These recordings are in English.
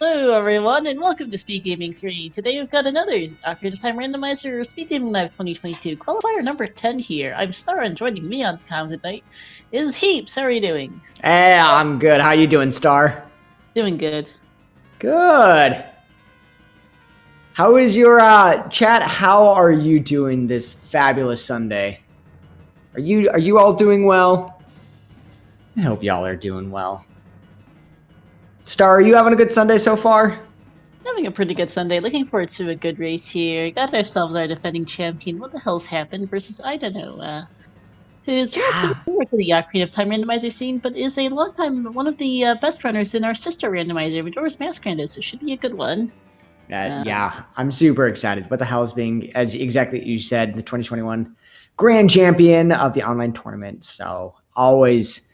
Hello everyone, and welcome to SpeedGaming 3. Today we've got another Ocarina of Time Randomizer SpeedGaming Live 2022 Qualifier number 10 here. I'm Star, and joining me on the cam tonight is Heaps. How are you doing? Hey, I'm good. How you doing, Star? Doing good. Good. How is your chat? How are you doing this fabulous Sunday? Are you all doing well? I hope y'all are doing well. Star, are you having a good Sunday so far? Having a pretty good Sunday. Looking forward to a good race here. Got ourselves our defending champion. What the hell's happened versus, I don't know, who's relatively newer to the Ocarina of Time Randomizer scene, but is a long time one of the best runners in our sister randomizer, Majora's Mask Rando, so should be a good one. Yeah, I'm super excited. What the hell is being, as exactly you said, the 2021 Grand Champion of the online tournament. So always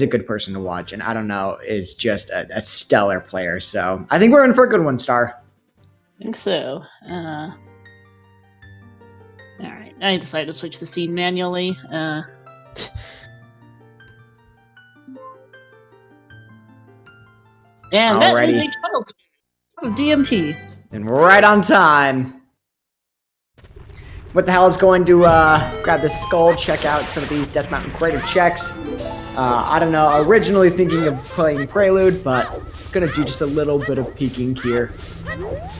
a good person to watch. And I don't know, is just a stellar player. So I think we're in for a good one, Star. I think so. All right, I decided to switch the scene manually. And that is a child of DMT. And right on time. What the hell is going to grab the skull, check out some of these Death Mountain Crater checks. I don't know, originally thinking of playing Prelude, but gonna do just a little bit of peeking here.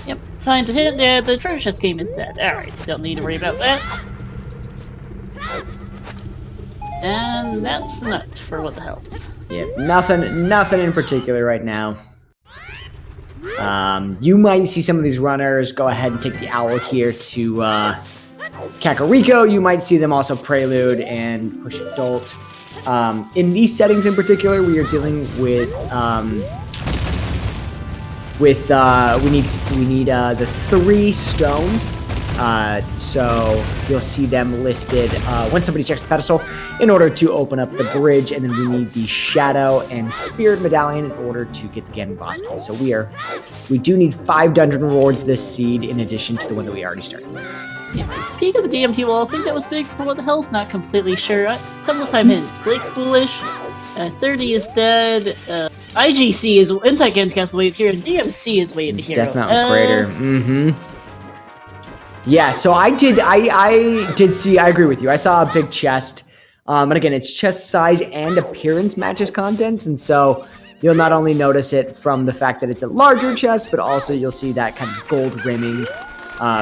Yep, fine to hit there. The treasure chest game is dead. Alright, still need to worry about that. And that's not for what the hell's. Yep, nothing in particular right now. You might see some of these runners go ahead and take the owl here to Kakariko. You might see them also Prelude and push Adult. In these settings in particular, we are dealing with we need the 3 stones. So you'll see them listed when somebody checks the pedestal in order to open up the bridge, and then we need the Shadow and Spirit Medallion in order to get the Ganon boss key. So we do need 5 dungeon rewards this seed in addition to the one that we already started with. Yeah, peek of the DMT wall. I think that was big for what the hell's, not completely sure. Several time hints. Lake Foolish, 30 is dead, IGC is Insight-Gains Castle Wave here, and DMC is Way of the Hero. Death Mountain Crater. Yeah, so I did see, I agree with you. I saw a big chest. And again, it's chest size and appearance matches contents, and so you'll not only notice it from the fact that it's a larger chest, but also you'll see that kind of gold rimming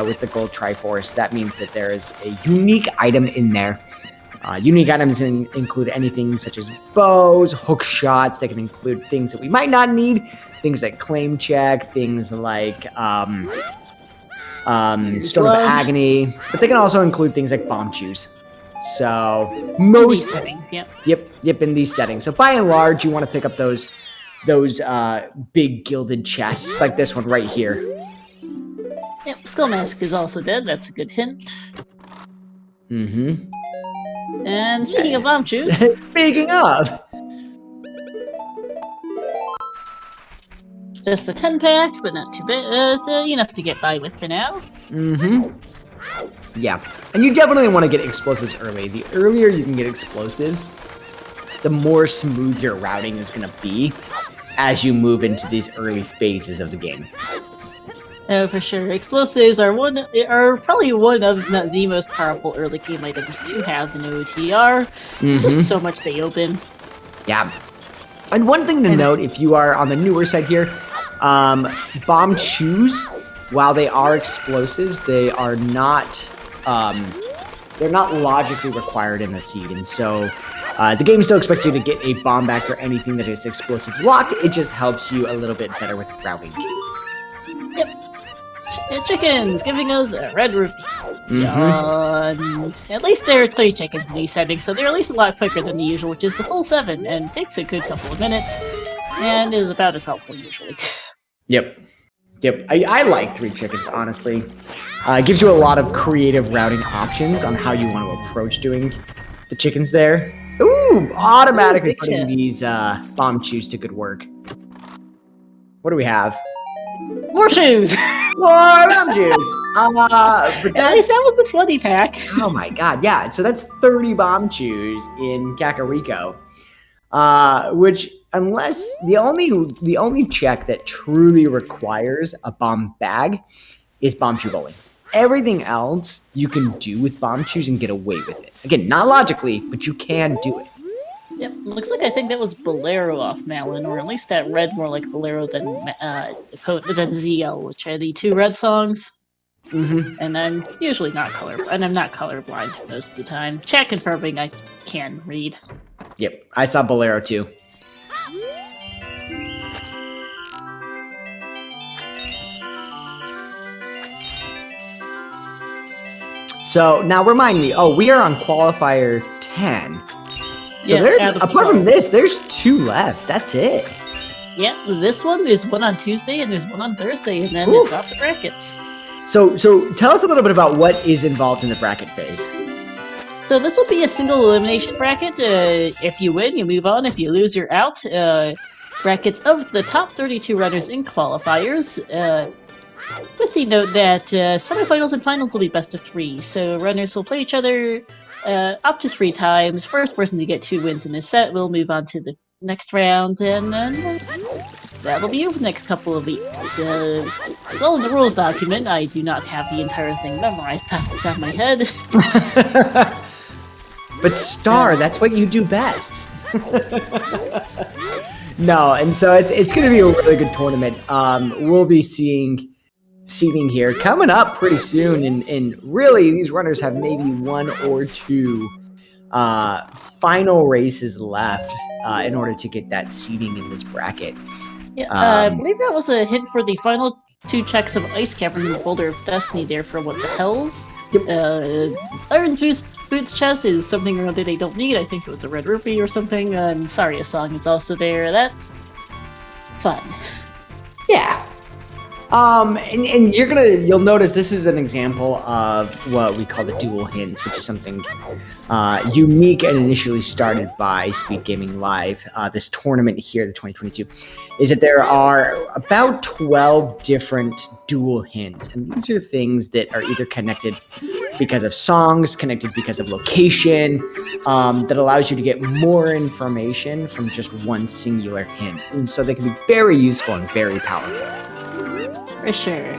with the gold Triforce. That means that there is a unique item in there. Unique items include anything such as bows, hook shots. They can include things that we might not need, things like claim check, things like Stone of Agony, but they can also include things like bomb chews. So most in these settings, yep, in these settings. So by and large, you want to pick up those big gilded chests like this one right here. Yep, Skull Mask is also dead. That's a good hint. And speaking of bomb chews, speaking of, just a 10-pack, but not too bad. Enough to get by with for now. Yeah, and you definitely want to get explosives early. The earlier you can get explosives, the more smooth your routing is going to be as you move into these early phases of the game. Oh, for sure. Explosives are probably one of, if not the most powerful early game items to have in OTR. It's just so much they open. Yeah. And one thing to note, if you are on the newer side here, bomb chews, while they are explosives, they are not they're not logically required in the seed, and so the game still expects you to get a bomb back or anything that is explosives locked. It just helps you a little bit better with routing. Yep. Chickens giving us a red rupee. And at least there are 3 chickens in these settings, so they're at least a lot quicker than the usual, which is the full 7, and takes a good couple of minutes, and is about as helpful usually. Yep. I like 3 chickens, honestly. It gives you a lot of creative routing options on how you want to approach doing the chickens there. Ooh, automatically putting these bomb chews to good work. What do we have? More shoes! More bomb chews! At least that was the 20-pack. Oh my god, yeah. So that's 30 bomb chews in Kakariko. Which, unless the only check that truly requires a bomb bag is bomb chew bowling. Everything else you can do with bomb chews and get away with it. Again, not logically, but you can do it. Yep, looks like I think that was Bolero off Malin, or at least that read more like Bolero than ZL, which are the 2 red songs. And I'm usually not colorblind most of the time. Chat confirming I can read. Yep, I saw Bolero too. So now remind me. Oh, we are on qualifier 10. So Yeah, there's apart from this, there's 2 left. That's it. Yeah, this one, there's one on Tuesday and there's one on Thursday, and then it's off the brackets. So tell us a little bit about what is involved in the bracket phase. So this will be a single elimination bracket. If you win, you move on. If you lose, you're out. Brackets of the top 32 runners in qualifiers. With the note that semifinals and finals will be best of 3. So runners will play each other up to 3 times. First person to get 2 wins in this set will move on to the next round, and then that'll be over the next couple of weeks. Still in the rules document, I do not have the entire thing memorized off the top of my head. But Star, that's what you do best. No, and so it's going to be a really good tournament. We'll be seeing seeding here coming up pretty soon, and really these runners have maybe 1 or 2 final races left in order to get that seeding in this bracket. Yeah, I believe that was a hint for the final 2 checks of Ice Cavern in the Boulder of Destiny there for what the hells. Yep. Iron Boots chest is something or other they don't need. I think it was a red rupee or something. And Saria song is also there. That's fun. Yeah. And you'll notice this is an example of what we call the dual hints, which is something unique and initially started by SpeedGaming Live. This tournament here, the 2022, is that there are about 12 different dual hints, and these are things that are either connected because of songs, connected because of location, that allows you to get more information from just one singular hint, and so they can be very useful and very powerful. For sure.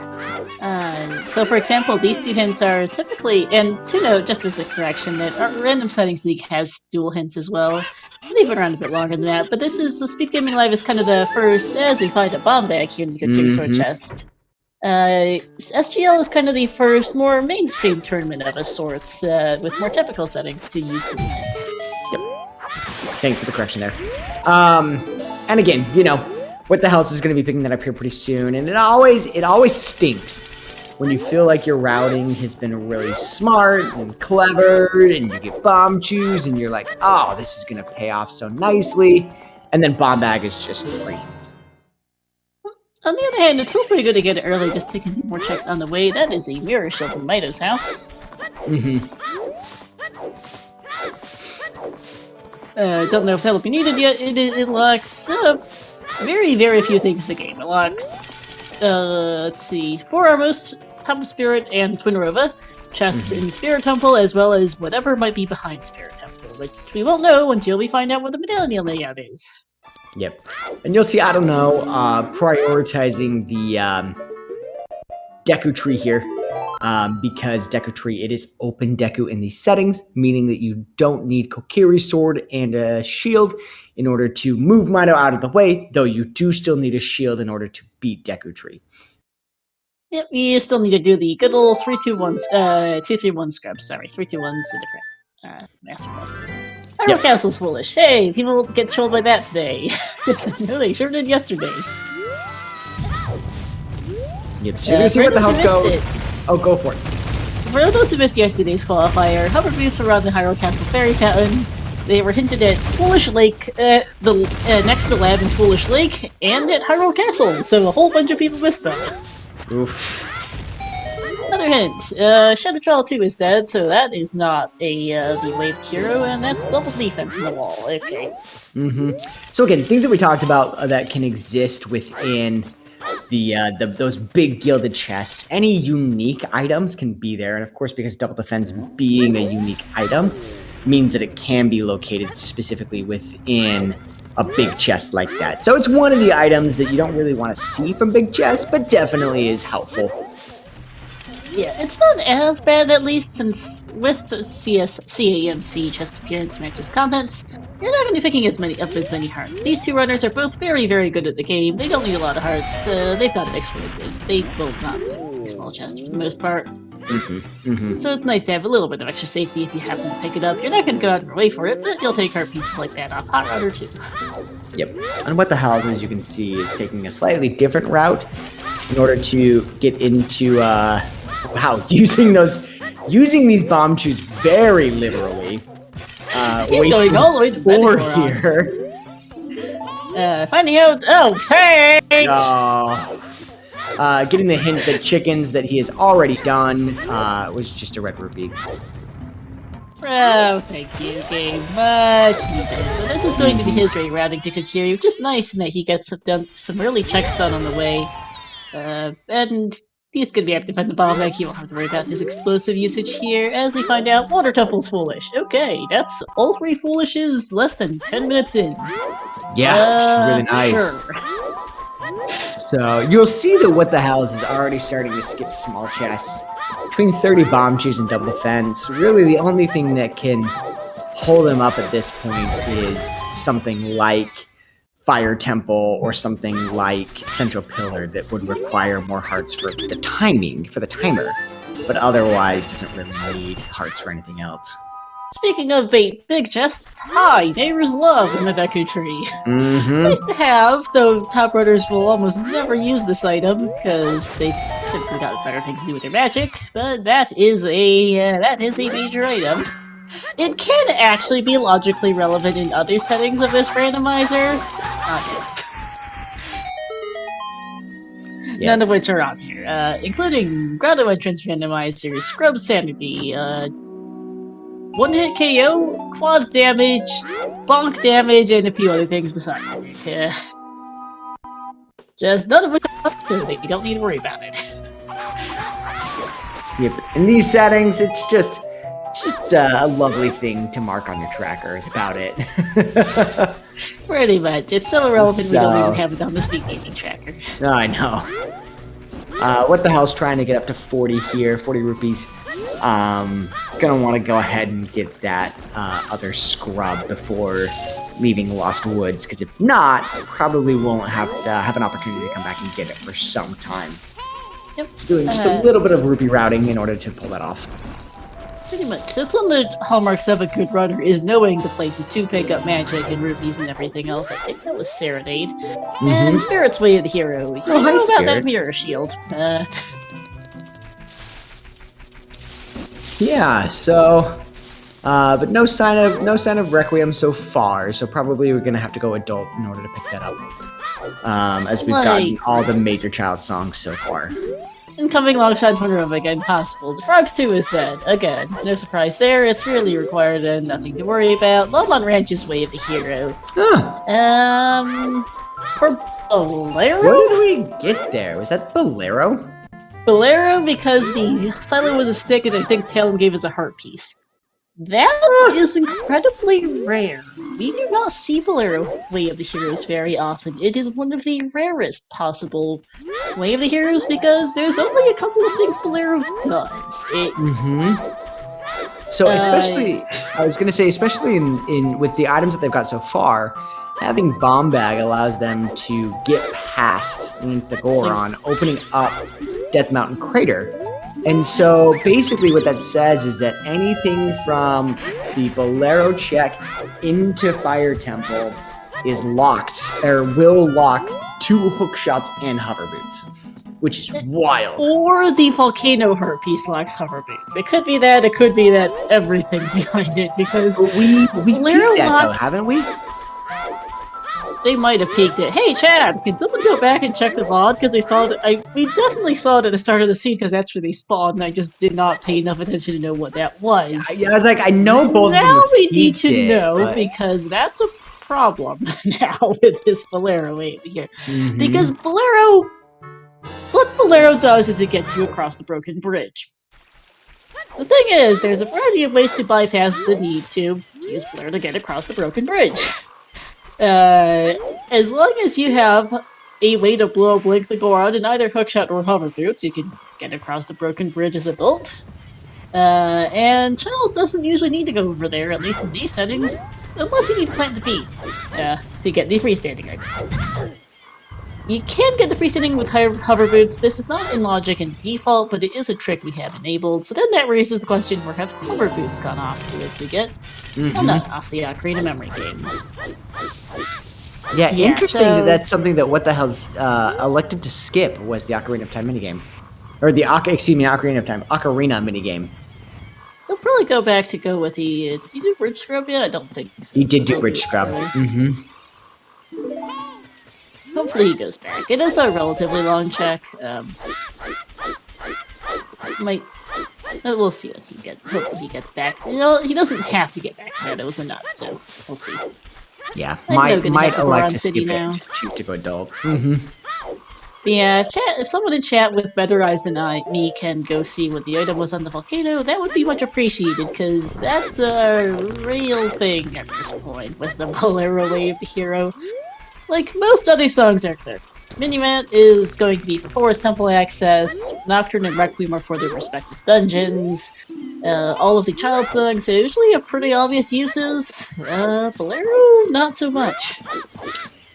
So, for example, these 2 hints are typically, and to note, just as a correction, that our Random Settings League has dual hints as well. They've been around a bit longer than that, but this is, the SpeedGaming Live is kind of the first, as we find a bomb bag here in the Good King Sword chest. SGL is kind of the first more mainstream tournament of a sorts, with more typical settings to use dual hints. Yep. Thanks for the correction there. And again, What the Hells is going to be picking that up here pretty soon, and it always stinks when you feel like your routing has been really smart and clever, and you get bomb chews, and you're like, oh, this is going to pay off so nicely, and then bomb bag is just free. On the other hand, it's still pretty good to get it early, just taking more checks on the way. That is a mirror shield from Mito's house. Don't know if that will be needed yet. It lacks very, very few things in the game. It lacks, let's see, 4 Armos, Top of Spirit, and Twin Rova, chests in Spirit Temple, as well as whatever might be behind Spirit Temple, which we won't know until we find out what the medallion layout is. Yep. And you'll see, I don't know, prioritizing the Deku tree here, because Deku tree, it is open Deku in these settings, meaning that you don't need Kokiri's sword and a shield in order to move Mito out of the way, though you do still need a shield in order to beat Deku tree. Yep, you still need to do the good old 3-2-1, 2-3-1 scrub. Sorry, 3-2-1's a different master quest. Hyrule Castle's foolish. Hey, people get trolled by that today. No, they sure did yesterday. Yep, so you're gonna see what the hell's go. Oh, go for it. For those who missed yesterday's qualifier, hover boots around the Hyrule Castle Fairy Fountain. They were hinted at Foolish Lake, next to the lab in Foolish Lake, and at Hyrule Castle, so a whole bunch of people missed them. Oof. Another hint, Shadow Troll 2 is dead, so that is not the Waved Hero, and that's double defense in the wall. Okay. So again, things that we talked about that can exist within those big gilded chests. Any unique items can be there, and of course, because double defense being a unique item means that it can be located specifically within a big chest like that. So it's one of the items that you don't really want to see from big chests, but definitely is helpful. Yeah, it's not as bad, at least, since with CAMC chest appearance matches contents, you're not going to be picking as many hearts. These two runners are both very, very good at the game. They don't need a lot of hearts. They've got explosives. They both not need small chests for the most part. So it's nice to have a little bit of extra safety if you happen to pick it up. You're not going to go out of your way for it, but you'll take heart pieces like that off Hot Runner too. Yep. And what the house, as you can see, is taking a slightly different route in order to get into wow, using these bomb chews very literally. He's going all the way to four here. Finding out. Oh, thanks. Getting the hint that chickens that he has already done was just a red rupee. Oh, thank you, game. Much needed. But this is going to be his way routing to Kokiri, which is nice in that he gets some early checks done on the way. And he's going to be able to defend the bomb back. He won't have to worry about his explosive usage here. As we find out, Water Temple's foolish. Okay, that's all 3 foolishes less than 10 minutes in. Yeah, really nice. Sure. So you'll see that What the Hells is already starting to skip small chests. Between 30 bomb chews and double defense, really the only thing that can hold him up at this point is something like Fire Temple or something like Central Pillar that would require more hearts for the timer, but otherwise doesn't really need hearts for anything else. Speaking of big chests, hi, Neighbor's Love in the Deku Tree. Nice to have, though top runners will almost never use this item because they've got better things to do with their magic. But that is a major item. It can actually be logically relevant in other settings of this randomizer. None of which are on here, including Grotto Entrance Randomizer, Scrub Sanity, one-hit KO, quad damage, bonk damage, and a few other things besides it. Just none of which are up to it. You don't need to worry about it. Yep. In these settings, it's just a lovely thing to mark on your tracker. Is about it. Pretty much. It's so irrelevant we don't even have it on the SpeedGaming tracker. I know. What the hell's trying to get up to 40 here? 40 rupees. Gonna want to go ahead and get that other scrub before leaving Lost Woods, because if not, probably won't have an opportunity to come back and get it for some time. Yep. It's doing just a little bit of rupee routing in order to pull that off. Pretty much. That's one of the hallmarks of a good runner, is knowing the places to pick up magic and rupees and everything else. I think that was Serenade. And Spirit's Way of the Hero. You know about that mirror shield. Yeah, so but no sign of Requiem so far, so probably we're gonna have to go adult in order to pick that up. As we've gotten all the major child songs so far. And coming alongside Ponoroba again, possible. The Frogs 2 is dead. Again, no surprise there. It's really required and nothing to worry about. Lomon Ranch's Way of the Hero. For Bolero? Where did we get there? Was that Bolero? Bolero, because the Silo was a stick, and I think Talon gave us a heart piece. That is incredibly rare. We do not see Bolero Way of the Heroes very often. It is one of the rarest possible Way of the Heroes because there's only a couple of things Bolero does. So especially, I was gonna say, especially in with the items that they've got so far, having Bomb Bag allows them to get past the Goron, opening up Death Mountain Crater. And so basically what that says is that anything from the Bolero check into Fire Temple is locked, or will lock 2 hook shots and hover boots, which is wild. Or the Volcano Heart piece locks hover boots. It could be that, it could be that everything's behind it, because we Bolero that locks... though, haven't we? They might have peeked it. Hey, Chad, can someone go back and check the VOD? Because they saw that. We definitely saw it at the start of the scene because that's where they spawned, and I just did not pay enough attention to know what that was. Yeah, I was like, I know both of them. Now we need to know, but... because that's a problem now with this Bolero wave here. Because Bolero. What Bolero does is it gets you across the broken bridge. The thing is, there's a variety of ways to bypass the need to use Bolero to get across the broken bridge. As long as you have a way to blow a blink to go out in either hookshot or hover boots, you can get across the broken bridge as adult. And child doesn't usually need to go over there, at least in these settings, unless you need to plant the beat to get the freestanding item. You can get the freestanding with hover boots. This is not in logic and default, but it is a trick we have enabled. So then that raises the question, where have hover boots gone off to as we get off the Ocarina of Memory game? Yeah, interesting that's something that What the Hell's elected to skip was the Ocarina of Time minigame. Or the Ocarina of Time, Ocarina minigame. He'll probably go back to go with the... did he do Bridge Scrub yet? I don't think so. He did do Bridge Scrub. Hopefully he goes back. It is a relatively long check. We'll see what he gets. Hopefully he gets back. You know, he doesn't have to get back to that. It was a nut, so we'll see. Yeah, might elect to skip it. Shoot to go adult. Yeah, if someone in chat with better eyes than me can go see what the item was on the volcano, that would be much appreciated, because that's a real thing at this point with the Bolero Wave Hero. Like most other songs are clear. Minimat is going to be for Forest Temple access, Nocturne and Requiem are for their respective dungeons, all of the child songs usually have pretty obvious uses, Bolero, not so much.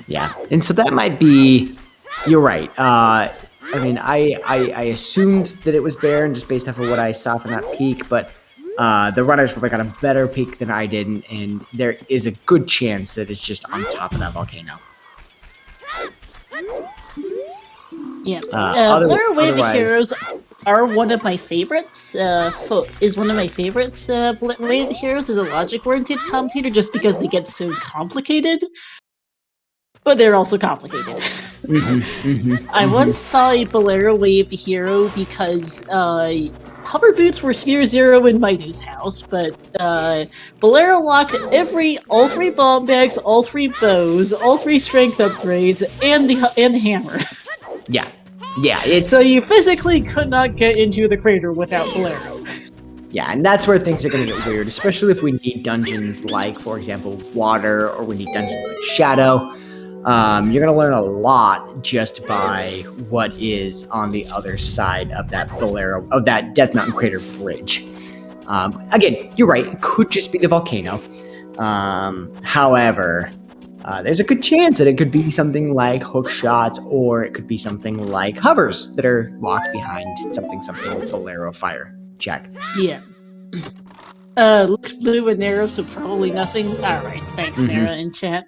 Yeah, and so that might be... You're right. I mean, I assumed that it was Baron just based off of what I saw from that peak, but the runners probably got a better peak than I did, and there is a good chance that it's just on top of that volcano. Yeah, Bolero Wave of Heroes are one of my favorites. Is one of my favorites. Wave of Heroes is a logic-oriented commentator just because they get so complicated. But they're also complicated. I once saw a Bolero Wave Hero because hover boots were Sphere Zero in Maidu's house, but Bolero locked all three bomb bags, all three bows, all three strength upgrades, and the hammer. Yeah. So you physically could not get into the crater without Bolero. Yeah, and that's where things are going to get weird, especially if we need dungeons like, for example, water, or we need dungeons like Shadow. You're going to learn a lot just by what is on the other side of that Death Mountain Crater Bridge. Again, you're right, it could just be the volcano. However, there's a good chance that it could be something like hook shots, or it could be something like hovers that are locked behind something Bolero Fire. Check. Yeah. Looks blue and narrow, so probably nothing. Alright, thanks, Mara in chat.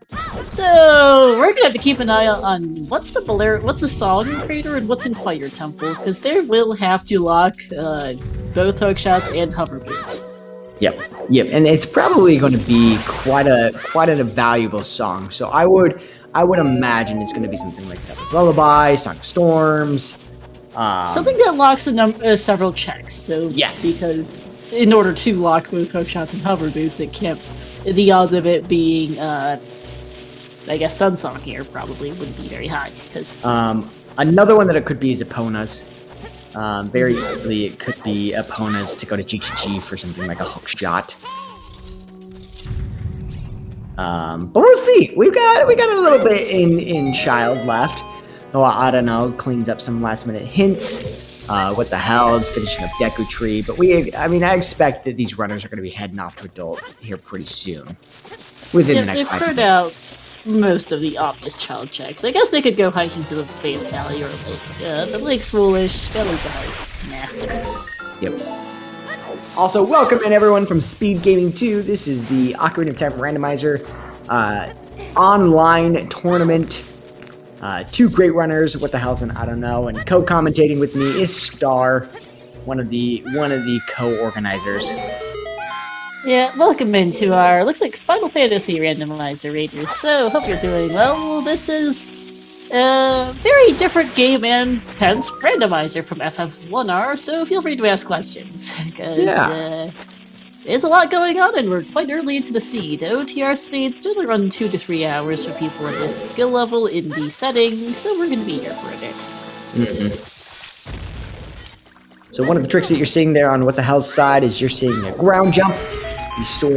So, we're gonna have to keep an eye on what's the song crater and what's in Fire Temple, because they will have to lock both hook shots and hover boots. Yep, and it's probably going to be quite a valuable song. So I would imagine it's going to be something like Seven's Lullaby, Song of Storms, something that locks several checks. So yes, because in order to lock both hook shots and hover boots, it can't. The odds of it being, I guess, Sunsong here probably wouldn't be very high. Because another one that it could be is Epona's. Very easily it could be Epona's to go to GGG for something like a hook shot. But we'll see. We got a little bit in Child left. Oh, I don't know, cleans up some last minute hints. What the hell is finishing up Deku Tree, but I expect that these runners are going to be heading off to adult here pretty soon. Within the next 5 minutes. They've heard out most of the obvious child checks. I guess they could go hiking to the Faith Valley or Lake. The lake's foolish, Valley's alright. Nah. Yep. Also, welcome in everyone from SpeedGaming 2. This is the Ocarina of Time Randomizer online tournament. 2 great runners, what the hell's an I don't know, and co-commentating with me is Star, one of the co-organizers. Yeah, welcome into our, looks like Final Fantasy Randomizer Raiders, so hope you're doing well. This is a very different game and hence randomizer from FF1R, so feel free to ask questions, because there's a lot going on and we're quite early into the seed. OTR seeds generally run 2 to 3 hours for people at this skill level in the setting, so we're going to be here for a bit. So one of the tricks that you're seeing there on What the Hell's side is you're seeing a ground jump. You store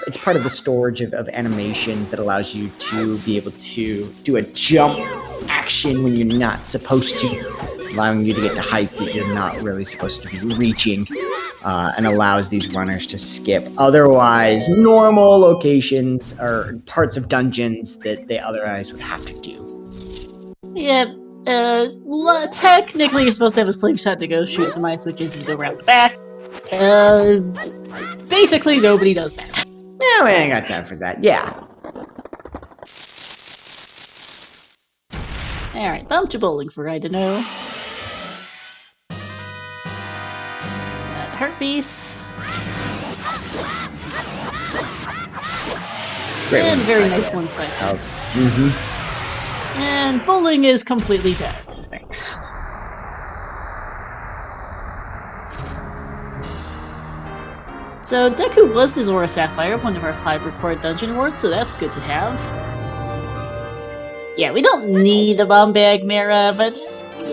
it's part of the storage of animations that allows you to be able to do a jump action when you're not supposed to, allowing you to get to heights that you're not really supposed to be reaching, and allows these runners to skip otherwise normal locations or parts of dungeons that they otherwise would have to do. Yeah, technically you're supposed to have a slingshot to go shoot some ice witches and go around the back. Basically nobody does that. Yeah, we ain't got time for that. Yeah. Alright, bump to bowling for I don't know. The heart piece. Great And one very side, nice yeah. one-side. Mm-hmm. And bowling is completely dead. Thanks. So Deku was the Zora Sapphire, one of our 5 record dungeon awards, so that's good to have. Yeah, we don't need a bomb bag, Mara, but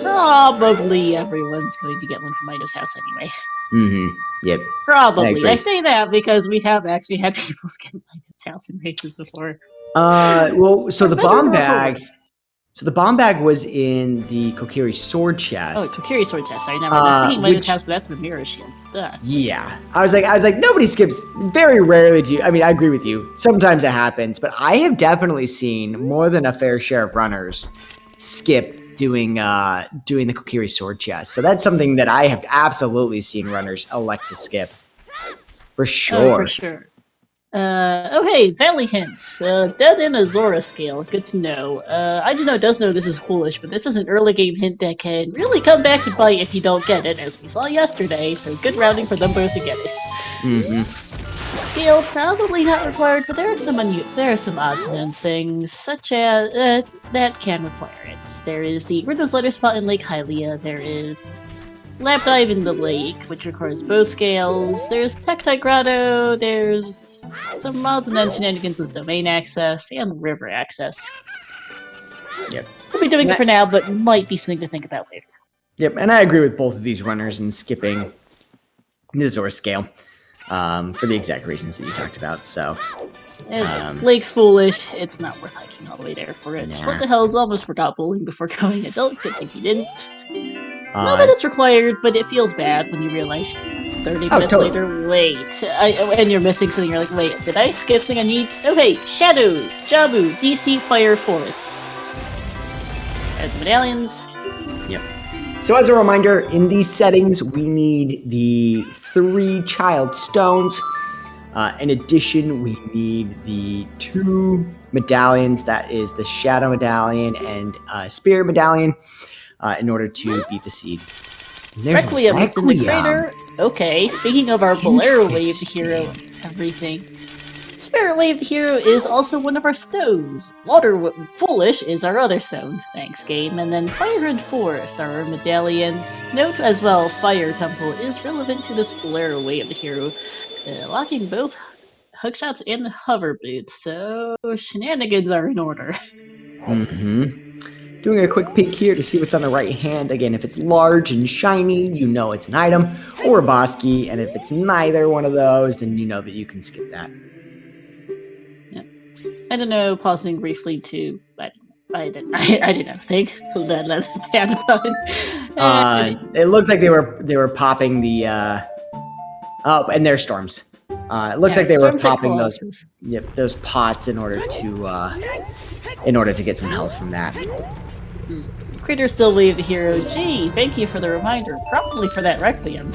probably everyone's going to get one from Ido's house anyway. Mm-hmm. Yep. Probably. I I say that because we have actually had people skip Ido's house in races before. Well, so For the better bomb or for bag. worse. So the bomb bag was in the Kokiri sword chest. Oh, Kokiri sword chest. I never. I was thinking Ido's which- house, but that's the mirror shield. Duh. Yeah, I was like, nobody skips. Very rarely do you. I mean, I agree with you. Sometimes it happens, but I have definitely seen more than a fair share of runners skip doing the Kokiri sword chest. So that's something that I have absolutely seen runners elect to skip. For sure. Oh, for sure. Okay, Valley hints. Dead in a Zora scale. Good to know. I do know does know this is foolish, but this is an early game hint that can really come back to bite if you don't get it, as we saw yesterday, so good rounding for them both to get it. Mm-hmm. Scale probably not required, but there are some odds and ends things, such as that can require it. There is the Rindo's Letter Spot in Lake Hylia, there is Lap Dive in the Lake, which requires both scales. There's Tektite Grotto, there's some odds and ends shenanigans with domain access and river access. Yep. We'll be doing it for now, but might be something to think about later. Yep, and I agree with both of these runners in skipping the Zora scale for the exact reasons that you talked about. So, Lake's foolish. It's not worth hiking all the way there for it. Nah. What the hell's almost forgot bowling before going adult. Good thing he didn't. Not that it's required, but it feels bad when you realize 30 minutes later, wait, and you're missing something. You're like, wait, did I skip something I need? Okay, Shadow, Jabu, DC, Fire, Forest. And the medallions. Yep. So as a reminder, in these settings, we need the 3 child stones. In addition, we need the 2 medallions. That is the Shadow Medallion and Spirit Medallion. In order to beat the seed. Requiem is in the crater. Okay, speaking of our Bolero Wave hero, everything. Spirit Wave hero is also one of our stones. Water Foolish is our other stone. Thanks, game. And then Fire and Forest are our medallions. Note as well, Fire Temple is relevant to this Bolero Wave hero, locking both hookshots and hover boots. So shenanigans are in order. Mm-hmm. Doing a quick peek here to see what's on the right hand. Again, if it's large and shiny, you know it's an item, or a boss key, and if it's neither one of those, then you know that you can skip that. Yeah. I don't know, pausing briefly to... I didn't think that had fun. It looked like they were popping the... oh, and there's storms. It looks like they were popping those pots in order to get some health from that. Critter still wave the hero. Gee, thank you for the reminder. Probably for that Requiem.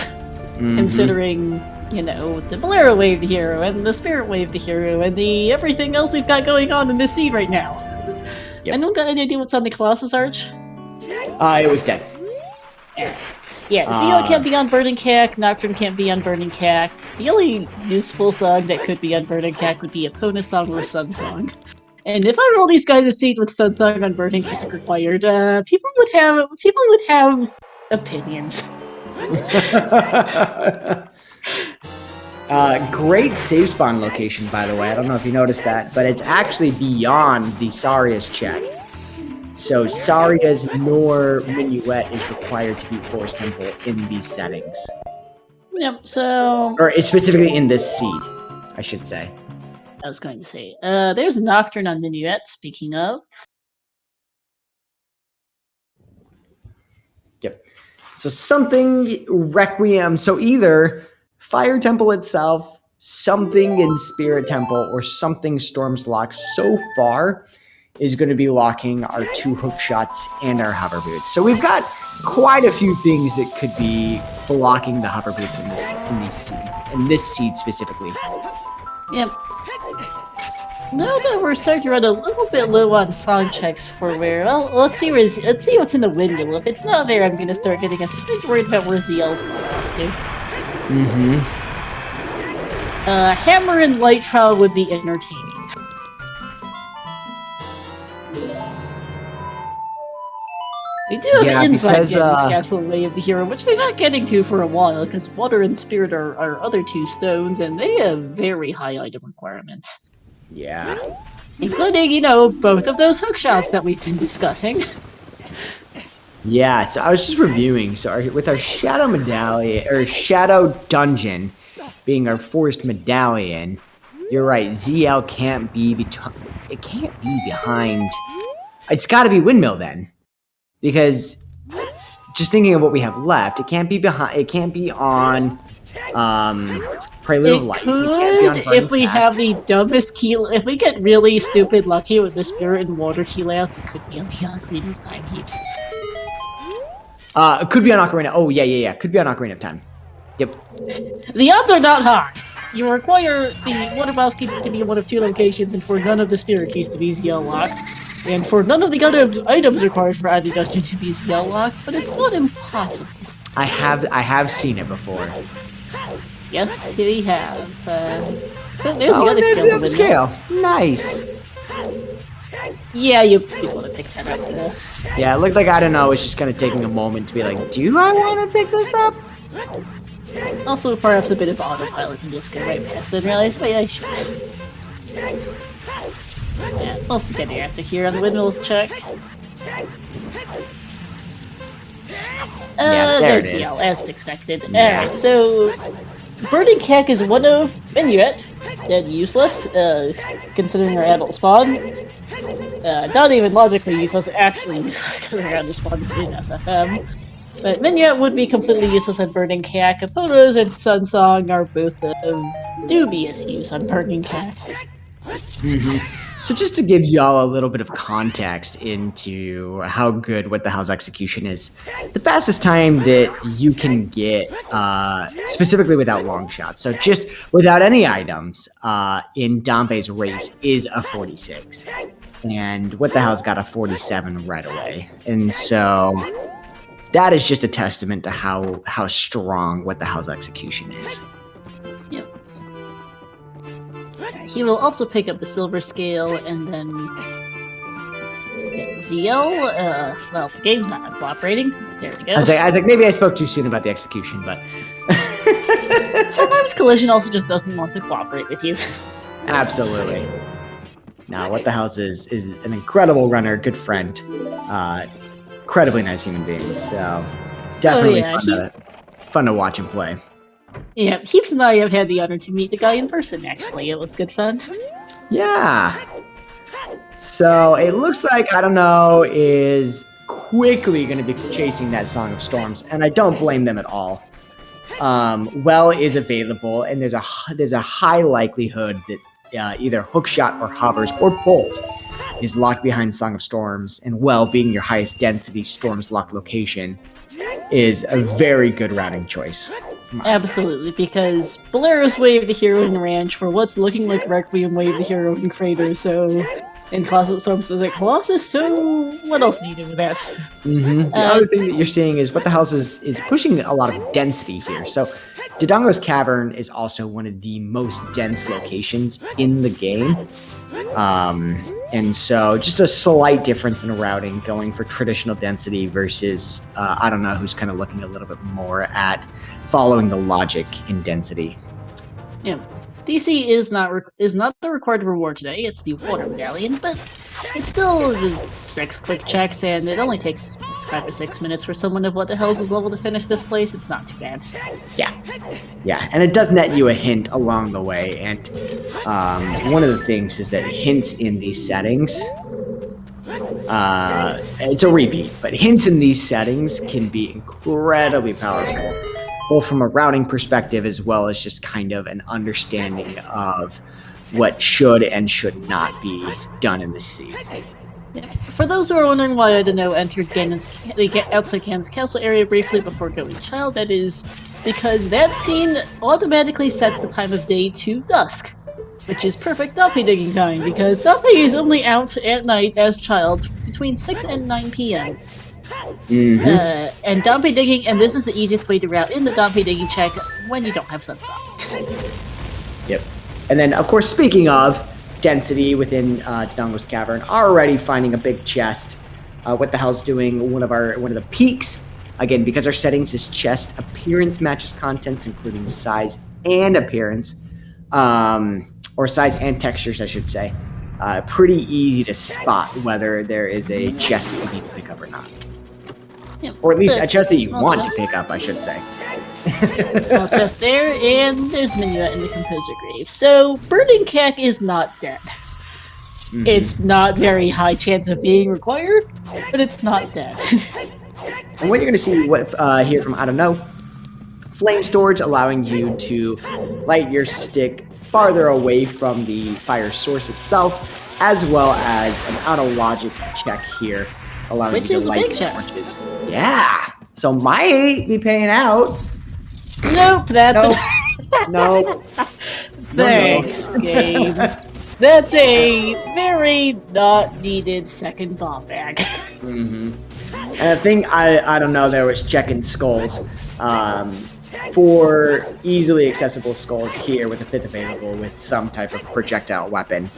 Considering, you know, the Bolero wave the hero, and the Spirit wave the hero, and the everything else we've got going on in this seed right now. Yep. Anyone got any idea what's on the Colossus Arch? It was dead. Yeah, Seal can't be on Burning Cack, Nocturne can't be on Burning Cack. The only useful song that could be on Burning Cack would be Epona song or Sun Song. And if I roll these guys a seed with Sun Song on Burning Cack required, people would have opinions. Great save spawn location, by the way. I don't know if you noticed that, but it's actually beyond the Saria's check. So Saria's nor Minuet is required to beat Forest Temple in these settings. Yep, so... Or specifically in this seed, I should say. I was going to say. There's Nocturne on Minuet, speaking of. Yep. So something Requiem. So either Fire Temple itself, something in Spirit Temple, or something Storm's Lock so far is going to be locking our 2 hook shots and our hover boots. So we've got quite a few things that could be blocking the hover boots in this seed specifically. Yep. Now that we're starting to run a little bit low on song checks for where, well, let's see what's in the window. If it's not there, I'm gonna start getting a smidge worried about where ZL's going off to. Mm-hmm. Hammer and Light Trial would be entertaining. We do have an inside Gavin's Castle Way of the Hero, which they're not getting to for a while, because Water and Spirit are our other 2 stones, and they have very high item requirements. Yeah. Including, both of those hook shots that we've been discussing. Yeah, so I was just reviewing. So with our Shadow Medallion, or Shadow Dungeon being our Forest Medallion, you're right, ZL can't be it can't be behind. It's got to be Windmill then. Because just thinking of what we have left, it can't be behind. It can't be on Prelude of Light. It could if we have the dumbest key. If we get really stupid lucky with the Spirit and Water key layouts, it could be on the Ocarina of Time heaps. It could be on Ocarina. Oh yeah. Could be on Ocarina of Time. Yep. The odds are not high. You require the Water Mouse key to be in one of 2 locations, and for none of the Spirit keys to be ZL locked. And for none of the other items required for either dungeon to be ZL locked, but it's not impossible. I have seen it before. Yes, we have. There's the other scale. Nice. Yeah, you want to pick that up. Yeah, it looked like, I don't know, it's just kind of taking a moment to be like, do I want to pick this up? Also, perhaps a bit of autopilot and just go right past it and realize, wait, I should. Yeah, we'll see the answer here on the windmills check. There's CL, as expected. Yeah. Alright, so Burning Cack is one of Minuet, dead useless, considering our adult spawn. Not even logically useless, actually useless, because our adult spawn is in SFM. But Minuet would be completely useless on Burning Cack. Apotos and Sunsong are both of dubious use on Burning Cack. Mm-hmm. So just to give y'all a little bit of context into how good What the Hell's Execution is, the fastest time that you can get, specifically without long shots, so just without any items in Dompe's race, is a 46. And What the Hell's got a 47 right away. And so that is just a testament to how strong What the Hell's Execution is. Yep. He will also pick up the Silver Scale, and then ZL, well, the game's not cooperating. There we go. I was like, maybe I spoke too soon about the execution, but... Sometimes Collision also just doesn't want to cooperate with you. Absolutely. Now, What the Hell's is an incredible runner, good friend, incredibly nice human being, so definitely fun to watch him play. Yeah, Heaps and I have had the honor to meet the guy in person, actually. It was good fun. Yeah. So, it looks like, I don't know, is quickly going to be chasing that Song of Storms, and I don't blame them at all. Well is available, and there's a high likelihood that either Hookshot or Hovers, or both, is locked behind Song of Storms, and Well being your highest density Storms locked location is a very good routing choice. Absolutely, because Bolero's Wave the Hero in Ranch for what's looking like Requiem Wave the Hero in Crater, so... And Closet Storms is like Colossus, so what else do you do with that? Mm-hmm. The other thing that you're seeing is What the Hell's is pushing a lot of density here. So Dodongo's Cavern is also one of the most dense locations in the game. And so just a slight difference in routing, going for traditional density versus, I don't know, who's kind of looking a little bit more at following the logic in density. Yeah. DC is not the required reward today, it's the Water Medallion, but it's still 6 quick checks, and it only takes 5 or 6 minutes for someone of what the hell's level to finish this place. It's not too bad. Yeah, and it does net you a hint along the way, and one of the things is that hints in these settings, it's a repeat, but hints in these settings can be incredibly powerful, both from a routing perspective as well as just kind of an understanding of what should and should not be done in the scene. Yeah. For those who are wondering why I don't know entered the outside Ganon's castle area briefly before going child, that is because that scene automatically sets the time of day to dusk, which is perfect Dumpy digging time, because Dumpy is only out at night as child between 6 and 9 p.m. And Dumpy digging, and this is the easiest way to route in the Dumpy digging check when you don't have sunstop. Yep. And then, of course, speaking of density within Dodongo's Cavern, already finding a big chest. What the hell's doing one of the peaks? Again, because our settings is chest appearance matches contents, including size and appearance, or size and textures, I should say. Pretty easy to spot whether there is a chest that you need to pick up or not. Yeah, or at least a chest that you want to pick up, I should say. Small chest there, and there's Minuet in the Composer Grave. So, Burning Cack is not dead. It's not very high chance of being required, but it's not dead. And what you're going to see here from, I don't know, flame storage, allowing you to light your stick farther away from the fire source itself, as well as an auto-logic check here, allowing you to light Which is a big chest. Yeah, so might be paying out. Nope, that's Nope. Thanks, game. That's a very not needed second bomb bag. And the thing I don't know there was checking skulls. For easily accessible skulls here with a 5th available with some type of projectile weapon.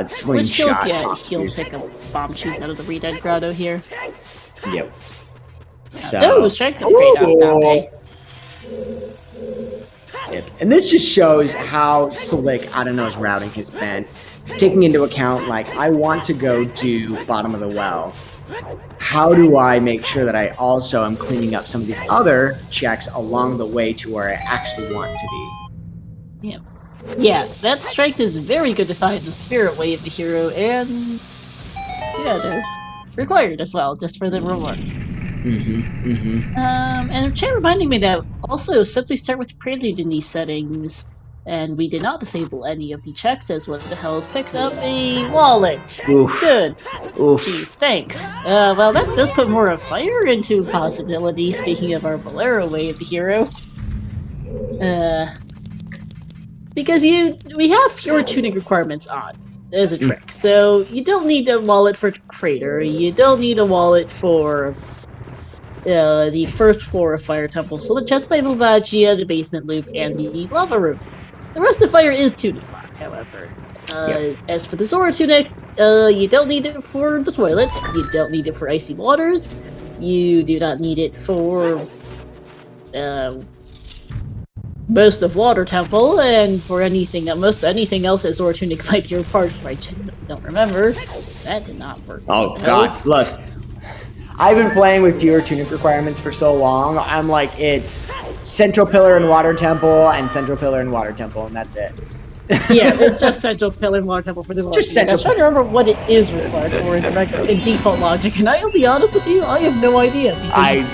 Slingshot. Which he'll get. He'll pick a bomb choose out of the Reded Grotto here. Yep. So, oh, strike the great off Dante. Yep. And this just shows how slick I don't know's routing has been. Taking into account, like, I want to go do bottom of the well. How do I make sure that I also am cleaning up some of these other checks along the way to where I actually want to be? Yeah. Yeah, that strength is very good to find the spirit way of the hero, and yeah, they're required as well, just for the reward. And chat reminding me that also, since we start with Prelude in these settings, and we did not disable any of the checks, as what the hell picks up a wallet. Oof. Good. Oof. Jeez, thanks. Well, that does put more of fire into possibility, speaking of our Bolero way of the hero. Because we have fewer tuning requirements on, as a trick. So, you don't need a wallet for Crater, you don't need a wallet for the first floor of Fire Temple, so the chest by Vivacia, the basement loop, and the lava room. The rest of Fire is tunic locked, however. As for the Zora tunic, you don't need it for the toilet, you don't need it for icy waters, you do not need it for most of Water Temple, and for most anything else that Zora tunic might be required for. I don't remember. That did not work. Oh god, look. I've been playing with fewer tunic requirements for so long. I'm like, it's Central Pillar and Water Temple and Central Pillar and Water Temple, and that's it. Yeah, it's just Central Pillar and Water Temple for this one. Just I was trying to remember what it is required for in default logic, and I'll be honest with you, I have no idea. I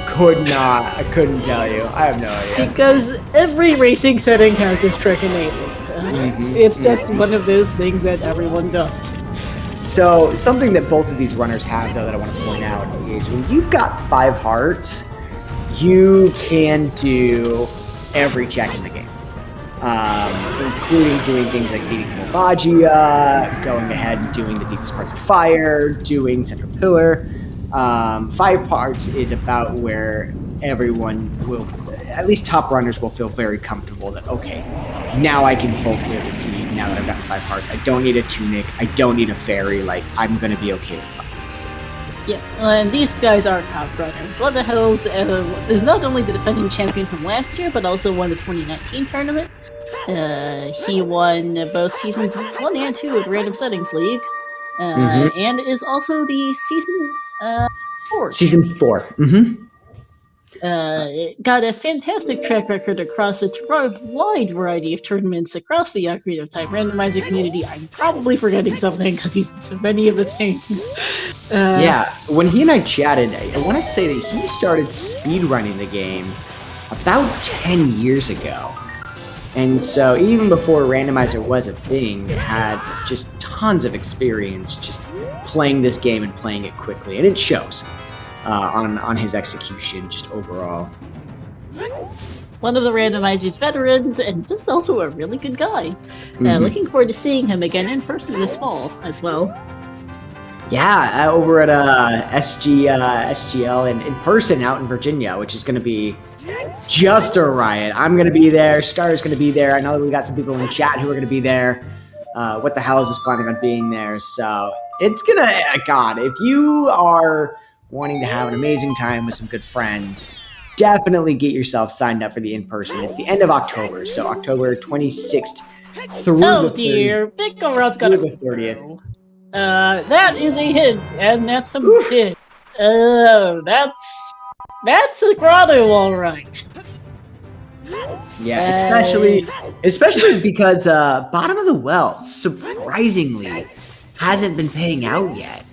couldn't tell you. I have no idea. Because every racing setting has this trick enabled. It's just one of those things that everyone does. So, something that both of these runners have, though, that I want to point out is when you've got 5 hearts, you can do every check in the game. Including doing things like beating Mobagia, going ahead and doing the deepest parts of Fire, doing Central Pillar. 5 parts is about where everyone will, at least top runners will feel very comfortable that, okay, now I can full clear the scene now that I've got 5 hearts. I don't need a tunic, I don't need a fairy, like, I'm gonna be okay with 5. Yeah, and these guys are top runners. What the hell's, there's not only the defending champion from last year, but also won the 2019 tournament. He won both seasons 1 and 2 of the Random Settings League. and is also the season 4 Season champion. 4. Mm-hmm. It got a fantastic track record across a wide variety of tournaments across the Ocarina of Time randomizer community. I'm probably forgetting something because he's in so many of the things. Yeah, when he and I chatted, I want to say that he started speedrunning the game about 10 years ago. And so even before randomizer was a thing, had just tons of experience just playing this game and playing it quickly. And it shows on his execution just overall. One of the randomizer's veterans and just also a really good guy. Looking forward to seeing him again in person this fall as well. Yeah, over at SGL in person out in Virginia, which is going to be just a riot. I'm going to be there. Star's going to be there. I know that we got some people in the chat who are going to be there. What the hell is planning on being there? So it's going to, God, if you are wanting to have an amazing time with some good friends, definitely get yourself signed up for the in-person. It's the end of October, so October 26th through the 30th. Oh dear, Big World's got the 30th. That is a hint, and that's some dig. That's a grotto, all right. Yeah, especially because Bottom of the Well surprisingly hasn't been paying out yet.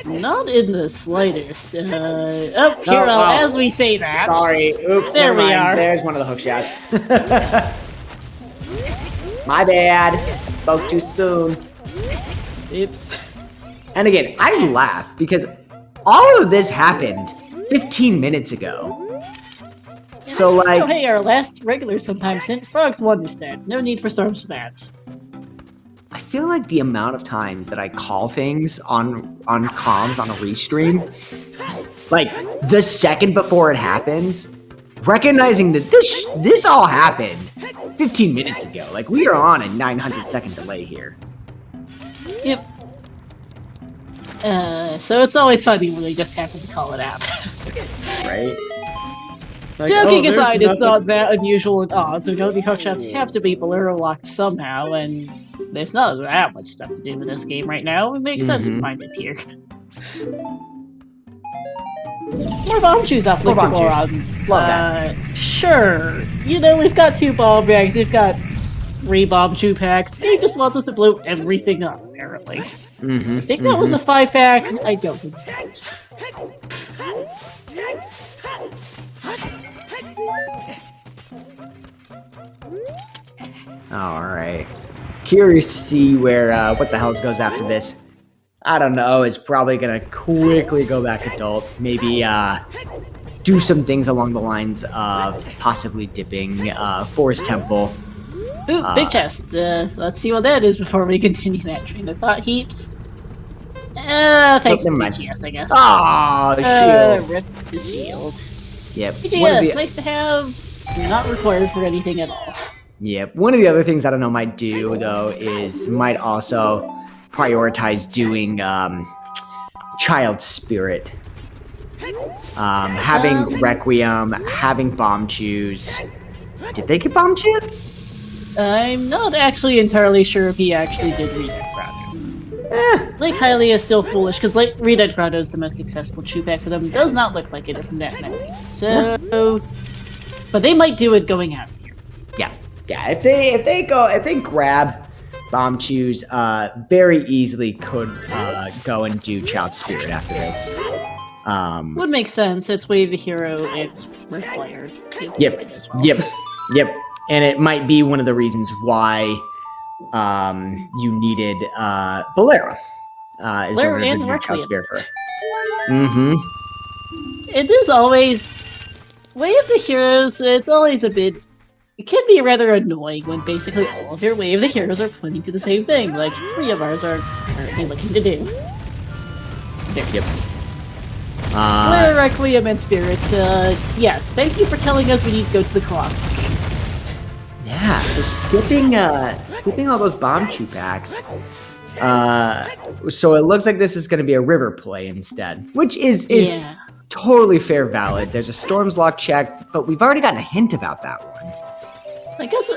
Not in the slightest. As we say that. Sorry, oops. There we are. There's one of the hook shots. My bad. Spoke too soon. Oops. And again, I laugh because all of this happened 15 minutes ago. So like, oh hey, our last regular sometimes sent frogs won instead. No need for storms for that. I feel like the amount of times that I call things on comms on a restream, like the second before it happens, recognizing that this all happened 15 minutes ago. Like we are on a 900-second delay here. Yep. So it's always funny when they just happen to call it out. Right? Like, Joking aside, it's not that unusual at all, so the hookshots have to be Bolero locked somehow, and there's not that much stuff to do with this game right now. It makes sense to find it here. More bomb shoes off Lick to go on. Love that. Sure. You know, we've got 2 bomb bags, we've got 3 bomb chew packs. The game just wants us to blow everything up, apparently. I think that was a 5-pack. I don't think so. Alright. Curious to see where, what the hell goes after this. I don't know, it's probably gonna quickly go back adult. Maybe, do some things along the lines of possibly dipping, Forest Temple. Ooh, big chest. Let's see what that is before we continue that train of thought heaps. Thanks to BGS, I guess. Oh, shield. Rip the shield. Yep. BGS, nice to have. Not required for anything at all. Yep. One of the other things I don't know might do, though, is might also prioritize doing Child Spirit. Having Requiem, having Bomb Chews. Did they get Bomb Chews? I'm not actually entirely sure if he actually did Redead Grotto. Lake Hylia is still foolish, because Redead Grotto is the most accessible chew pack for them. Does not look like it from that many. So, but they might do it going out here. Yeah. If they grab Bomb Chews, very easily could go and do Child Spirit after this. Would make sense. It's Wave the Hero. It's required. Yep. And it might be one of the reasons why you needed Bolero. Bolero and Requiem. It is always Wave of the Heroes. It's always a bit. It can be rather annoying when basically all of your Wave of the Heroes are pointing to the same thing, like 3 of ours are currently looking to do. Yep. Bolero, Requiem, and Spirit. Yes. Thank you for telling us we need to go to the Colossus game. Yeah, so skipping all those Bomb Chew packs. So it looks like this is going to be a river play instead, which is totally fair, valid. There's a Storm's Lock check, but we've already gotten a hint about that one. I guess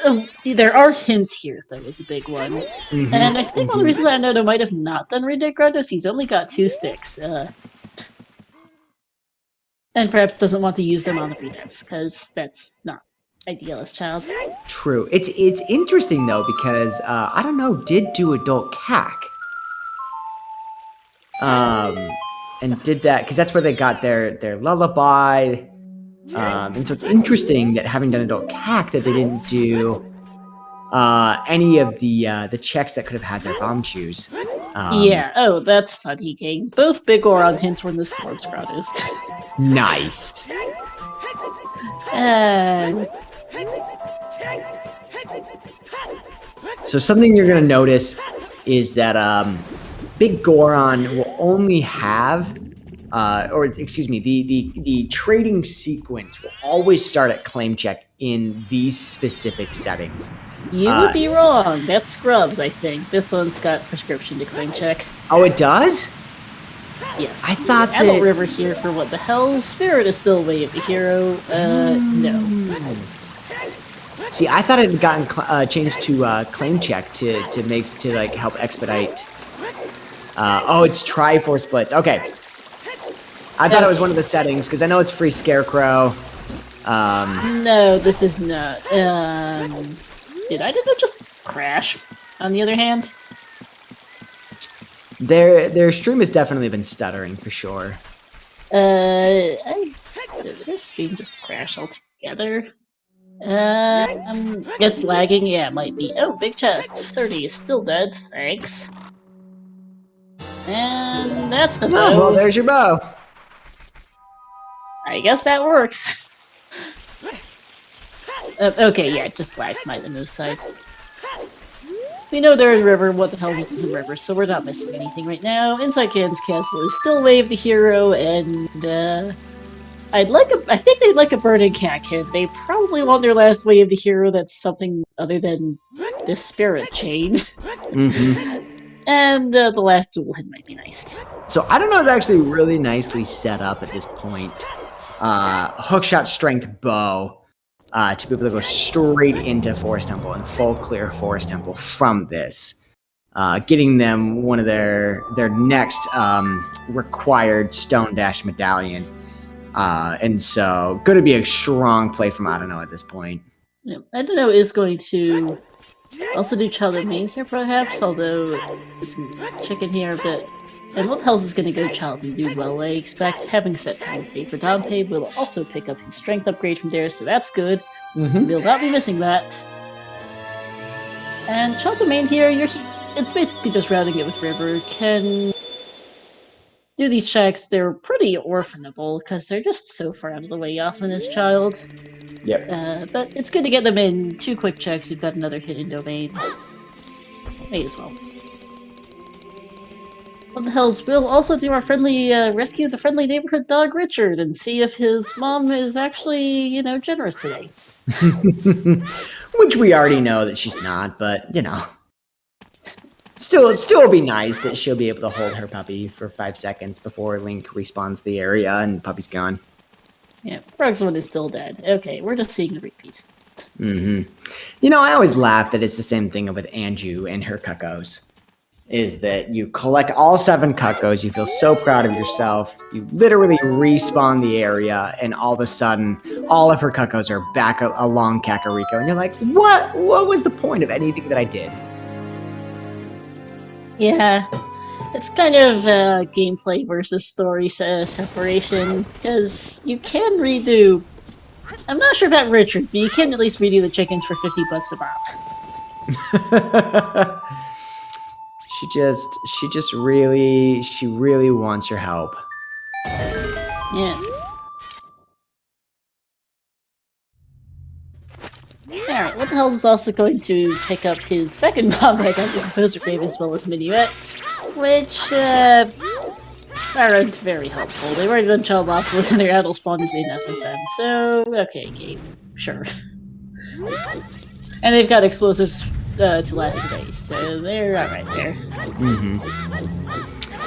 there are hints here. That was a big one, and I think one of the reasons Inoto might have not done Radiant Ground is he's only got 2 sticks, and perhaps doesn't want to use them on the redents because that's not ideal as child. True. It's interesting though because I don't know. Did do adult cack? And did that because that's where they got their lullaby. And so it's interesting that having done adult cack that they didn't do any of the checks that could have had their bomb shoes. Yeah. Oh, that's funny, gang. Both big Goron hints were in the Storm's Grottos. Nice. So something you're gonna notice is that Big Goron will only have, or excuse me, the trading sequence will always start at claim check in these specific settings. You would be wrong. That's Scrubs, I think. This one's got prescription to claim check. Oh, it does? Yes. I thought Adult that... River here for what the hell? Spirit is still way of the hero. No. See, I thought it had gotten changed to claim check to like help expedite. Oh, it's Triforce Blitz. Okay. I thought it was one of the settings because I know it's free Scarecrow. No, this is not. Did I just crash? On the other hand, their stream has definitely been stuttering for sure. Their stream just crashed altogether. It's lagging. Yeah, it might be. Oh, big chest. 30 is still dead. Thanks. And that's the bow. Oh, well, there's your bow. I guess that works. Okay, yeah, just lagged my move side. We know they're in river. What the hell is a river? So we're not missing anything right now. Inside Canon's Castle is still Wave the Hero, and I think they'd like a burning cat kid. They probably want their last Wave the Hero that's something other than the Spirit Chain. And the last dual hit might be nice. So I don't know. It's actually really nicely set up at this point. Hookshot strength bow. To be able to go straight into Forest Temple and full clear Forest Temple from this. Getting them one of their next required Stone Dash Medallion. And so, going to be a strong play from I don't know at this point. Yeah, I don't know is going to also do Child Main here perhaps, although there's some chicken here, but... And what the hell is going to go Child and do well, I expect. Having set time of day for Dompe will also pick up his strength upgrade from there, so that's good. We'll not be missing that. And Child Main here, it's basically just routing it with River. Can do these checks, they're pretty orphanable, because they're just so far out of the way often as Child. Yep. But it's good to get them in 2 quick checks, you've got another hidden domain. May as well. What the hells, we'll also do our friendly, rescue the friendly neighborhood dog Richard and see if his mom is actually, generous today. Which we already know that she's not, but, Still be nice that she'll be able to hold her puppy for 5 seconds before Link respawns the area and puppy's gone. Yeah, Frog's one is still dead. Okay, we're just seeing the repeat. I always laugh that it's the same thing with Anju and her cuckoos. Is that you collect all 7 cuckoos, you feel so proud of yourself, you literally respawn the area, and all of a sudden, all of her cuckoos are back along Kakariko, and you're like, what was the point of anything that I did? Yeah, it's kind of gameplay versus story separation, because you can redo... I'm not sure about Richard, but you can at least redo the chickens for $50 a pop. She really wants your help. Yeah. Alright, what the hell is also going to pick up his second bomb back on the Composer Grave as well as Minuet, which, aren't very helpful. They've already done Child Oculus and their adult spawn is in SFM, so, okay, game, sure. And they've got explosives to last for days, so they're alright there.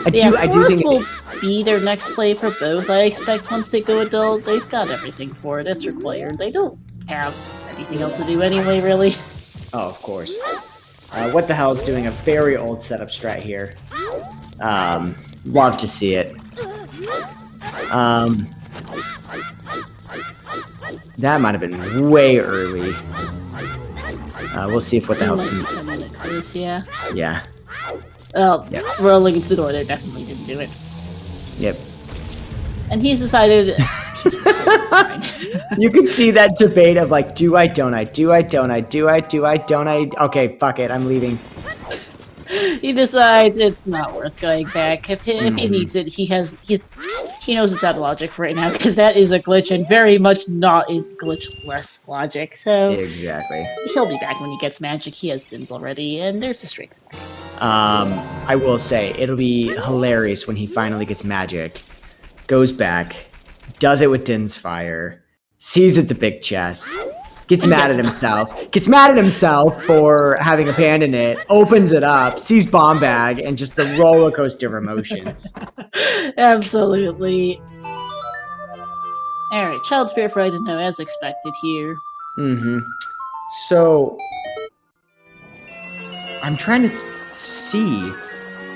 I do think will be their next play for both. I expect once they go adult, they've got everything for it. It's required. They don't have anything else to do anyway, really. Oh, of course. What the hell is doing a very old setup strat here. Love to see it. That might have been way early. We'll see if what the hell's going to yeah. Yeah. Oh, yep. Rolling into the door there definitely didn't do it. Yep. And he's decided... You can see that debate of like, do I, don't I, do I, don't I, do I, don't I? Okay, fuck it, I'm leaving. He decides it's not worth going back. If he needs it, he knows it's out of logic for right now, because that is a glitch and very much not a glitch-less logic. So exactly. He'll be back when he gets magic. He has Dins already, and there's the strength. I will say it'll be hilarious when he finally gets magic, goes back, does it with Din's Fire, sees it's a big chest. Gets mad at himself for having abandoned it, opens it up, sees Bomb Bag, and just the roller coaster of emotions. Absolutely. Alright, Child Spirit for I didn't know, as expected here. So, I'm trying to see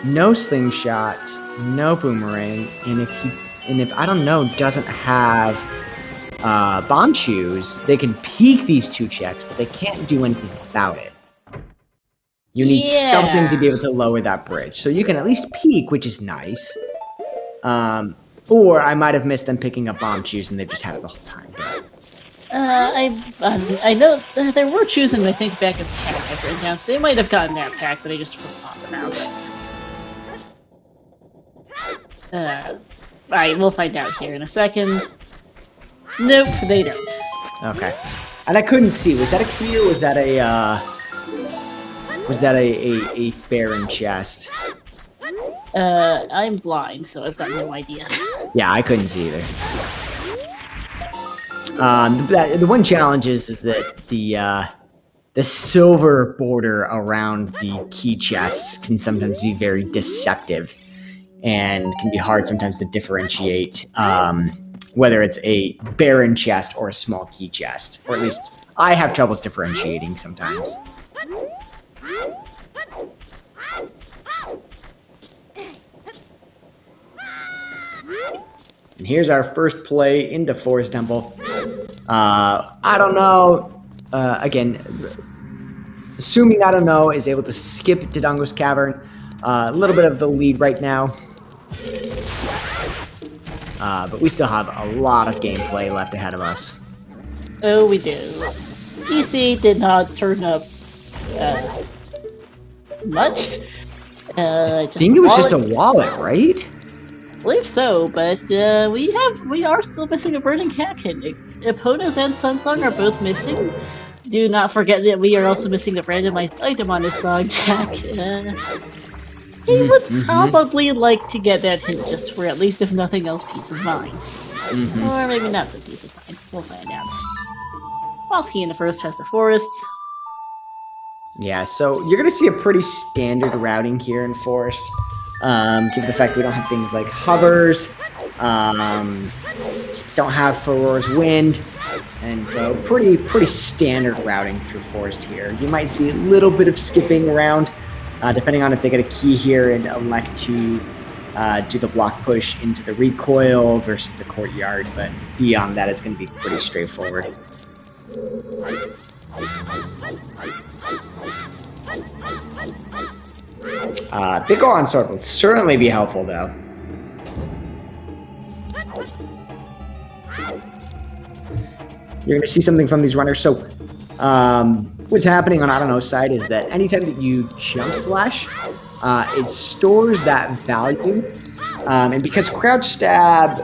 no slingshot, no boomerang, and if I don't know, doesn't have bomb shoes, they can peek these two checks, but they can't do anything about it. You need something to be able to lower that bridge. So you can at least peek, which is nice. Or I might have missed them picking up bomb shoes and they've just had it the whole time. I know there were choosing, I think, back of the pack I've written down, so they might have gotten that pack, but they just forgot them out. Alright, we'll find out here in a second. Nope, they don't. Okay. And I couldn't see. Was that a key or was that a barren chest? I'm blind, so I've got no idea. Yeah, I couldn't see either. The one challenge is that the silver border around the key chests can sometimes be very deceptive and can be hard sometimes to differentiate whether it's a barren chest or a small key chest. Or at least I have troubles differentiating sometimes. And here's our first play into Forest Temple. I don't know. Again, assuming I don't know is able to skip Dodongo's Cavern. A little bit of the lead right now. But we still have a lot of gameplay left ahead of us. Oh, we do. DC did not turn up much. I think it was just a wallet, right? I believe so, but we are still missing a Burning Cat Kit. Epona's and Sunsong are both missing. Do not forget that we are also missing the randomized item on this song, Jack. He would probably like to get that hint just for at least, if nothing else, peace of mind. Or maybe not so peace of mind. We'll find out. Whilst he in the first chest of Forest. Yeah, so you're going to see a pretty standard routing here in Forest. Given the fact we don't have things like hovers, don't have Furor's Wind, and so pretty standard routing through Forest here. You might see a little bit of skipping around, depending on if they get a key here and elect to do the block push into the recoil versus the courtyard, but beyond that, it's going to be pretty straightforward. Big Goron Sword will certainly be helpful, though. You're going to see something from these runners. So, what's happening on I don't know side is that anytime that you jump slash, it stores that value. And because Crouch Stab,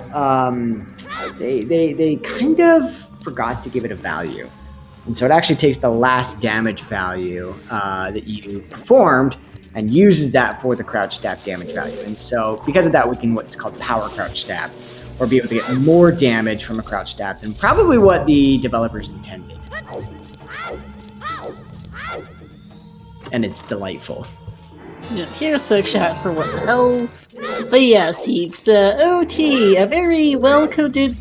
they kind of forgot to give it a value. And so it actually takes the last damage value that you performed and uses that for the Crouch Stab damage value. And so because of that, we can what's called Power Crouch Stab, or be able to get more damage from a Crouch Stab than probably what the developers intended. And it's delightful. Yeah, here's a shot for what the hells. But yes, Heaps, OT, a very well-coded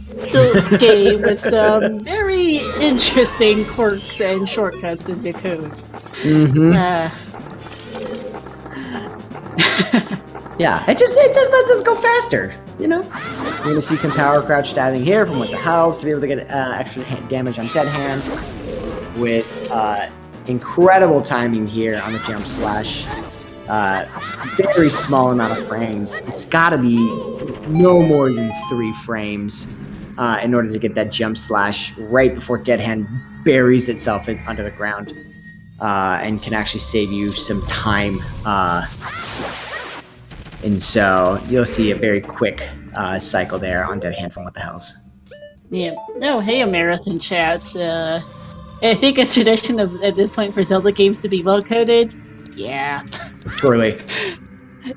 game with some very interesting quirks and shortcuts in the code. Mm-hmm. Yeah, it just lets us go faster, you know? You're gonna see some power crouch styling here from What the Hells to be able to get extra damage on Dead Hand with incredible timing here on the jump slash. Very small amount of frames. It's gotta be no more than 3 frames in order to get that jump slash right before Dead Hand buries itself under the ground and can actually save you some time. And so you'll see a very quick cycle there on Dead Hand from What the Hells. Yeah. No, hey, a marathon chat. I think it's tradition at this point for Zelda games to be well-coded. Yeah. Totally.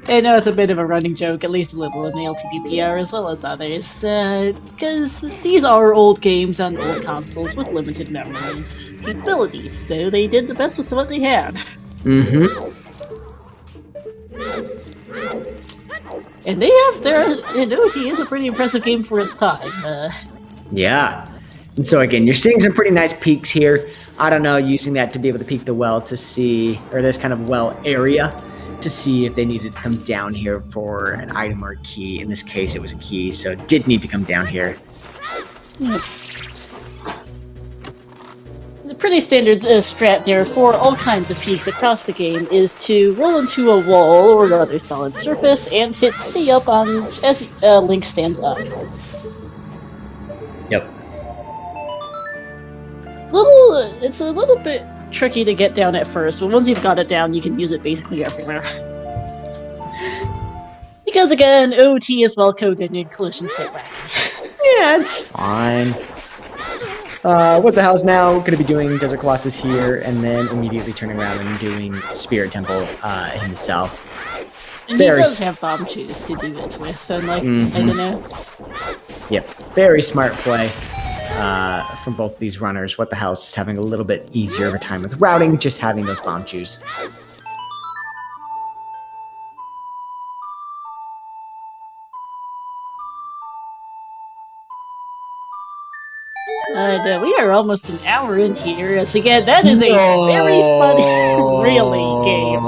I know it's a bit of a running joke, at least a little in the LTDPR as well as others, because these are old games on old consoles with limited memory and capabilities, so they did the best with what they had. Mm-hmm. And they have and OT is a pretty impressive game for its time. Yeah. And so again, you're seeing some pretty nice peaks here. I don't know, using that to be able to peek the well to see, or this kind of well area, to see if they needed to come down here for an item or a key. In this case, it was a key, so it did need to come down here. Yeah. The pretty standard strat there for all kinds of peaks across the game is to roll into a wall or another solid surface and hit C up on as Link stands up. Yep. It's a little bit tricky to get down at first, but once you've got it down, you can use it basically everywhere. Because again, OT is well coded and collisions get wacky. Yeah, it's fine. What the Hell's now going to be doing Desert Colossus here, and then immediately turning around and doing Spirit Temple himself. And he does have bomb shoes to do it with, unlike, I don't know. Yep, very smart play from both of these runners. What the Hell's just having a little bit easier of a time with routing, just having those bomb shoes. And we are almost an hour in here, as again, that is a very funny, really, game.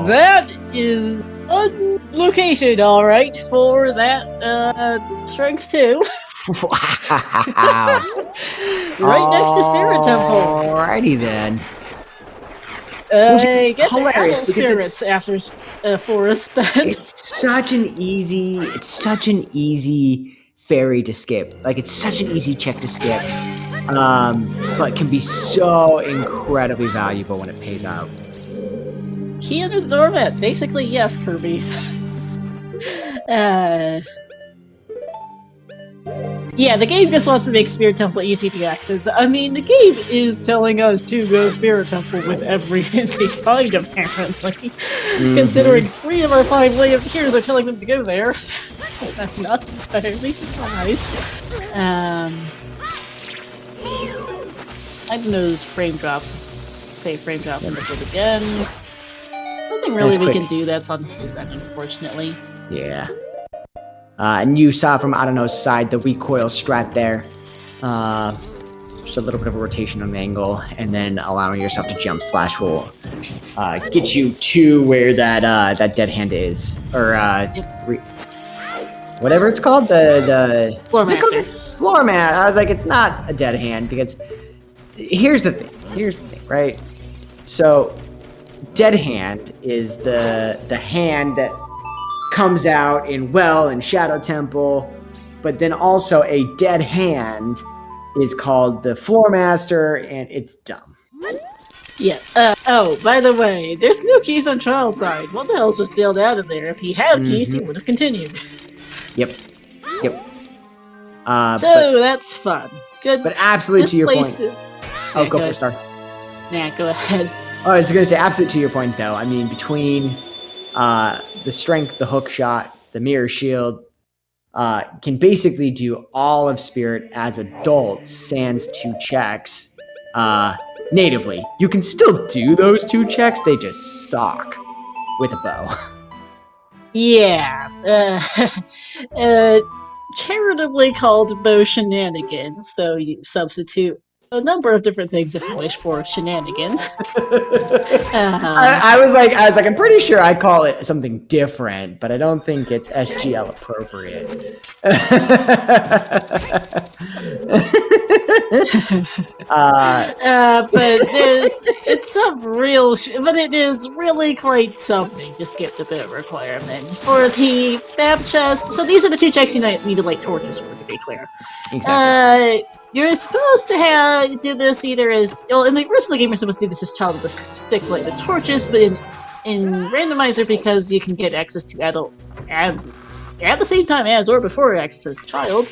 That is one location, alright, for that, Strength 2. Wow. Right next to Spirit Temple. Alrighty then. I guess adult spirits after Forest then. It's such an easy fairy to skip. Like, it's such an easy check to skip. But can be so incredibly valuable when it pays out. Key under the doormat. Basically, yes, Kirby. Yeah, the game just wants to make Spirit Temple easy to access. I mean, the game is telling us to go Spirit Temple with every hint they find, apparently. Considering 3 of our 5 way of heroes are telling them to go there. I'm not entirely surprised. I know those frame drops. Say frame drop and look again. Nothing really we can do that's on his end, unfortunately. Yeah. And you saw from Adano's side the recoil strat there. Just a little bit of a rotation on the angle, and then allowing yourself to jump slash will get you to where that dead hand is, or whatever it's called, the Floor master. Floor mat. I was like, it's not a dead hand because here's the thing, right? So, dead hand is the hand that comes out in Well and Shadow Temple, but then also a dead hand is called the Floor Master, and it's dumb. Yeah. Oh, by the way, there's no keys on Child's side. What the hell's just nailed out of there? If he had keys, he would have continued. Yep. So that's fun. Good. But absolutely to your point. Oh, go for it, Star. Nah, go ahead. Oh, I was going to say, absolutely to your point, though. I mean, between the strength, the hook shot, the mirror shield, can basically do all of Spirit as adult, sans 2 checks, natively. You can still do those 2 checks, they just suck. with a bow. Yeah. Charitably called bow shenanigans, so you substitute a number of different things if you wish for shenanigans. I was like, I'm pretty sure I call it something different, but I don't think it's SGL appropriate. But but it is really quite something to skip the bow requirement for the map chest. So these are the two checks you need to light torches for, to be clear. Exactly. You're supposed to do this either as in the original game you're supposed to do this as child of the sticks light the torches, but in randomizer, because you can get access to adult at the same time as or before access as child,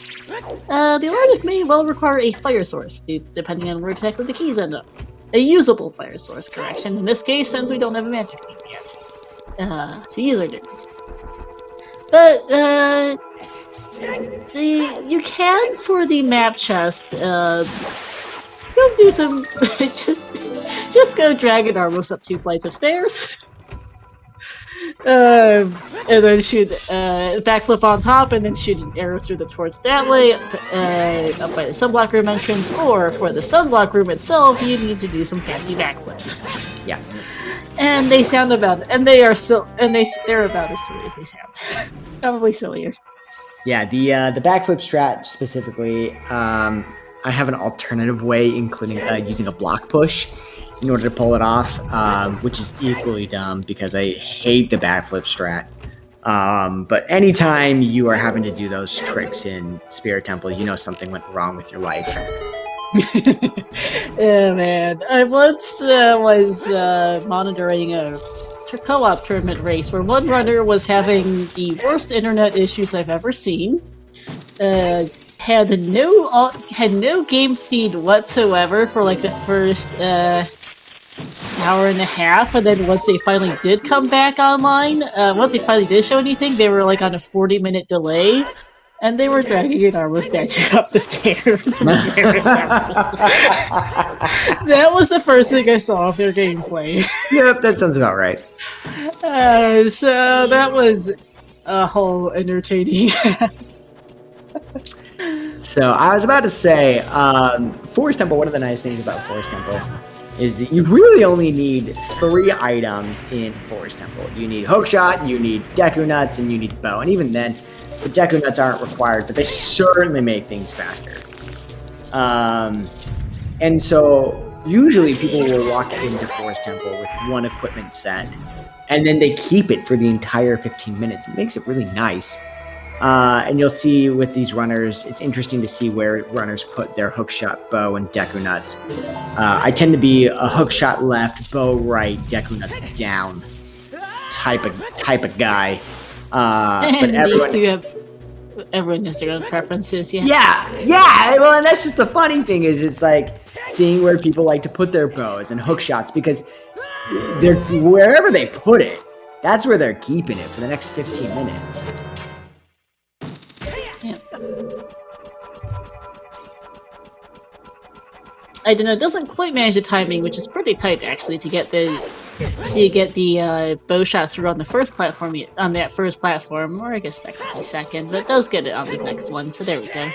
the alarm may well require a fire source, depending on where exactly the keys end up. A usable fire source, correction. In this case, since we don't have a magic beam yet. To use our difference. But, you can, for the map chest, go do some, just go Dragon Armos up 2 flights of stairs. And then shoot backflip on top, and then shoot an arrow through the torch that way, up by the sunblock room entrance. Or for the sunblock room itself, you need to do some fancy backflips. Yeah. And they sound about, and they are they're about as silly as they sound. Probably sillier. Yeah, the backflip strat specifically, I have an alternative way, including using a block push in order to pull it off, which is equally dumb because I hate the backflip strat. But anytime you are having to do those tricks in Spirit Temple, you know something went wrong with your life. Yeah, man. I once was monitoring a co-op tournament race where one runner was having the worst internet issues I've ever seen. Had no game feed whatsoever for like the first hour and a half, and then once they finally did come back online, once they finally did show anything, they were like on a 40-minute delay, and they were dragging an Armo statue up the stairs. That was the first thing I saw of their gameplay. Yep, that sounds about right. So that was a whole entertaining. So I was about to say, Forest Temple, one of the nice things about Forest Temple is that you really only need 3 items in Forest Temple. You need Hookshot, you need Deku Nuts, and you need Bow. And even then, the Deku Nuts aren't required, but they certainly make things faster. And so usually people will walk into Forest Temple with 1 equipment set, and then they keep it for the entire 15 minutes. It makes it really nice. And you'll see with these runners, it's interesting to see where runners put their Hookshot, Bow, and Deku Nuts. I tend to be a Hookshot left, Bow right, Deku Nuts down type of guy. But everyone has their own preferences, yeah. Yeah. Well, and that's just the funny thing is like seeing where people like to put their bows and Hookshots, because they're wherever they put it, that's where they're keeping it for the next 15 minutes. Yeah. I don't know, it doesn't quite manage the timing, which is pretty tight actually, to get the bow shot through on the first platform, or I guess technically second, but it does get it on the next one, so there we go.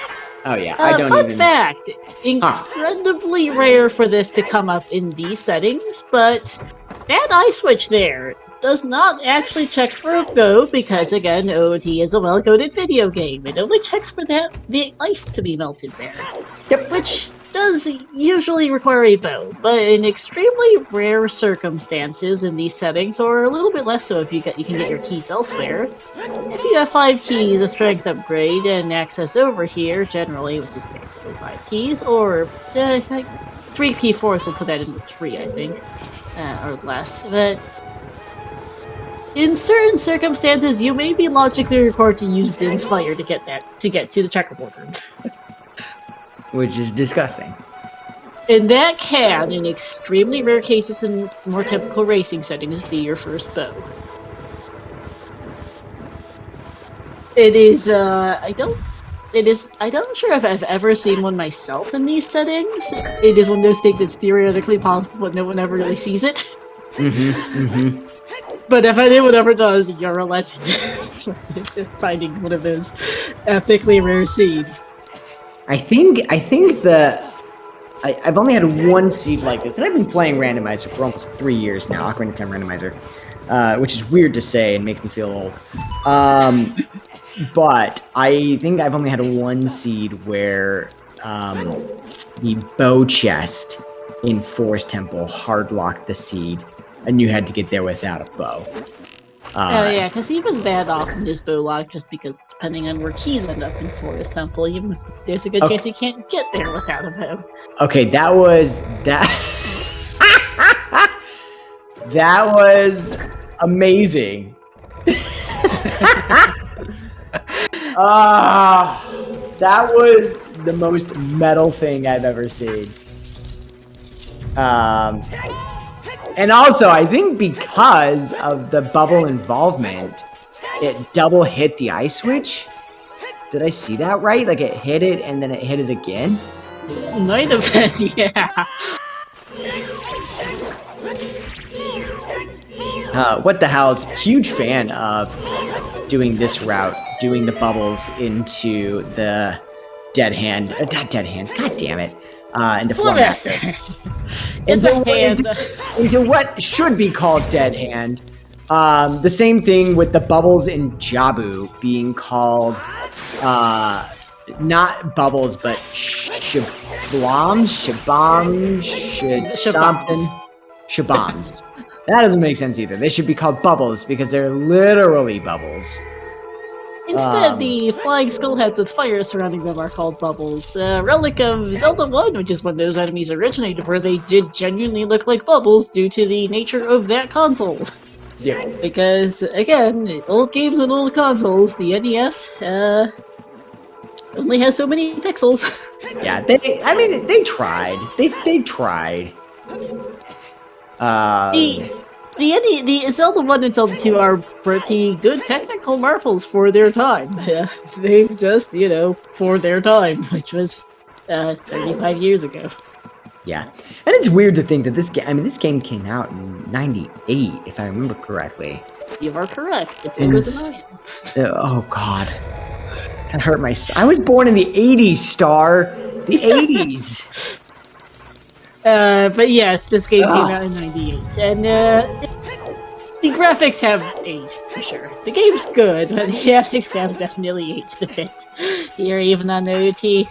Oh yeah, fun fact, incredibly rare for this to come up in these settings, but that eye switch there does not actually check for a bow, because again, OOT is a well-coded video game. It only checks for the ice to be melted there. Yep. Which does usually require a bow, but in extremely rare circumstances in these settings, or a little bit less so if you can get your keys elsewhere. If you have 5 keys, a strength upgrade, and access over here, generally, which is basically 5 keys, or 3 P4s will put that into 3, I think, or less, but in certain circumstances, you may be logically required to use Din's Fire to get to the checkerboard room. Which is disgusting. And that can, in extremely rare cases in more typical racing settings, be your first bow. It is, I'm not sure if I've ever seen one myself in these settings. It is one of those things that's theoretically possible, but no one ever really sees it. But if anyone ever does, you're a legend. Finding one of those epically rare seeds. I think I've only had one seed like this, and I've been playing Randomizer for almost 3 years now, Ocarina of Time Randomizer, which is weird to say and makes me feel old. But I think I've only had one seed where the bow chest in Forest Temple hard locked the seed, and you had to get there without a bow. Oh yeah, because even that often is bow locked, just because depending on where keys end up in Forest Temple, even there's a good chance you can't get there without a bow. Okay, that was that was amazing. That was the most metal thing I've ever seen. And also, I think because of the bubble involvement, it double hit the ice switch. Did I see that right? Like it hit it and then it hit it again? Might have been, yeah. What the hell's huge fan of doing this route, doing the bubbles into the dead hand, not dead hand, god damn it, into Flormaster. into what should be called dead hand. The same thing with the bubbles in Jabu being called, not bubbles, but shaboms, shaboms. That doesn't make sense either. They should be called bubbles because they're literally bubbles. Instead, the flying skull heads with fire surrounding them are called bubbles. Relic of Zelda 1, which is when those enemies originated, where they did genuinely look like bubbles due to the nature of that console. Yeah. Because, again, old games and old consoles, the NES, only has so many pixels. Yeah, they tried. They tried. The Zelda 1 and Zelda 2 are pretty good technical marvels for their time. They've just, for their time, which was 35 years ago. Yeah, and it's weird to think that this game came out in '98, if I remember correctly. You are correct. It's older than I am. Oh God, that hurt my. I was born in the '80s, Star. The '80s. But yes, this game came out in '98, and the graphics have aged for sure. The game's good, but the graphics have definitely aged a bit. Here, even on the OT.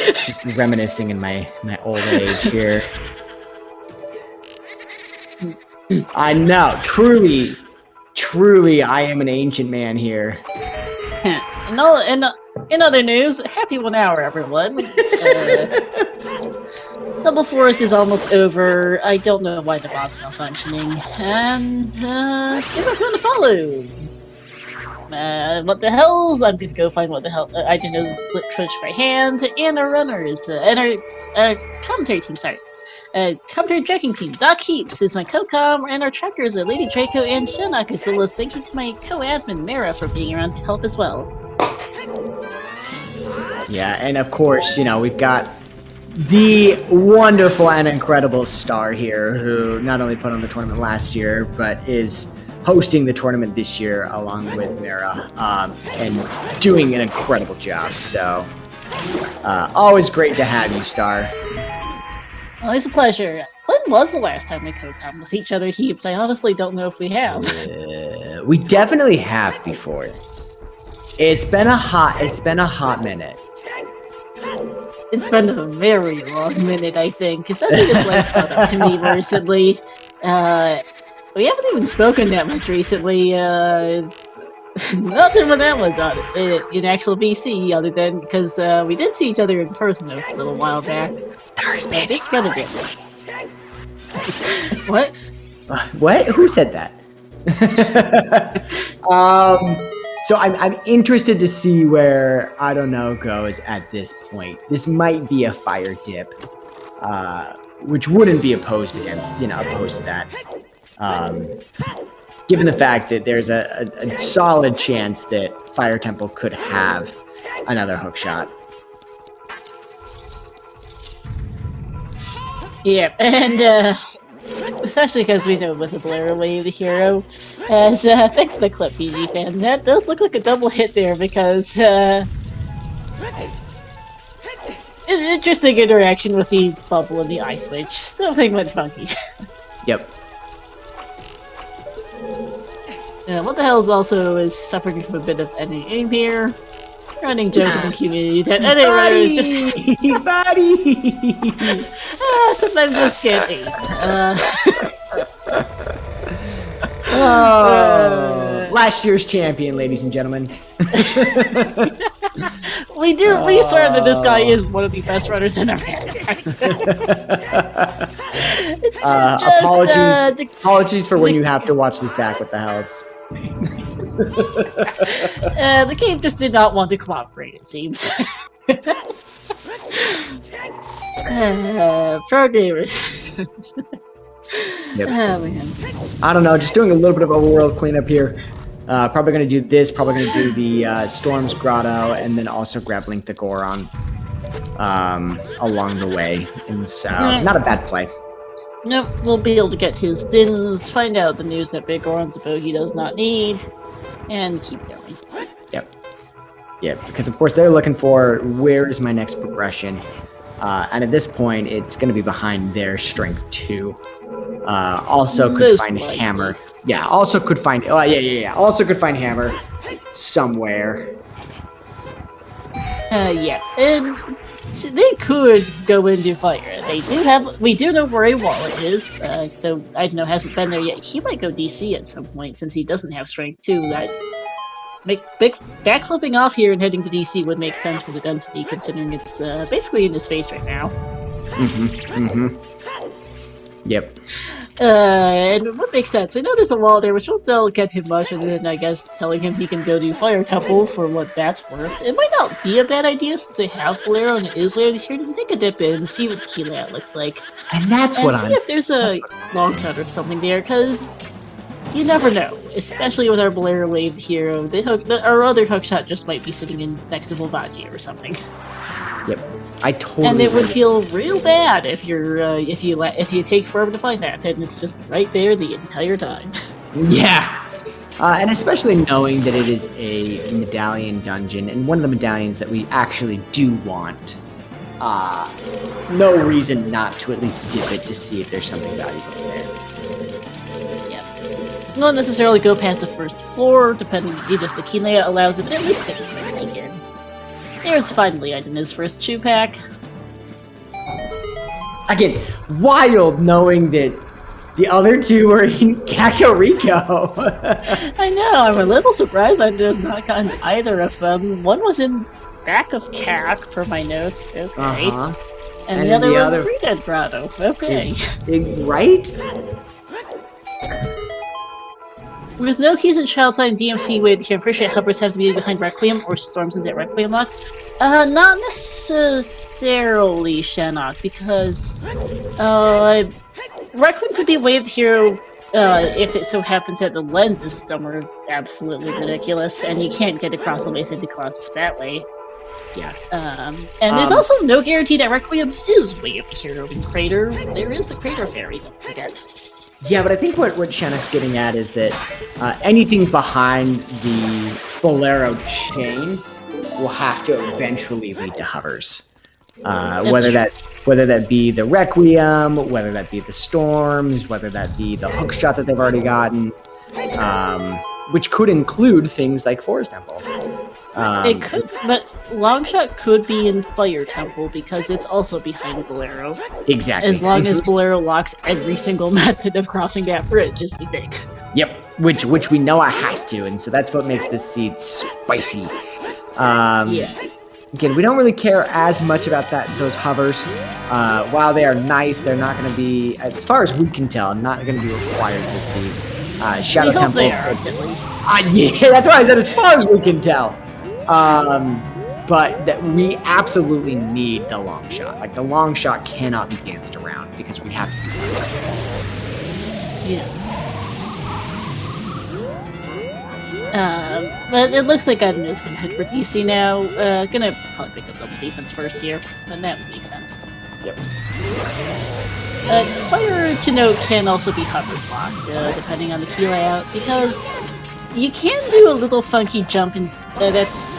just reminiscing in my old age here. I know, truly, I am an ancient man here. No, in other news, happy 1 hour, everyone. Double Forest is almost over. I don't know why the bot's malfunctioning. And, give everyone a follow. What the hells? I'm gonna go find what the hell. I didn't know split Twitch by hand. And our runners, and our commentary team, sorry. Commentary tracking team. Doc Heaps is my co-com, and our trackers are Lady Draco and Shanaka Solas. Thank you to my co-admin, Mara, for being around to help as well. Yeah, and of course, we've got the wonderful and incredible Star here, who not only put on the tournament last year, but is hosting the tournament this year along with Mara, and doing an incredible job. So, always great to have you, Star. Always a pleasure. When was the last time we co-com with each other, Heaps? I honestly don't know if we have. We definitely have before. It's been a hot minute. It's been a very long minute, I think. Especially with life's caught up to me recently. We haven't even spoken that much recently. Not sure when that was on in actual VC, other than because we did see each other in person a little while back. It's been a bit. What? What? Who said that? So I'm interested to see where I don't know goes at this point. This might be a fire dip, which wouldn't be opposed to that. Given the fact that there's a solid chance that Fire Temple could have another hook shot. Yeah, and especially because we know with the Bolero Wave, the hero, as thanks to the clip, PG fan, that does look like a double hit there because an interesting interaction with the bubble and the ice switch. Something went funky. Yep. What the hell is also is suffering from a bit of NA here. Running joke in the community that NA runner is just buddy. sometimes just can't aim. Last year's champion, ladies and gentlemen. We swear that this guy is one of the best runners in the randomizer. Apologies for when you have to watch this back. What the hell's? The game just did not want to cooperate, it seems. Pro gamers. Yep. Oh, man. I don't know, just doing a little bit of overworld cleanup here. Probably going to do this, probably going to do the Storm's Grotto, and then also grab Link the Goron along the way. And so, not a bad play. Nope, we'll be able to get his dins, find out the news that Big Goron's a bow he does not need, and keep going. Yep. Yep, because of course they're looking for where is my next progression. And at this point, it's going to be behind their strength 2. Also could Most find likely. Hammer. Yeah, also could find... Oh, yeah. Also could find Hammer somewhere. Yeah, and they could go into fire. We do know where a wallet is, though I don't know, hasn't been there yet. He might go DC at some point, since he doesn't have strength 2. That backflipping off here and heading to DC would make sense for the density, considering it's basically in his face right now. Yep. And what makes sense? I know there's a wall there, which won't get him much, other than, I guess, telling him he can go do Fire Temple for what that's worth. It might not be a bad idea, since they have Bolero and it is later here, to take a dip in and see what the key layout looks like. And that's And what see I'm... if there's a long shot or something there, because you never know. Especially with our Bolero Wave hero, our other hookshot just might be sitting in next to Volvagia or something. Yep. I totally... And it would feel real bad if you take forever to find that, and it's just right there the entire time. Yeah. And especially knowing that it is a medallion dungeon, and one of the medallions that we actually do want. No reason not to at least dip it to see if there's something valuable there. Yep. Not necessarily go past the first floor, depending if the key layout allows it, but at least take a peek in. There's finally Aidena's first chew pack. Again, wild knowing that the other two were in Kakariko. I know, I'm a little surprised I just not gotten either of them. One was in back of Kak, per my notes. Okay. And the other was Redead Grotto. Okay. Right? With no keys in Child-Side and DMC with here, I'm pretty sure hovers have to be behind Requiem or Storms at Requiem lock. Not necessarily Shannock, because Requiem could be waved here if it so happens that the lens is somewhere absolutely ridiculous and you can't get across the waste into Colossus that way. Yeah. And there's also no guarantee that Requiem is waved here in Crater. There is the Crater Fairy, don't forget. Yeah, but I think what Shannock's getting at is that anything behind the Bolero chain will have to eventually lead to hovers. Whether that be the Requiem, whether that be the Storms, whether that be the hookshot that they've already gotten, which could include things like Forest Temple. It could, but Longshot could be in Fire Temple because it's also behind Bolero. Exactly. As long as Bolero locks every single method of crossing that bridge, is the thing. Yep, which we know it has to, and so that's what makes this seed spicy. Yeah. Again, we don't really care as much about those hovers. While they are nice, they're not going to be, as far as we can tell, not going to be required to see. Shadow we hope Temple. they aren't, at least. Yeah, that's why I said as far as we can tell. But that we absolutely need the long shot. Like, the long shot cannot be danced around because we have to do that. Yeah. But it looks like Adeno's gonna head for DC now. Gonna probably pick up double defense first here, but that would make sense. Yep. Fire to note can also be hovers locked, depending on the key layout, because you can do a little funky jump in that's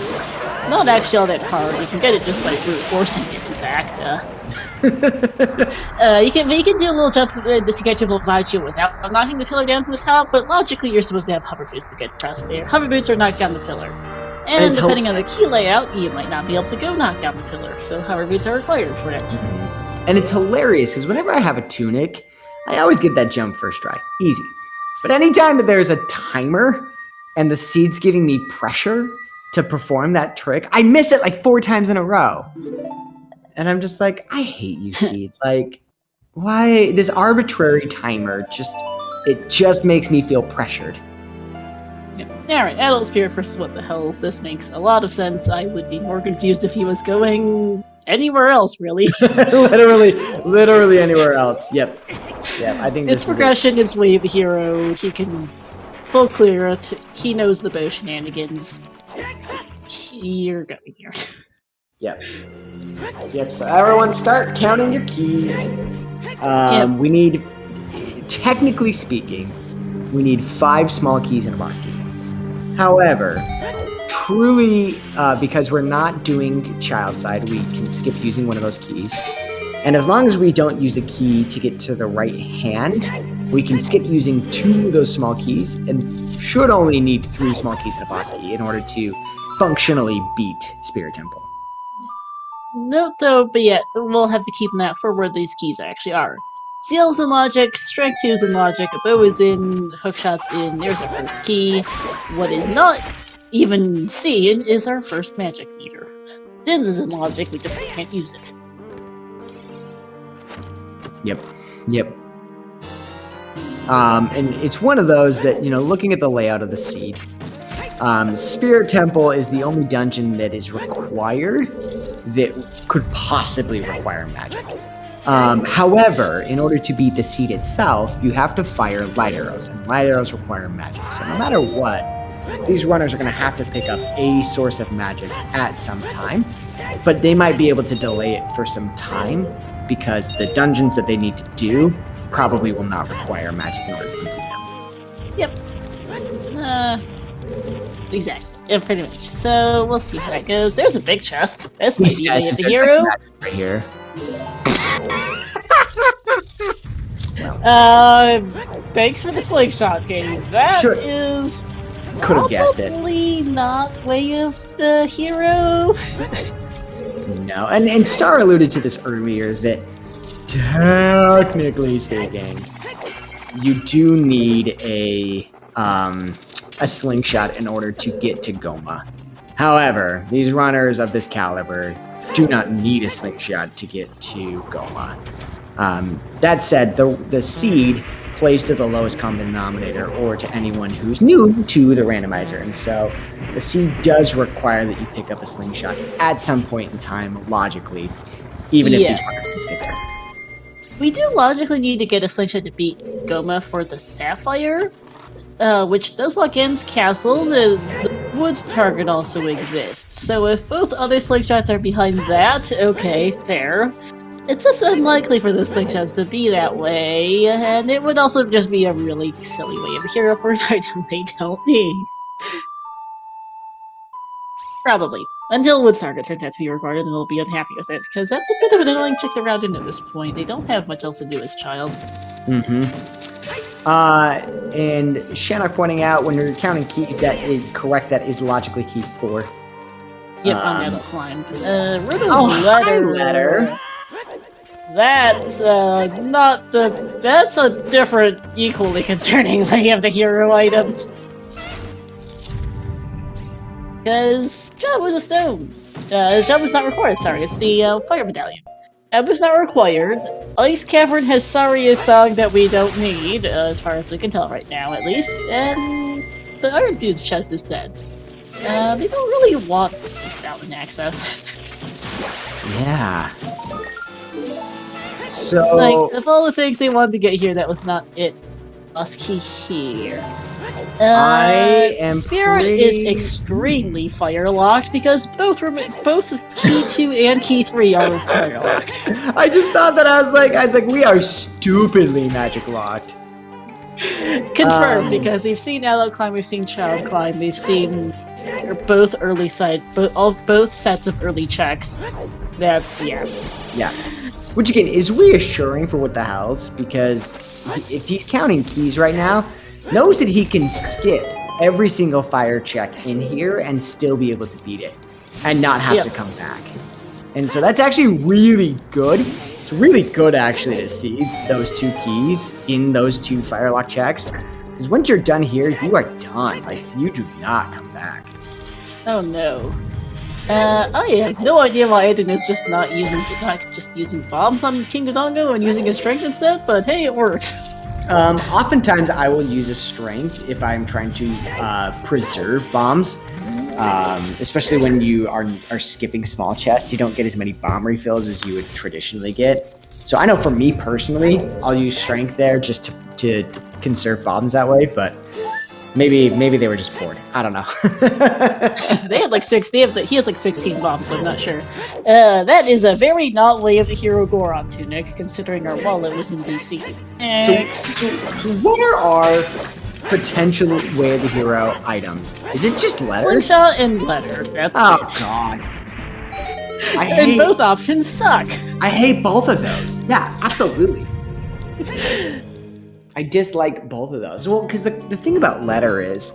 not actually all that hard. You can get it just by brute forcing it, in fact. You can do a little jump to get to Volvaggio without knocking the pillar down from the top, but logically you're supposed to have hover boots to get across there. Hover boots are knock down the pillar. And depending on the key layout, you might not be able to go knock down the pillar, so hover boots are required for it. And it's hilarious, because whenever I have a tunic, I always get that jump first try. Easy. But anytime that there's a timer, and the seed's giving me pressure to perform that trick, I miss it like 4 times in a row. And I'm just like, I hate you, seed. Like, why? This arbitrary timer, it just makes me feel pressured. Alright, Adult Spirit versus what the hell? This makes a lot of sense. I would be more confused if he was going anywhere else, really. literally anywhere else. Yep, I think its progression is Wave Hero. He can full clear it. He knows the bow shenanigans. You're going here. Yep, so everyone start counting your keys. We need, technically speaking, we need 5 small keys and a boss key. However, truly, because we're not doing child side, we can skip using one of those keys. And as long as we don't use a key to get to the right hand, we can skip using 2 of those small keys and should only need 3 small keys and a boss key in order to functionally beat Spirit Temple. Note though, but yeah, we'll have to keep an eye out for where these keys actually are. Seal's in logic, strength 2 is in logic, a bow is in, hookshot's in, there's our first key. What is not even seen is our first magic meter. Din's is in logic, we just can't use it. Yep. And it's one of those that, looking at the layout of the seed, Spirit Temple is the only dungeon that is required that could possibly require magic. However, in order to beat the seed itself, you have to fire light arrows, and light arrows require magic. So no matter what, these runners are going to have to pick up a source of magic at some time, but they might be able to delay it for some time because the dungeons that they need to do probably will not require magic in order to complete them. Yep. Exactly. Yeah, pretty much. So we'll see how that goes. There's a big chest. This might be the hero. Right here. Thanks for the slingshot game. That is could have guessed it. Probably not way of the hero. No, and Star alluded to this earlier that technically speaking, you do need a slingshot in order to get to Goma. However, these runners of this caliber do not need a slingshot to get to Goma. That said, the seed plays to the lowest common denominator or to anyone who's new to the randomizer, and so the seed does require that you pick up a slingshot at some point in time, logically, even if these runners can stay there. We do logically need to get a slingshot to beat Goma for the Sapphire, which does lock N's castle. The Woods target also exists, so if both other slingshots are behind that, okay, fair. It's just unlikely for those slingshots to be that way, and it would also just be a really silly way of a hero for an item they don't need. Probably. Until Wood's target turns out to be regarded, and they'll be unhappy with it, because that's a bit of an annoying chick to round in at this point. They don't have much else to do as child. And Shannock pointing out, when you're counting keys, that is correct, that is logically key 4. Yep, on the other climb. Riddle's letter. That's not the. That's a different, equally concerning way of the hero item. Because job was a stone. Job was not required. Sorry, it's the fire medallion. Job was not required. Ice Cavern has Saria's song that we don't need, as far as we can tell right now, at least. And the Iron Dude's chest is dead. They don't really want to seek Mountain access. Yeah. So, like, of all the things they wanted to get here, that was not it. Musky here. I am Spirit is extremely fire locked because both key 2 and key 3 are fire locked. I just thought that I was like, we are stupidly magic locked. Confirmed, because we've seen Adult Climb, we've seen Child Climb, we've seen both both sets of early checks. That's yeah. Which again is reassuring for what the hell's, because if he's counting keys right now, knows that he can skip every single fire check in here and still be able to beat it and not have to come back. And so that's actually really good. It's really good actually to see those 2 keys in those 2 firelock checks. Because once you're done here, you are done. Like, you do not come back. Oh no. I have no idea why Aiden is just not just using bombs on King Dodongo and using his strength instead, but hey, it works. Oftentimes I will use a strength if I'm trying to preserve bombs. Especially when you are skipping small chests, you don't get as many bomb refills as you would traditionally get. So I know for me personally, I'll use strength there just to conserve bombs that way, but maybe they were just bored. I don't know. They had like 60. He has like 16 bombs, so I'm not sure. That is a very not way of the hero Goron tunic, considering our wallet was in DC. So what are our potential way of the hero items? Is it just letter? Slingshot and letter. That's oh it. God. And both options suck. I hate both of those. Yeah, absolutely. I dislike both of those. Well, because the thing about letter is,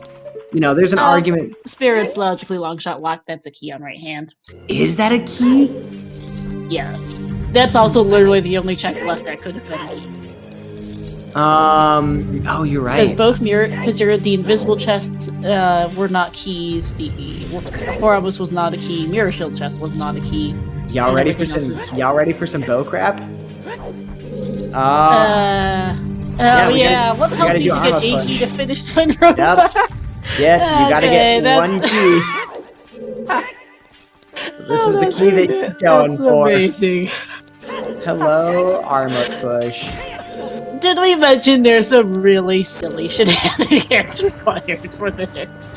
there's an argument. Spirit's logically longshot lock. That's a key on right hand. Is that a key? Yeah. That's also literally the only check left that could have been a key. Oh, you're right. Because the invisible chests were not keys. The Horamos was not a key. Mirror Shield chest was not a key. Y'all ready for some bow crap? Yeah. What the hell do you get a key to finish Twin Road? Yep. Yeah, you gotta get one key. This is the key that you're going for. Amazing. Hello, Armos Push. Did we mention there's some really silly shenanigans required for this?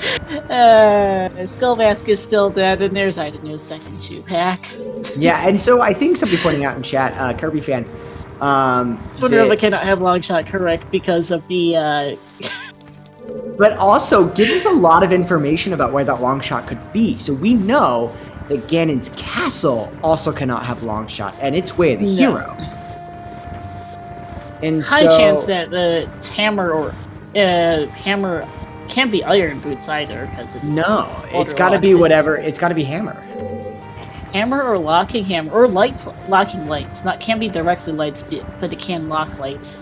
Skullmask is still dead, and there's Idanu's second 2-pack. Yeah, and so I think somebody pointing out in chat, Kirby fan, Twinrova cannot have longshot correct because of the but also gives us a lot of information about where that longshot could be. So we know that Ganon's castle also cannot have longshot, and it's way of the hero. And high chance that the hammer can't be iron boots either, because it's it's got to be whatever. It's got to be hammer. Hammer or locking hammer or locking lights. Can't be directly lights, but it can lock lights.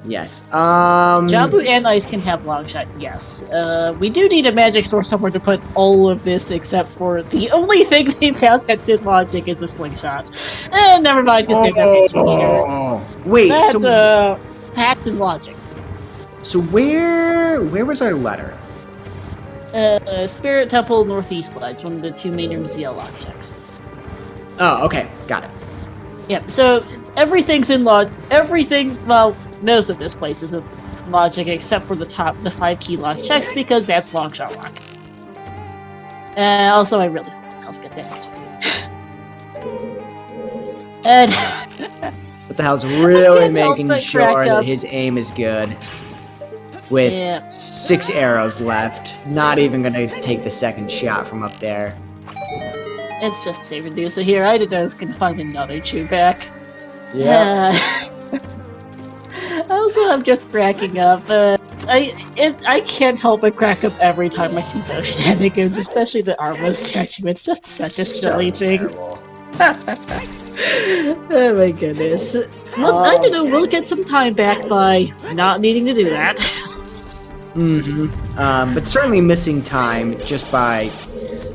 Yes. Jabu and Ice can have longshot. Yes. We do need a magic source somewhere to put all of this, except for the only thing they found that's in logic is a slingshot. Never mind, because there's no HP meter. Wait. That's in logic. So where was our letter? Spirit Temple Northeast Ledge, one of the 2 main MZL lock checks. Oh, okay, got it. Yep. So everything's in knows that this place is in logic except for the 5 key lock checks, because that's longshot lock. Also, I really hope Hell's gets that logic. And what the hell's really making sure that his aim is good. With 6 arrows left, not even gonna take the second shot from up there. It's just save reducer here. I didn't know I was gonna find another Chewback. Yeah. Also, I'm just cracking up. I can't help but crack up every time I see those shenanigans, especially the Armo statue. It's just such a silly thing. Oh my goodness. Well, I don't know, we'll get some time back by not needing to do that. But certainly missing time just by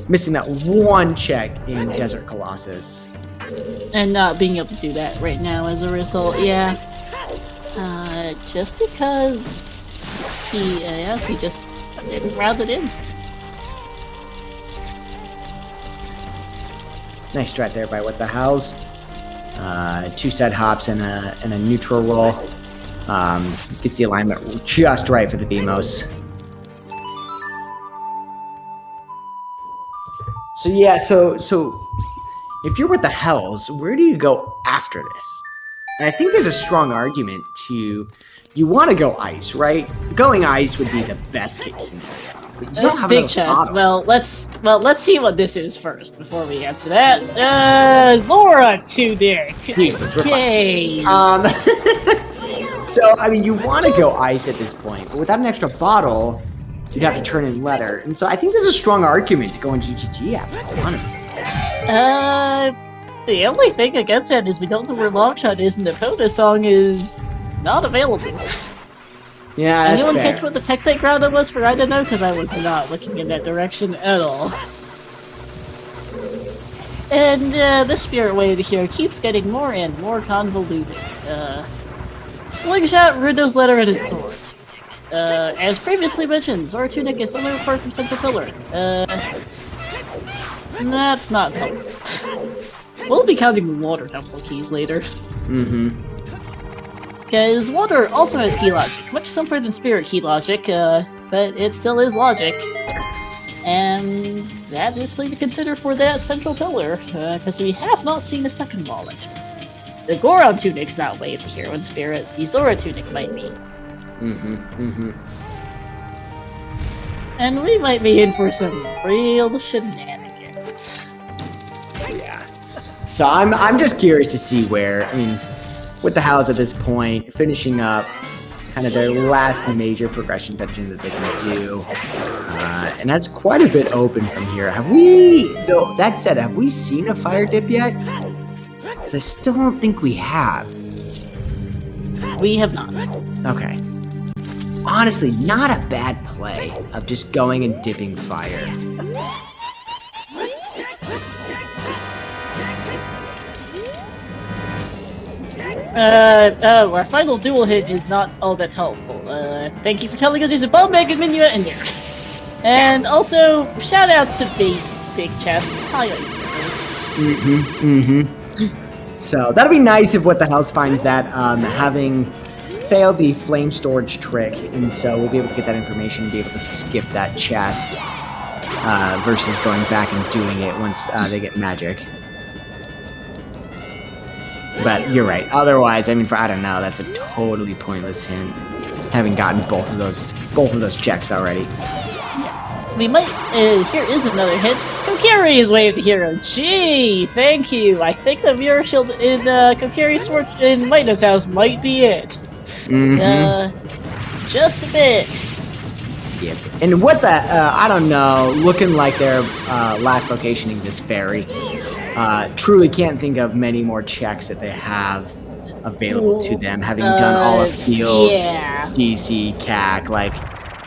missing that one check in Desert Colossus. And not being able to do that right now as a result, yeah. Just because he just didn't route it in. Nice strat there by What the Hells. 2 set hops and a neutral roll. Gets the alignment just right for the BMOS. So yeah, so if you're with the Hells, where do you go after this? And I think there's a strong argument to you want to go ice, right? Going ice would be the best case scenario. But you don't have Big another chest. bottle. Let's see what this is first before we answer that. Zora Tunic. Useless, we're Okay. So I mean, you want to go ice at this point, but without an extra bottle, you'd have to turn in letter. And so I think there's a strong argument to go in GGG after this, honestly. The only thing against that is we don't know where Longshot is, and the Pota song is not available. Yeah, that's Anyone fair. catch what the Tectite Grounded was for? I don't know, because I was not looking in that direction at all. And this Spirit Wave here keeps getting more and more convoluted. Slingshot, Rindo's Letter, and his sword. As previously mentioned, Zora Tunic is only required from Central Pillar. That's not helpful. We'll be counting water temple keys later. Because water also has key logic, much simpler than spirit key logic, but it still is logic. And that is something to consider for that central pillar, because we have not seen a second wallet. The Goron Tunic's not Wave the Hero in Spirit, the Zora Tunic might be. And we might be in for some real shenanigans. Yeah. So I'm just curious to see where, I mean, with the House at this point, finishing up kind of their last major progression dungeon that they can do. And that's quite a bit open from here. Have we, though, that said, have we seen a fire dip yet? Because I still don't think we have. We have not. Okay. Honestly, not a bad play of just going and dipping fire. Our final dual hit is not all that helpful. Thank you for telling us there's a bomb bag and minuet in there. And also, shoutouts to big chests. Hi, Icers. So that'll be nice if What the House finds that, having failed the flame storage trick, and so we'll be able to get that information and be able to skip that chest versus going back and doing it once they get magic. But you're right. Otherwise, I mean, I don't know. That's a totally pointless hint, having gotten both of those checks already. Yeah. We might. Here is another hint. Kokiri's Wave the Hero. Gee, thank you. I think the mirror shield in Kokiri's sword in Mighto's house might be it. Just a bit. Yep. And what the? I don't know. Looking like their last location in this ferry. Truly can't think of many more checks that they have available to them, having done all of Field, DC, CAC, like,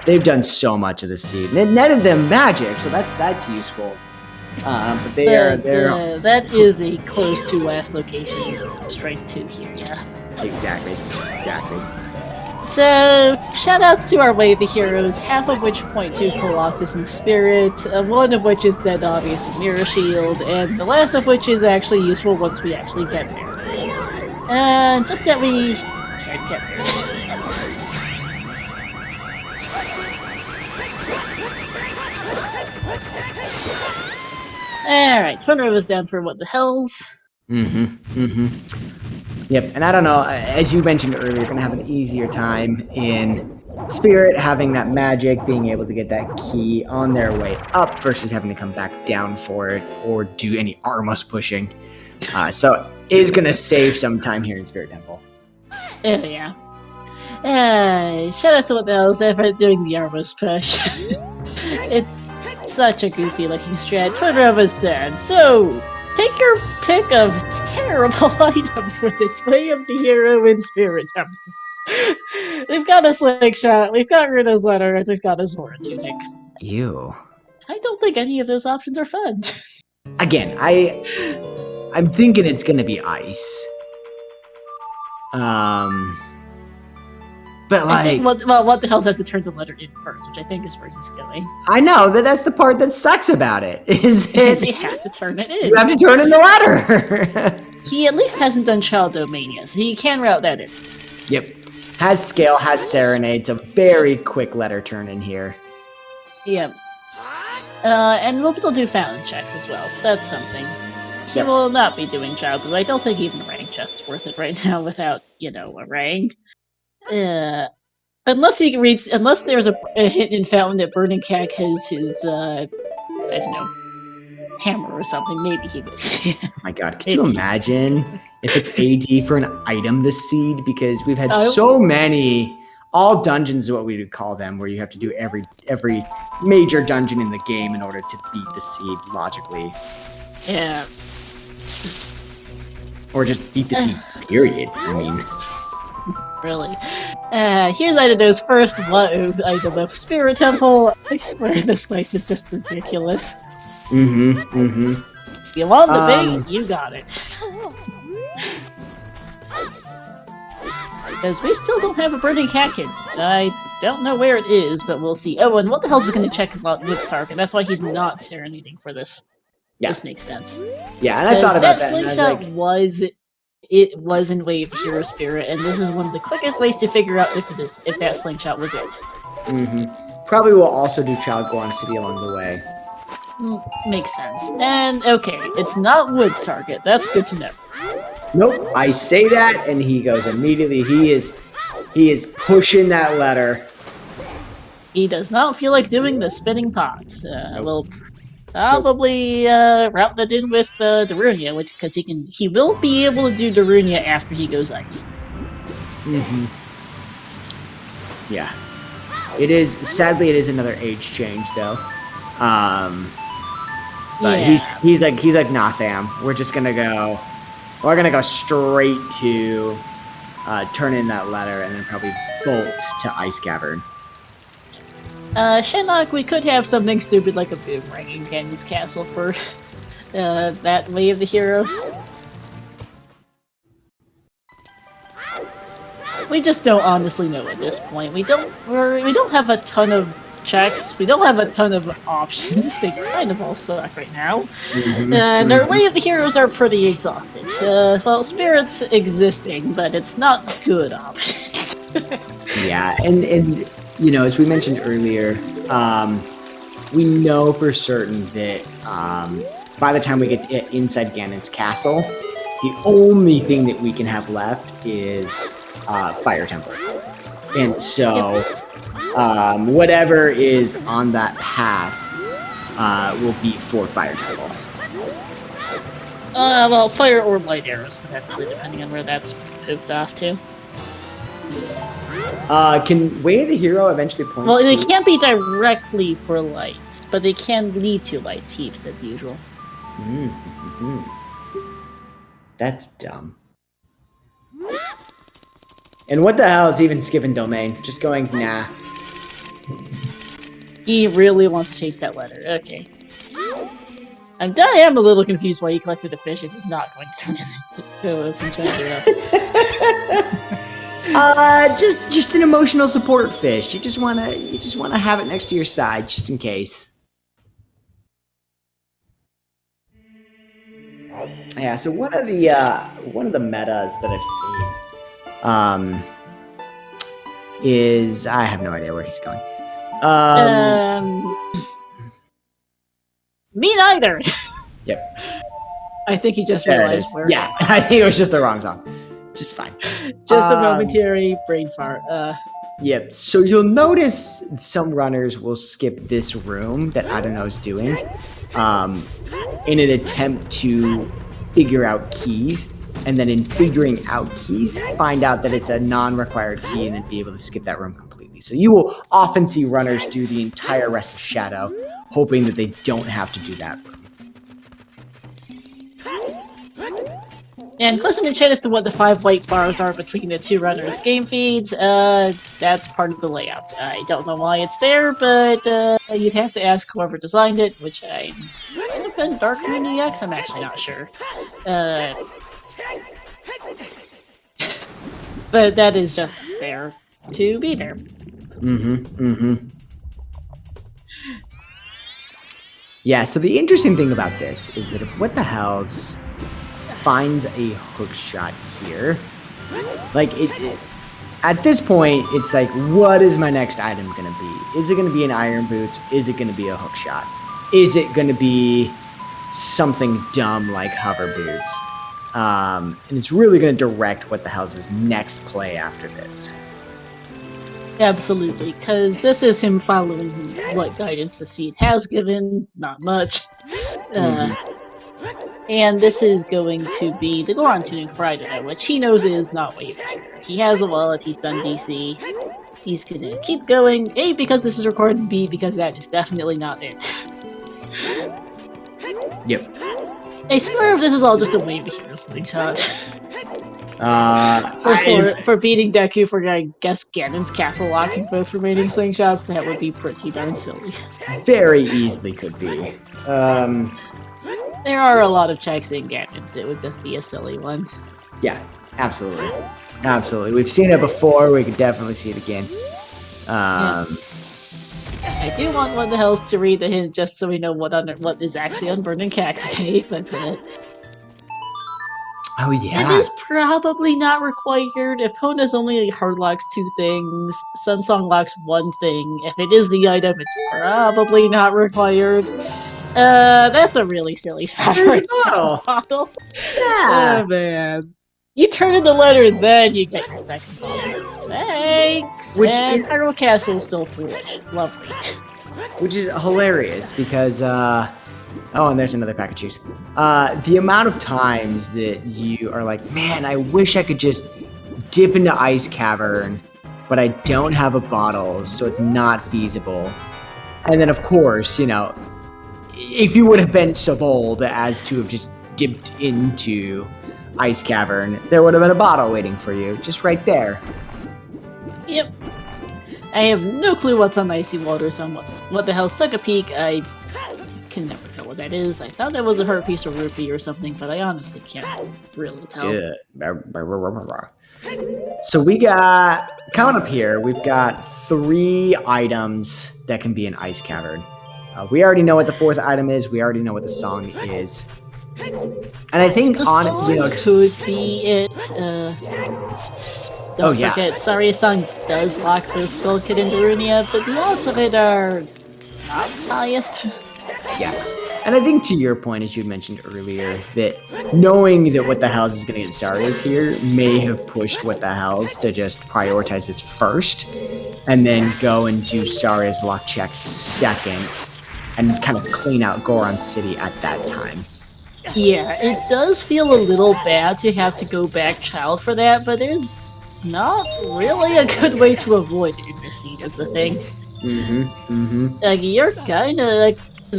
they've done so much of the seed. And none of them magic, so that's useful. But they're that is a close to last location strength 2 here, yeah. Exactly. So, shoutouts to our Wave the Heroes, half of which point to Colossus and Spirit, one of which is dead obvious in Mirror Shield, and the last of which is actually useful once we actually get there. And just that we can't get there. Alright, Twin River's down for what the hells. Yep, and I don't know, as you mentioned earlier, you're going to have an easier time in Spirit having that magic, being able to get that key on their way up versus having to come back down for it or do any Armos pushing. So it is going to save some time here in Spirit Temple. Yeah. Shout out to what the hell is for doing the Armos push. It's such a goofy looking strat. Twin River's dead, so take your pick of terrible items for this Way of the Hero in Spirit Temple. We've got a Slingshot, we've got Rindo's Letter, and we've got a Zora Tunic. Ew. I don't think any of those options are fun. Again, I'm thinking it's gonna be ice. But like, I think what the hell has to turn the letter in first, which I think is where he's going. I know that's the part that sucks about it. Is you have to turn it in. You have to turn in the letter. He at least hasn't done Childomania, so he can route that in. Yep. Has Scale, has Serenade. It's a very quick letter turn in here. Yep. And we'll do fountain checks as well, so that's something. He will not be doing child, but I don't think even a rank chest's worth it right now without, a rank. Unless he reads, unless there's a hint in Fountain that Burning Cat has his, I don't know, hammer or something, maybe he would. Oh my god, could you imagine if it's AD for an item this seed? Because we've had so many, all dungeons is what we would call them, where you have to do every major dungeon in the game in order to beat the seed logically. Yeah. Or just beat the seed, period. I mean... Really. Here's Idaho's first item of Spirit Temple. I swear this place is just ridiculous. You want the bait? You got it. Because we still don't have a Burning Cat kit. I don't know where it is, but we'll see. Oh, and what the hell is it going to check Wood's target? That's why he's not serenading for this. Yeah. This makes sense. Yeah, and I thought about that. Slingshot was in Wave of Hero Spirit, and this is one of the quickest ways to figure out if that slingshot was it. Probably will also do Child Guan City along the way. Makes sense. And okay, it's not Wood's target. That's good to know. Nope, I say that, and he goes immediately. He is pushing that letter. He does not feel like doing the spinning pot. We'll probably route that in with Darunia, because he will be able to do Darunia after he goes ice. Yeah. Sadly it is another age change though. But yeah. he's like, nah fam, we're gonna go straight to turn in that letter and then probably bolt to Ice Cavern. Shenlong, we could have something stupid like a boomerang in Canyon's Castle for that way of the hero. We just don't honestly know at this point. We don't have a ton of checks. We don't have a ton of options. They kind of all suck right now. And our way of the heroes are pretty exhausted. Well, Spirit's existing, but it's not good options. Yeah, and as we mentioned earlier, we know for certain that by the time we get inside Ganon's castle, the only thing that we can have left is Fire Temple. And so whatever is on that path will be for Fire Temple. Well, fire or light arrows, potentially, depending on where that's moved off to. Can Way of the Hero eventually point Well, they can't be directly for lights, but they can lead to lights heaps, as usual. That's dumb. And what the hell is even skipping domain? Just going, nah. He really wants to chase that letter. Okay. I am a little confused why he collected a fish if he's not going to turn into a just an emotional support fish. You just wanna have it next to your side, just in case. Yeah. So one of the metas that I've seen, is I have no idea where he's going. Me neither. Yep. I think he just realized where. Yeah, I think it was just the wrong song. Just fine. Just a momentary brain fart. Yep. So you'll notice some runners will skip this room that I don't know is doing, in an attempt to figure out keys, and then in figuring out keys, find out that it's a non-required key, and then be able to skip that room completely. So you will often see runners do the entire rest of Shadow, hoping that they don't have to do that room. And question in chat as to what the 5 white bars are between the 2 runners' game feeds. That's part of the layout. I don't know why it's there, but you'd have to ask whoever designed it, which I might have been Dark Community X. I'm actually not sure. But that is just there to be there. Yeah, so the interesting thing about this is that if What the Hells finds a hook shot here, like at this point, it's like, what is my next item gonna be? Is it gonna be an Iron Boots? Is it gonna be a hook shot? is it going to be something dumb like hover boots? And it's really going to direct what the hell's his next play after this. Absolutely, because this is him following what guidance the seed has given, not much. And this is going to be the Goron tuning for Idana, which he knows is not way here. He has a wallet, he's done DC. He's gonna keep going, A, because this is recorded, B, because that is definitely not it. Yep. I swear if this is all just a wave hero slingshot. For beating Deku for, I guess, Ganon's castle locking both remaining slingshots, that would be pretty darn silly. Very easily could be. There are a lot of checks in Ganon's, it would just be a silly one. Yeah, absolutely. Absolutely. We've seen it before, we could definitely see it again. Yeah. I do want What the Hells to read the hint just so we know what is actually on Burning Cack today, but oh yeah. it is probably not required. Epona's only hard locks 2 things. Sunsong locks 1 thing. If it is the item, it's probably not required. That's a really silly spot for a model. Yeah. Oh man. You turn in the letter, then you get your second bottle. Thanks! And Hyrule Castle is still foolish. Lovely. Which is hilarious, because, oh, and there's another pack of juice. The amount of times that you are like, man, I wish I could just dip into Ice Cavern, but I don't have a bottle, so it's not feasible. And then, of course, you know, if you would have been so bold as to have just dipped into Ice Cavern, there would have been a bottle waiting for you, just right there. Yep. I have no clue what's on Icy Waters on what the hell's took a peek. I can never tell what that is. I thought that was a hurt piece of rupee or something, but I honestly can't really tell. Yeah. So we got, coming up here, we've got 3 items that can be in Ice Cavern. We already know what the 4th item is. We already know what the song is. And I think the on song it, you know, could be it. Don't forget, Saria's song does lock both Skull Kid and Darunia, but the odds of it are not highest. Yeah. And I think to your point, as you mentioned earlier, that knowing that What the Hells is going to get Saria's here may have pushed What the Hells to just prioritize this first, and then go and do Saria's luck check second, and kind of clean out Goron City at that time. Yeah, it does feel a little bad to have to go back child for that, but there's not really a good way to avoid it in this scene is the thing. Like, you're kinda like,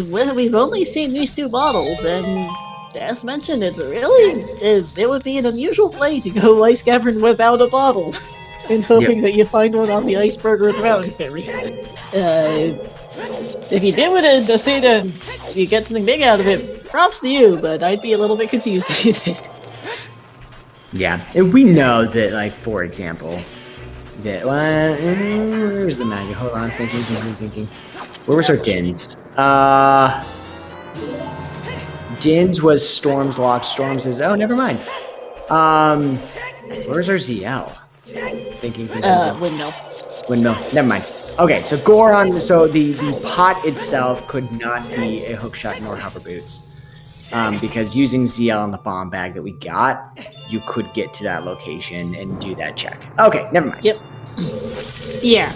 we've only seen these 2 bottles, and as mentioned, it's really, it would be an unusual play to go Ice Cavern without a bottle, and hoping that you find one on the iceberg or the mountain ferry. If you do it in the scene and you get something big out of it, props to you, but I'd be a little bit confused if you did. Yeah, and we know that, like, for example, that, where's the magic? Hold on, thinking. Where was our Dins? Dins was Storm's lock. Storm's is, oh, never mind. Where's our ZL? Thinking. Windmill, never mind. Okay, so Goron, so the pot itself could not be a hookshot nor hover boots. Because using ZL on the bomb bag that we got, you could get to that location and do that check. Okay, never mind. Yep. Yeah.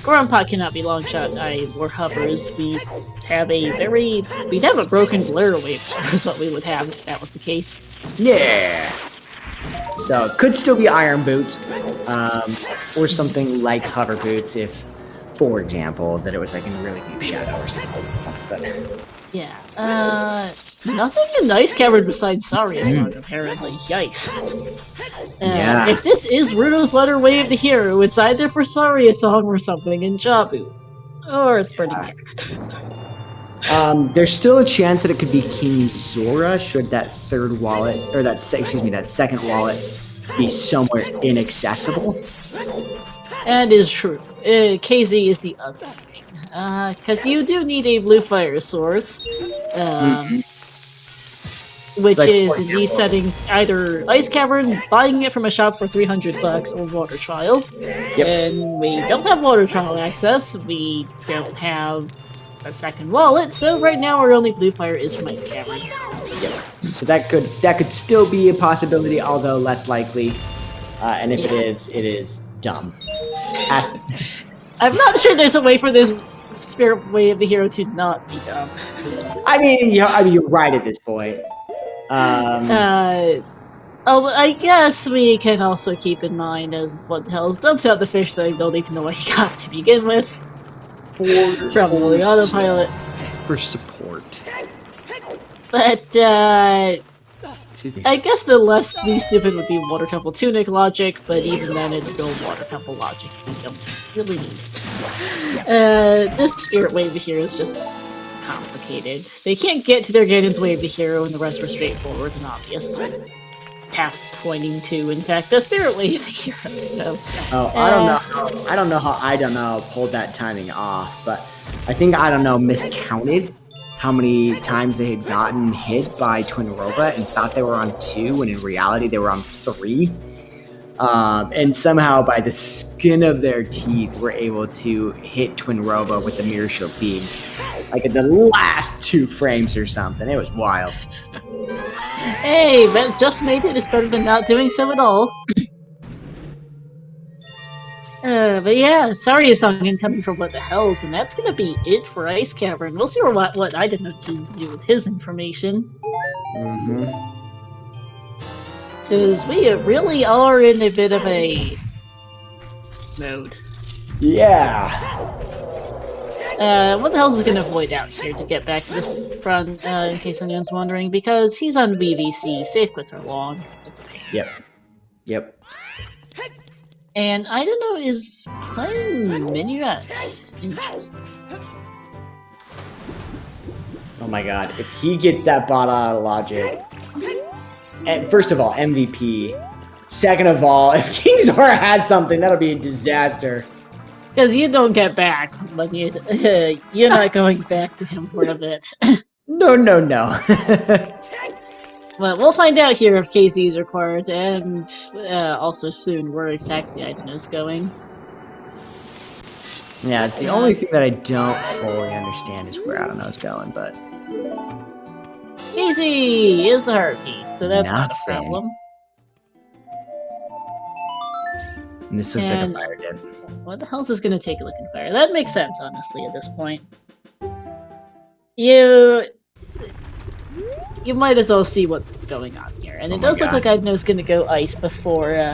Goron pot cannot be long shot or hovers. We'd have a broken blur wave is what we would have if that was the case. Yeah. So it could still be iron boots, or something like hover boots if, for example, that it was like in a really deep shadow or something. Yeah. Nothing in Ice Cavern besides Saria's song, apparently. Yikes. Yeah. If this is Runo's letter Way of the Hero, it's either for Saria's song or something in Jabu. Or it's Burning Cack. There's still a chance that it could be King Zora should that third wallet, or that second wallet be somewhere inaccessible. That is true. KZ is the other thing. Because you do need a blue fire source, which like, is in these settings either Ice Cavern, buying it from a shop for $300, or Water Trial. Yep. And we don't have Water Trial access. We don't have a second wallet, so right now our only blue fire is from Ice Cavern. So that could still be a possibility, although less likely. And if it is dumb. I'm not sure there's a way for this Spirit Way of the Hero to not be dumb. I mean, you're right at this point. I guess we can also keep in mind as what the hell dumps out the fish that I don't even know what he got to begin with. Probably autopilot. For support. But, I guess the least stupid would be Water Temple Tunic logic, but even then it's still Water Temple logic. We don't really need it. This Spirit Wave of Hero is just complicated. They can't get to their Ganon's Wave of Hero and the rest were straightforward and obvious. Half pointing to, in fact, the Spirit Wave of Hero, so... Oh, I don't know how I don't know pulled that timing off, but I think I don't know miscounted how many times they had gotten hit by Twin Rova and thought they were on 2 when in reality they were on 3. And somehow by the skin of their teeth were able to hit Twin Rova with the Mirror Shield beam like in the last 2 frames or something. It was wild. Hey, but just made it is better than not doing so at all. But yeah, sorry song incoming from What the Hells, and that's gonna be it for Ice Cavern. We'll see what I didn't know chooses to do with his information. Because we really are in a bit of a mode. Yeah. What the hell is gonna avoid out here to get back to this front, in case anyone's wondering, because he's on BBC, safe quits are long. It's okay. Yep. And I don't know, is playing Minuet interesting? Oh my god, if he gets that bot out of logic, and first of all, MVP. Second of all, if King Zora has something, that'll be a disaster. Because you don't get back, but you're not going back to him for a bit. No. But we'll find out here if KZ is required, and also soon where exactly Idano's going. Yeah, it's the only thing that I don't fully understand is where Idano's going, but... KZ is a heart piece, so that's not a problem. And this looks like a fire dip. What the hell is this gonna take a looking fire? That makes sense, honestly, at this point. You might as well see what's going on here. And it does look like Idano's gonna go ice before,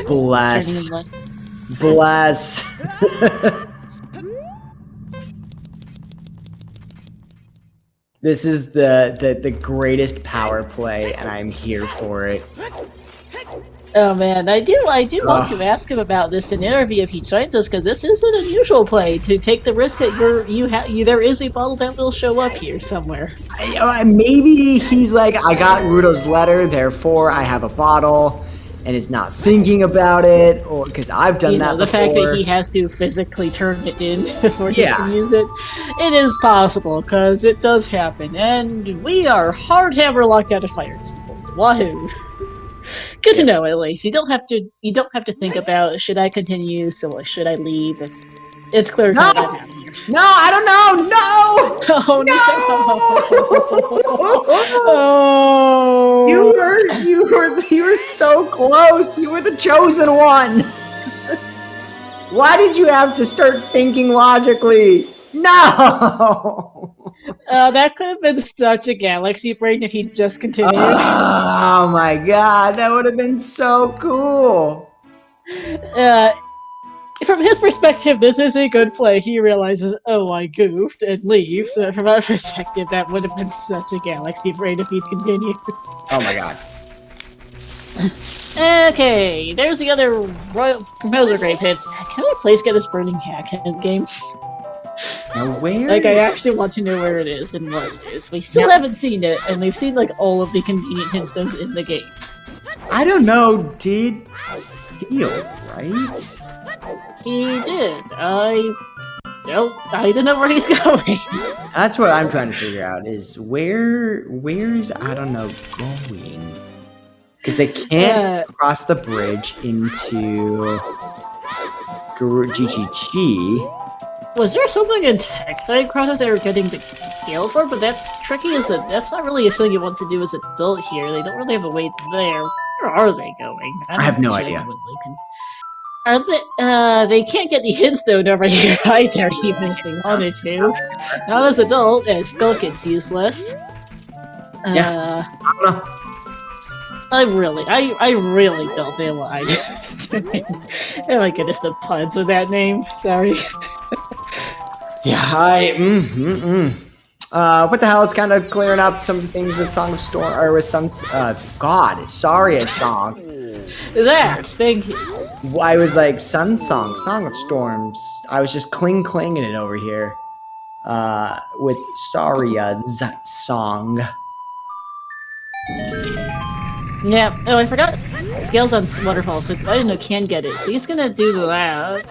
Bless. This is the greatest power play, and I'm here for it. Oh man, I do want to ask him about this in an interview if he joins us, because this is an unusual play to take the risk that there is a bottle that will show up here somewhere. Maybe he's like, I got Rudo's letter, therefore I have a bottle, and is not thinking about it, or because I've done that the before. fact that he has to physically turn it in before he can use it. It is possible, because it does happen, and we are hard hammer locked out of Fire Temple. Wahoo! Good to know, at least. You don't have to think about, should I continue, so should I leave? It's clear how that happened here. No, I don't know! No! Oh no! Oh! You were so close! You were the chosen one! Why did you have to start thinking logically? No! That could have been such a galaxy brain if he just continued. Oh my god, that would have been so cool! From his perspective, this is a good play. He realizes, oh, I goofed, and leaves. So from our perspective, that would have been such a galaxy brain if he'd continued. Oh my god. Okay, there's the other Royal Composer Grave hit. Can we please get this Burning Cat game? Now where? Like, I actually want to know where it is and what it is. We still haven't seen it, and we've seen, like, all of the convenient hintstones in the game. I don't know, did Field, right? He did. I don't know where he's going. That's what I'm trying to figure out, is where's, I don't know, going? Because they can't cross the bridge into GGG. Was there something in Tech-Type Chrono they were getting the Gale for? But that's tricky that's not really a thing you want to do as an adult here. They don't really have a way there. Where are they going? I have no idea. Are they can't get the Hidstone over here either, even if they wanted to. Not as adult, as Skull Kid's useless. Yeah. I don't know. I really don't know what Ida's doing. Oh my goodness, the puns with that name. Sorry. Yeah, what the hell is kind of clearing up some things with Song of Storm, or with God, sorry, a song. Thank you. I was like, Song of Storms. I was just clanging it over here. With Saria's song. Yeah, oh, I forgot. Scales on Waterfall, so I didn't know can get it, so he's gonna do that.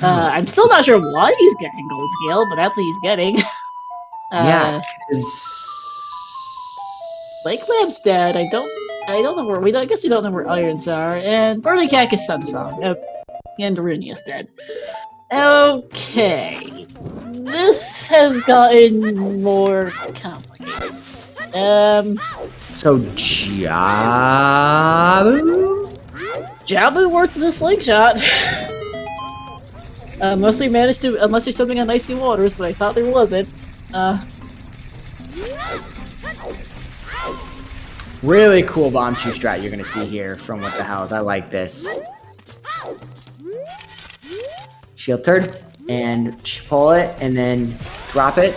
I'm still not sure why he's getting Gold Scale, but that's what he's getting. Yeah, Lake Lab's dead. I don't know where I guess we don't know where Irons are, and Burning Cat is Sun Song. And Darunia's dead. Okay. This has gotten more complicated. So Jabu works the slingshot. Unless there's something on Icy Waters, but I thought there wasn't. Really cool bomb shoe strat you're gonna see here from What the Hells. I like this. Shield turn, and pull it, and then drop it.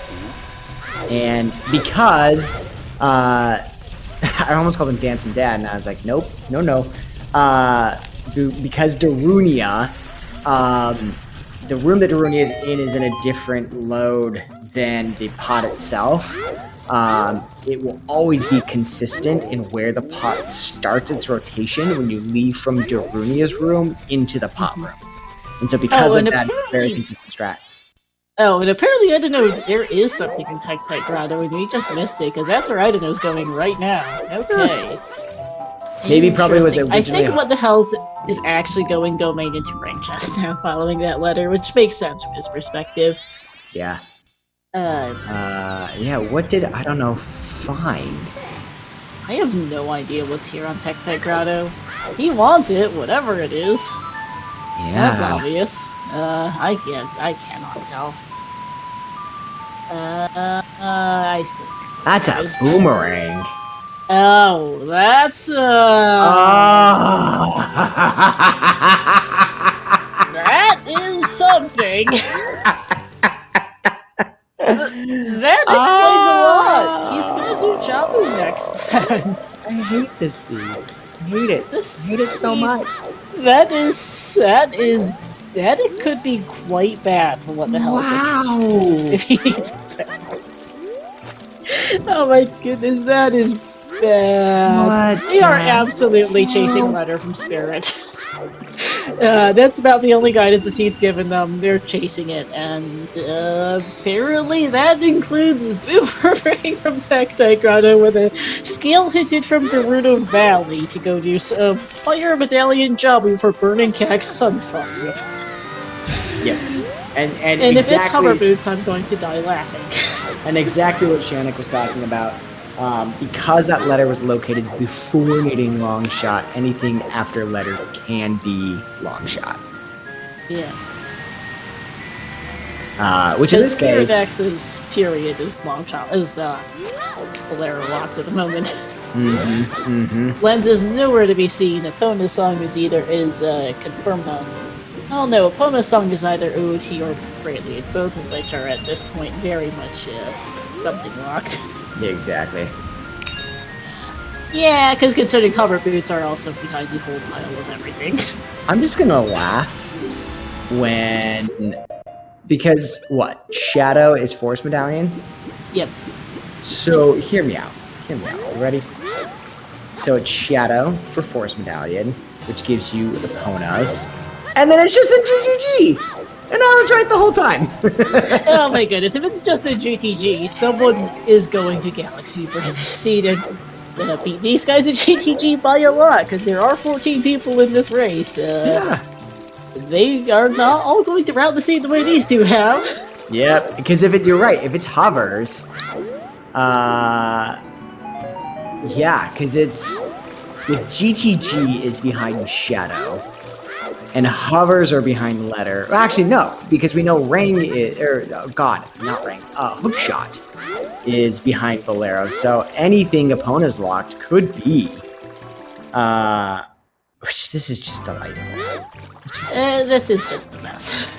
And because, I almost called him Dancing Dad, and I was like, nope, no. Because Darunia, the room that Darunia is in a different load than the pot itself. It will always be consistent in where the pot starts its rotation when you leave from Darunia's room into the pot room. And so because of that, it's a very consistent strat. Oh, and apparently I don't know, there is something in Tech-Type Grotto, and we just missed it, because that's where Idano's going right now. Okay. Maybe probably was originally... I think What the Hells is actually going domain into Rain Chest now, following that letter, which makes sense from his perspective. Yeah. Yeah, what did I don't know find? I have no idea what's here on Tech-Type Grotto. He wants it, whatever it is. Yeah. That's obvious. I cannot tell. I still can't tell. That's a boomerang. Oh, that's that is something. That explains a lot. He's gonna do Jabu next then. I hate this scene. I hate it. I hate it so much. That it could be quite bad for What the Hell. Wow. If he needs Oh my goodness, that is bad. What? They are absolutely chasing Letter from Spirit. That's about the only guidance the seed's given them. They're chasing it, and apparently that includes Boomerang from Tech-Type Grotto with a scale hinted from Gerudo Valley to go do Fire Medallion Jabu for Burning Cac's Sun Song. Yeah. And exactly, if it's Hover Boots, I'm going to die laughing. And exactly what Shannon was talking about. Because that letter was located before needing long shot, anything after letter can be long shot. Yeah. Which in this case, Spiritax's period is long shot is Valera locked at the moment. Lens is nowhere to be seen. Epona's song is confirmed on. Oh no, Epona's song is either OOT or Prelude, both of which are at this point very much something locked. Yeah, exactly. Yeah, because considering Hover Boots are also behind the whole pile of everything. I'm just gonna laugh because what? Shadow is Force Medallion? Yep. So hear me out. Ready? So it's Shadow for Force Medallion, which gives you the Ponas. And then it's just a GGG! And I was right the whole time. Oh my goodness, if it's just a GTG, someone is going to Galaxy for this seed and beat these guys at GTG by a lot, because there are 14 people in this race. Yeah. they are not all going to route the scene the way these two have. Yep, because you're right, if it's hovers, yeah, because it's if GTG is behind Shadow and hovers are behind Letter. Well, actually, no, because we know Ring is, not Ring, Hookshot is behind Bolero. So anything opponent's locked could be. This is just delightful. This is just a mess.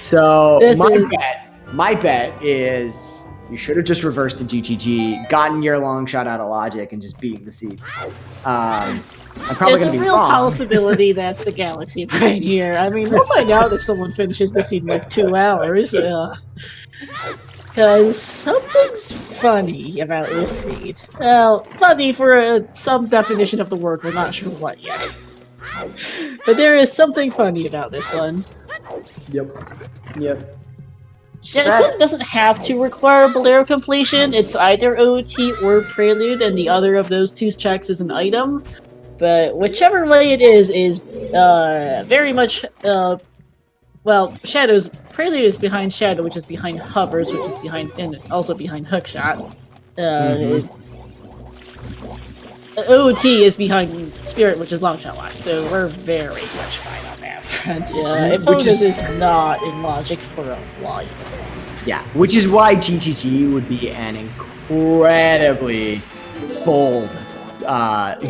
So my bet is you should have just reversed the GTG, gotten your long shot out of logic, and just beaten the seed. I'm probably There's gonna a be real wrong. possibility that's the Galaxy Brain here. I mean, we'll find out if someone finishes the seed in like 2 hours. Because something's funny about this seed. Well, funny for some definition of the word, we're not sure what yet. But there is something funny about this one. Yep. It doesn't have to require Bolero completion. It's either OT or Prelude, and the other of those two checks is an item. But whichever way it is very much, well, Shadow's Prelude is behind Shadow, which is behind Hovers, which is behind, and also behind Hookshot. OT is behind Spirit, which is Longshot Lock, so we're very much fine on that front. Opponents is not in logic for a while. Yeah, which is why GGG would be an incredibly bold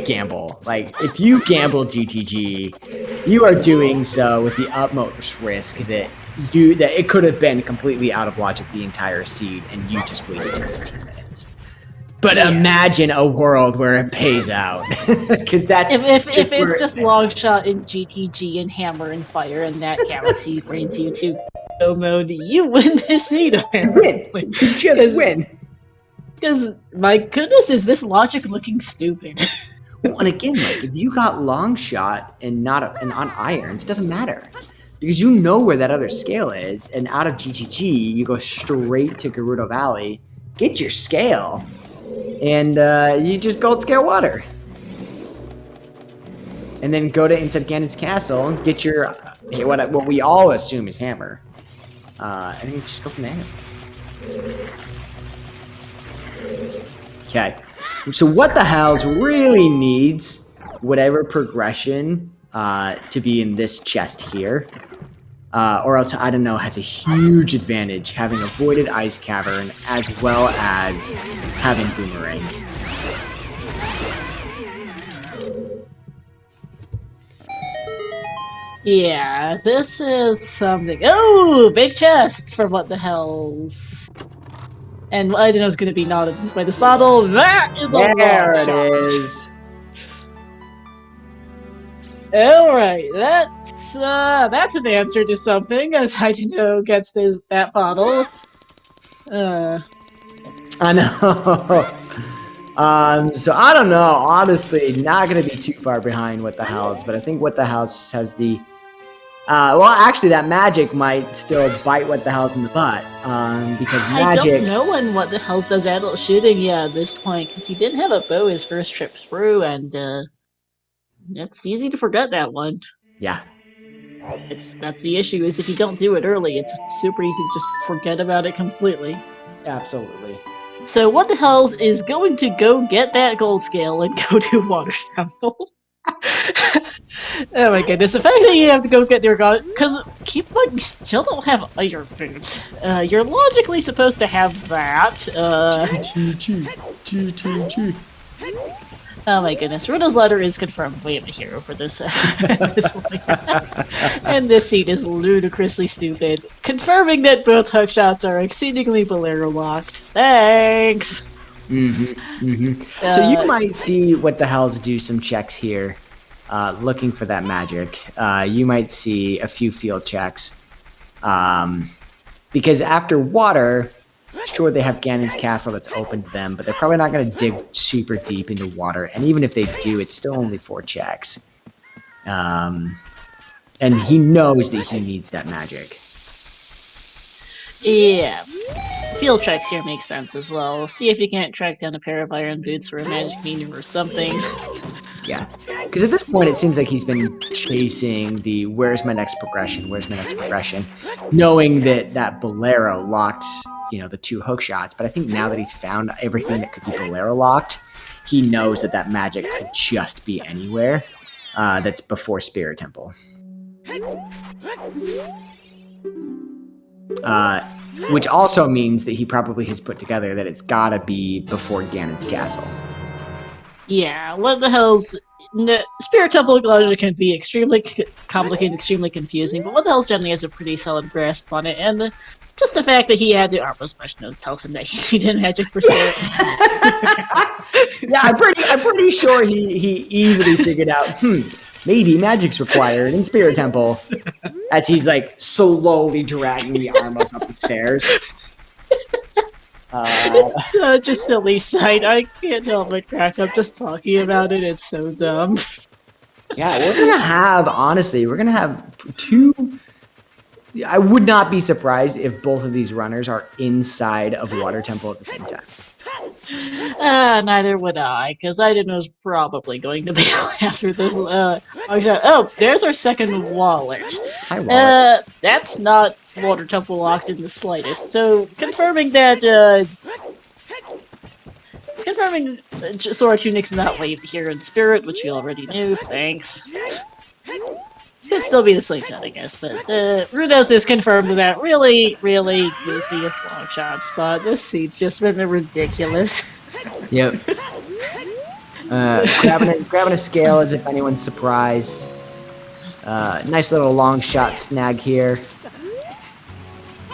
gamble. Like, if you gamble GTG, you are doing so with the utmost risk that it could have been completely out of logic the entire seed, and you just wasted 15 minutes. But imagine a world where it pays out, because that's if it's just long shot in GTG and hammer and fire, and that Galaxy brings you to go mode, you win this seed apparently. You just win. Because my goodness, is this logic looking stupid? Well, and again, like, if you got long shot and on irons, it doesn't matter. Because you know where that other scale is, and out of GGG, you go straight to Gerudo Valley, get your scale, and you just gold scale water. And then go to inside Ganon's Castle and get your, what we all assume is hammer. And you just go from there. Okay. So what the hell's really needs whatever progression to be in this chest here. Or else, I don't know, has a huge advantage having avoided Ice Cavern as well as having Boomerang. Yeah, this is something. Oh, big chest for what the hells. And I don't know, is going to be not abused by this bottle. That is a long shot. There it is. Alright, that's an answer to something, as I don't know gets that bottle. I know. So I don't know. Honestly, not gonna be too far behind What the Hells, but I think What the Hells just has the. Well, actually, that magic might still bite What the Hells in the butt. Because magic. I don't know when What the Hells does adult shooting at this point, because he didn't have a bow his first trip through, and it's easy to forget that one. Yeah. That's the issue, is if you don't do it early, it's just super easy to just forget about it completely. Absolutely. So What the Hells is going to go get that gold scale and go to Water Temple. Oh my goodness, the fact that you have to go get your god, because keep in mind, you still don't have Iron Boots. You're logically supposed to have that. GTG. Oh my goodness, Rudo's letter is confirmed. We have a hero for this, this one. And this seed is ludicrously stupid, confirming that both hookshots are exceedingly Bolero locked. Thanks! So you might see What the Hells do some checks here, looking for that magic. You might see a few field checks. Because after water, sure, they have Ganon's Castle that's open to them, but they're probably not going to dig super deep into water. And even if they do, it's still only 4 checks. And he knows that he needs that magic. Yeah. Field checks here make sense as well. See if you can't track down a pair of iron boots or a magic medium or something. Yeah. Because at this point, it seems like he's been chasing the where's my next progression, knowing that Bolero locked, the 2 hook shots. But I think now that he's found everything that could be Bolero locked, he knows that magic could just be anywhere that's before Spirit Temple. Which also means that he probably has put together that it's gotta be before Ganon's castle. Yeah, what the hell's... Spirit Temple logic can be extremely complicated, extremely confusing, but what the hell's generally has a pretty solid grasp on it, and just the fact that he had the Armor Smash Nose tells him that he needed magic for Spirit. Yeah, I'm pretty sure he easily figured out, maybe magic's required in Spirit Temple, as he's like slowly dragging the Armos up the stairs. It's such a silly sight. I can't help but crack up just talking about it. It's so dumb. Yeah, we're gonna have 2. I would not be surprised if both of these runners are inside of Water Temple at the same time. Neither would I, because Idonow's probably going to bail after this. Oh, there's our second wallet. Hi, wallet. That's not Water Temple locked in the slightest. So, confirming that, Sora Tunic's not waived here in Spirit, which we already knew, thanks. Could still be the slingshot, I guess, but Rudos is confirmed with that really, really goofy long shot spot. This seat's just been ridiculous. Yep. Grabbing a scale as if anyone's surprised. Nice little long shot snag here.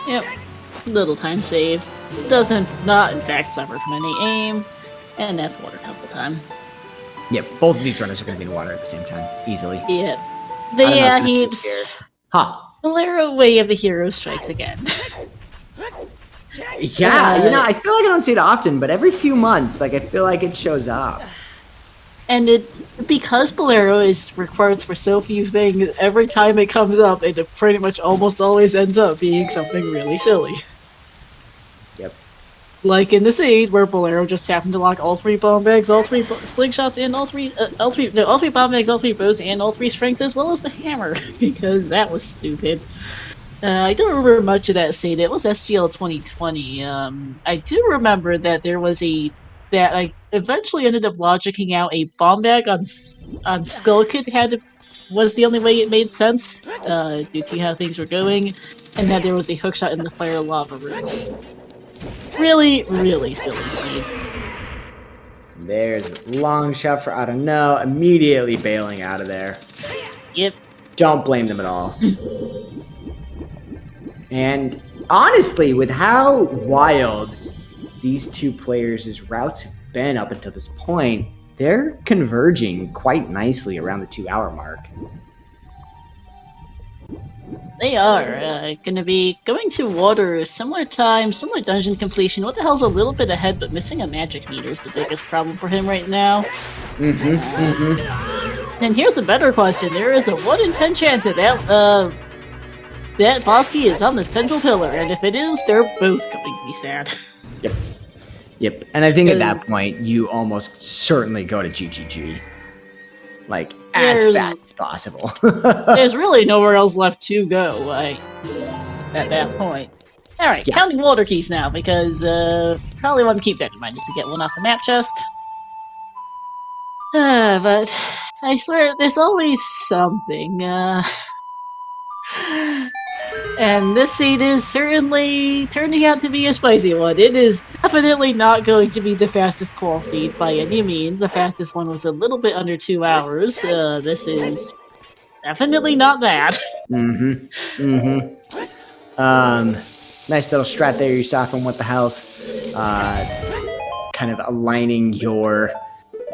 Yep. Little time saved. Doesn't not in fact suffer from any aim. And that's Water Temple time. Yep, both of these runners are going to be in water at the same time, easily. Yep. The heaps. Bolero Way of the Hero strikes again. Yeah, I feel like I don't see it often, but every few months, I feel like it shows up. And because Bolero is required for so few things, every time it comes up, it pretty much almost always ends up being something really silly. Yep. Like in the scene where Bolero just happened to lock all 3 bomb bags, all 3 slingshots, and all 3 bomb bags, all 3 bows, and all 3 strengths, as well as the hammer, because that was stupid. I don't remember much of that scene. It was SGL 2020. I do remember that there was that I eventually ended up logicking out a bomb bag on Skull Kid was the only way it made sense, due to how things were going, and that there was a hookshot in the fire lava room. Really, really silly scene. There's a long shot for I don't know, immediately bailing out of there. Yep. Don't blame them at all. And honestly, with how wild these 2 players' routes have been up until this point, they're converging quite nicely around the 2-hour mark. They are. Gonna be going to water, similar time, similar dungeon completion. What the hell's a little bit ahead, but missing a magic meter is the biggest problem for him right now. And here's the better question. There is a 1 in 10 chance that Bosky is on the central pillar, and if it is, they're both going to be sad. Yep. And I think at that point, you almost certainly go to GGG. As fast as possible. There's really nowhere else left to go, at that point. Alright, counting water keys now, because, probably want to keep that in mind just to get one off the map chest. But, I swear, there's always something, And this seed is certainly turning out to be a spicy one. It is definitely not going to be the fastest qual seed by any means. The fastest one was a little bit under 2 hours. This is definitely not that. Nice little strat there you saw from What the Hell's. Kind of aligning your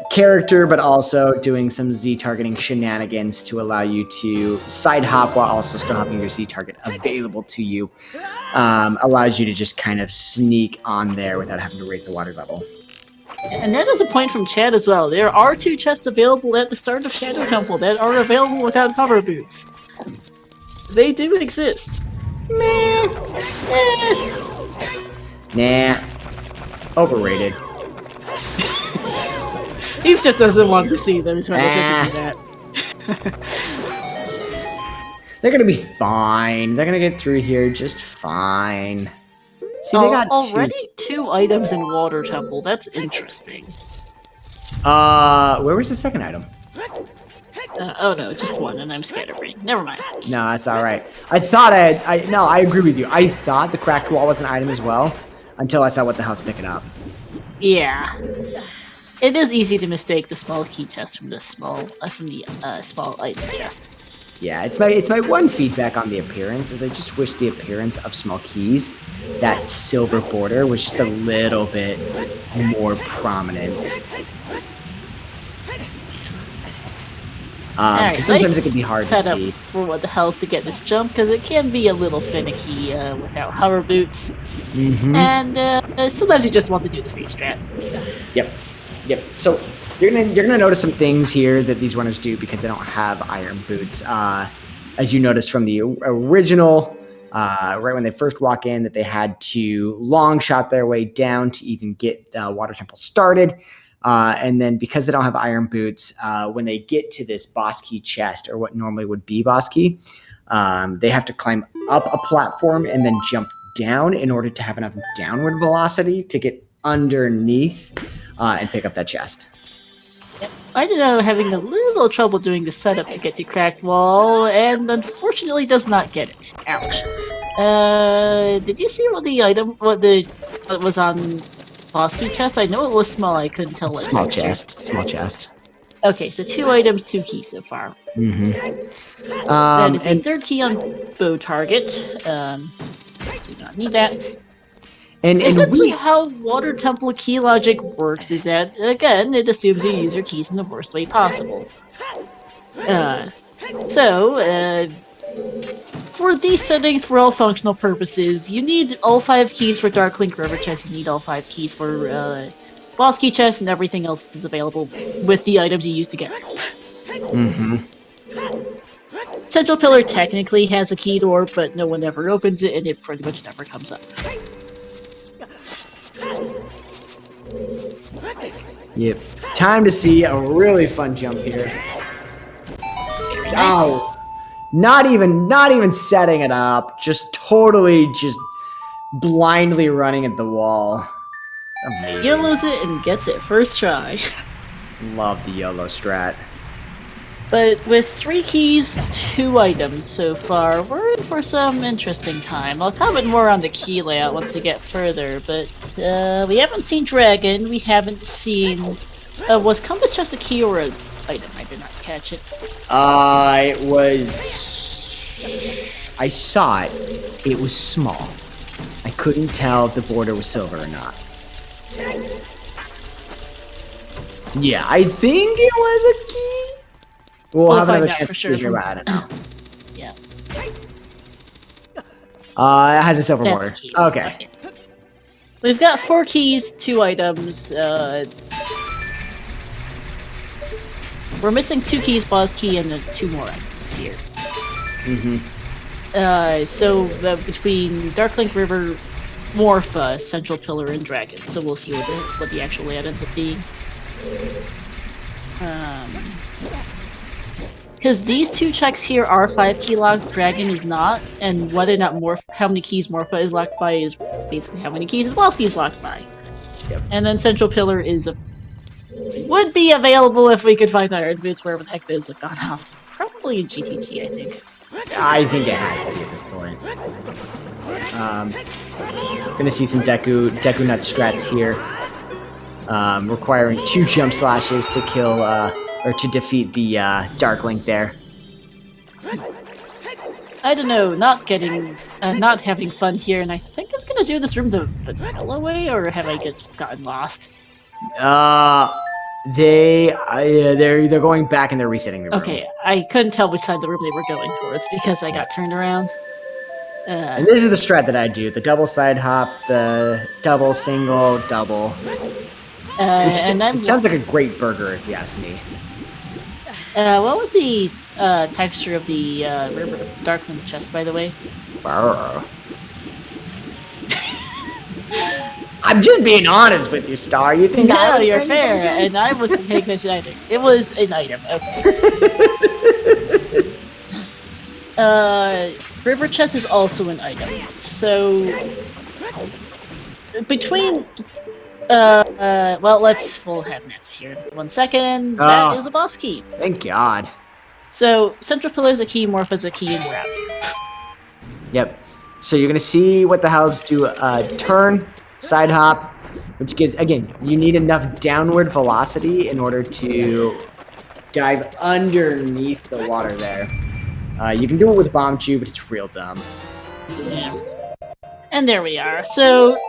character, but also doing some Z targeting shenanigans to allow you to side hop while also still having your Z target available to you. Allows you to just kind of sneak on there without having to raise the water level. And that is a point from Chad as well. There are 2 chests available at the start of Shadow Temple that are available without hover boots. They do exist. Nah. Overrated. He just doesn't want to see them, so he doesn't do that. They're gonna be fine. They're gonna get through here just fine. See, they got already two items in Water Temple. That's interesting. Where was the second item? Oh no, just one, and I'm scatterbrained. Never mind. No, that's all right. I thought no, I agree with you. I thought the cracked wall was an item as well, until I saw what the hell's picking up. Yeah, it is easy to mistake the small key chest from the small item chest. Yeah, it's my one feedback on the appearance is I just wish the appearance of small keys, that silver border, was just a little bit more prominent. Alright, sometimes nice it can be hard to setup see. for what the hell's to get this jump, because it can be a little finicky without hover boots. And sometimes you just want to do the safe strat. Yep. So you're gonna notice some things here that these runners do because they don't have iron boots. As you noticed from the original, right when they first walk in, that they had to long shot their way down to even get Water Temple started. And then because they don't have iron boots, when they get to this boss key chest, or what normally would be boss key, they have to climb up a platform and then jump down in order to have enough downward velocity to get underneath and pick up that chest. Yep. I ended up having a little trouble doing the setup to get to cracked wall, and unfortunately does not get it. Ouch. Did you see what the item, what was on boss key chest? I know it was small, I couldn't tell what Small texture. small chest. Okay, so 2 items, 2 keys so far. Mm-hmm. That is a third key on bow target. Do not need that. And essentially how Water Temple key logic works is that, again, it assumes you use your keys in the worst way possible. For these settings, for all functional purposes, you need all 5 keys for Darklink River Chest, you need all 5 keys for Boss Key Chest, and everything else is available with the items you use to get through. Central Pillar technically has a key door, but no one ever opens it, and it pretty much never comes up. Yep. Time to see a really fun jump here. Very nice. Oh, not even setting it up. Just totally just blindly running at the wall. Amazing. YOLOs it and gets it first try. Love the YOLO strat. But with 3 keys, 2 items so far, we're in for some interesting time. I'll comment more on the key layout once we get further, but we haven't seen Dragon, we haven't seen... was Compass just a key or an item? I did not catch it. It was... I saw it. It was small. I couldn't tell if the border was silver or not. Yeah, I think it was a key. We'll have another chance to see here, but I don't know. Yeah. It has a silver border. Okay. We've got 4 keys, 2 items. We're missing 2 keys, boss key, and 2 more items here. Between Darklink River, Morpha, Central Pillar, and Dragon. So we'll see what the actual layout ends up being. Because these 2 checks here are 5 key locked, Dragon is not, and whether or not how many keys Morpha is locked by is basically how many keys the boss key is locked by. Yep. And then Central Pillar is would be available if we could find Iron Boots wherever the heck those have gone off to. Probably in GTG, I think. I think it has to be at this point. Gonna see some Deku Nut strats here. Requiring 2 jump slashes to kill or to defeat the Darklink there. I don't know, not having fun here, and I think it's gonna do this room the vanilla way, or have I just gotten lost? They're going back and they're resetting the room. Okay, I couldn't tell which side of the room they were going towards because I got turned around. And this is the strat that I do: the double side hop, the double, single, double. It sounds like a great burger, if you ask me. What was the texture of the River Darklink chest, by the way? I'm just being honest with you, Star. You think I No, was you're paying fair, attention? and I wasn't paying attention either. It was an item, okay. River chest is also an item. So between well, let's full have an answer here. 1 second. That is a boss key. Thank God. So central pillar is a key, morph is a key, and grab. Yep. So you're gonna see what the hell's do a turn, side hop, which gives again you need enough downward velocity in order to dive underneath the water there. You can do it with bomb chew, but it's real dumb. Yeah. And there we are. So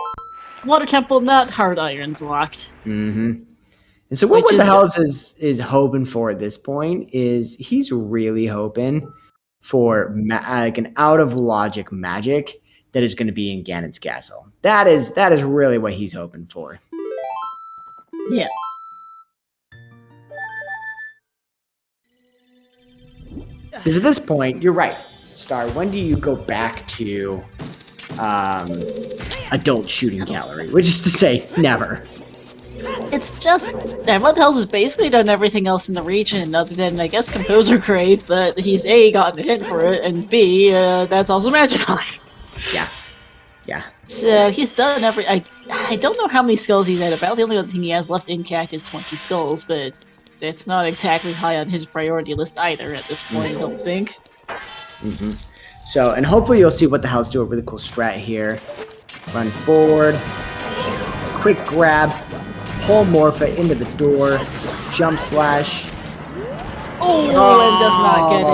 water temple, not hard irons locked. Mm-hmm. And so what the hell is hoping for at this point is he's really hoping for like an out of logic magic that is going to be in Ganon's castle. That is really what he's hoping for. Yeah. Because at this point, you're right, Star. When do you go back to adult shooting gallery? Which is to say, never. It's just Emerald Hills has basically done everything else in the region other than, I guess, Composer Grave, but he's A, gotten a hit for it, and B, that's also magical. Yeah. Yeah. So he's done I don't know how many skulls he's at. About the only other thing he has left in CAC is 20 skulls, but it's not exactly high on his priority list either at this point, I don't think. Mm-hmm. So, and hopefully you'll see what the hell's do a really cool strat here. Run forward. Quick grab. Pull Morpha into the door. Jump slash. Oh, and does not get it.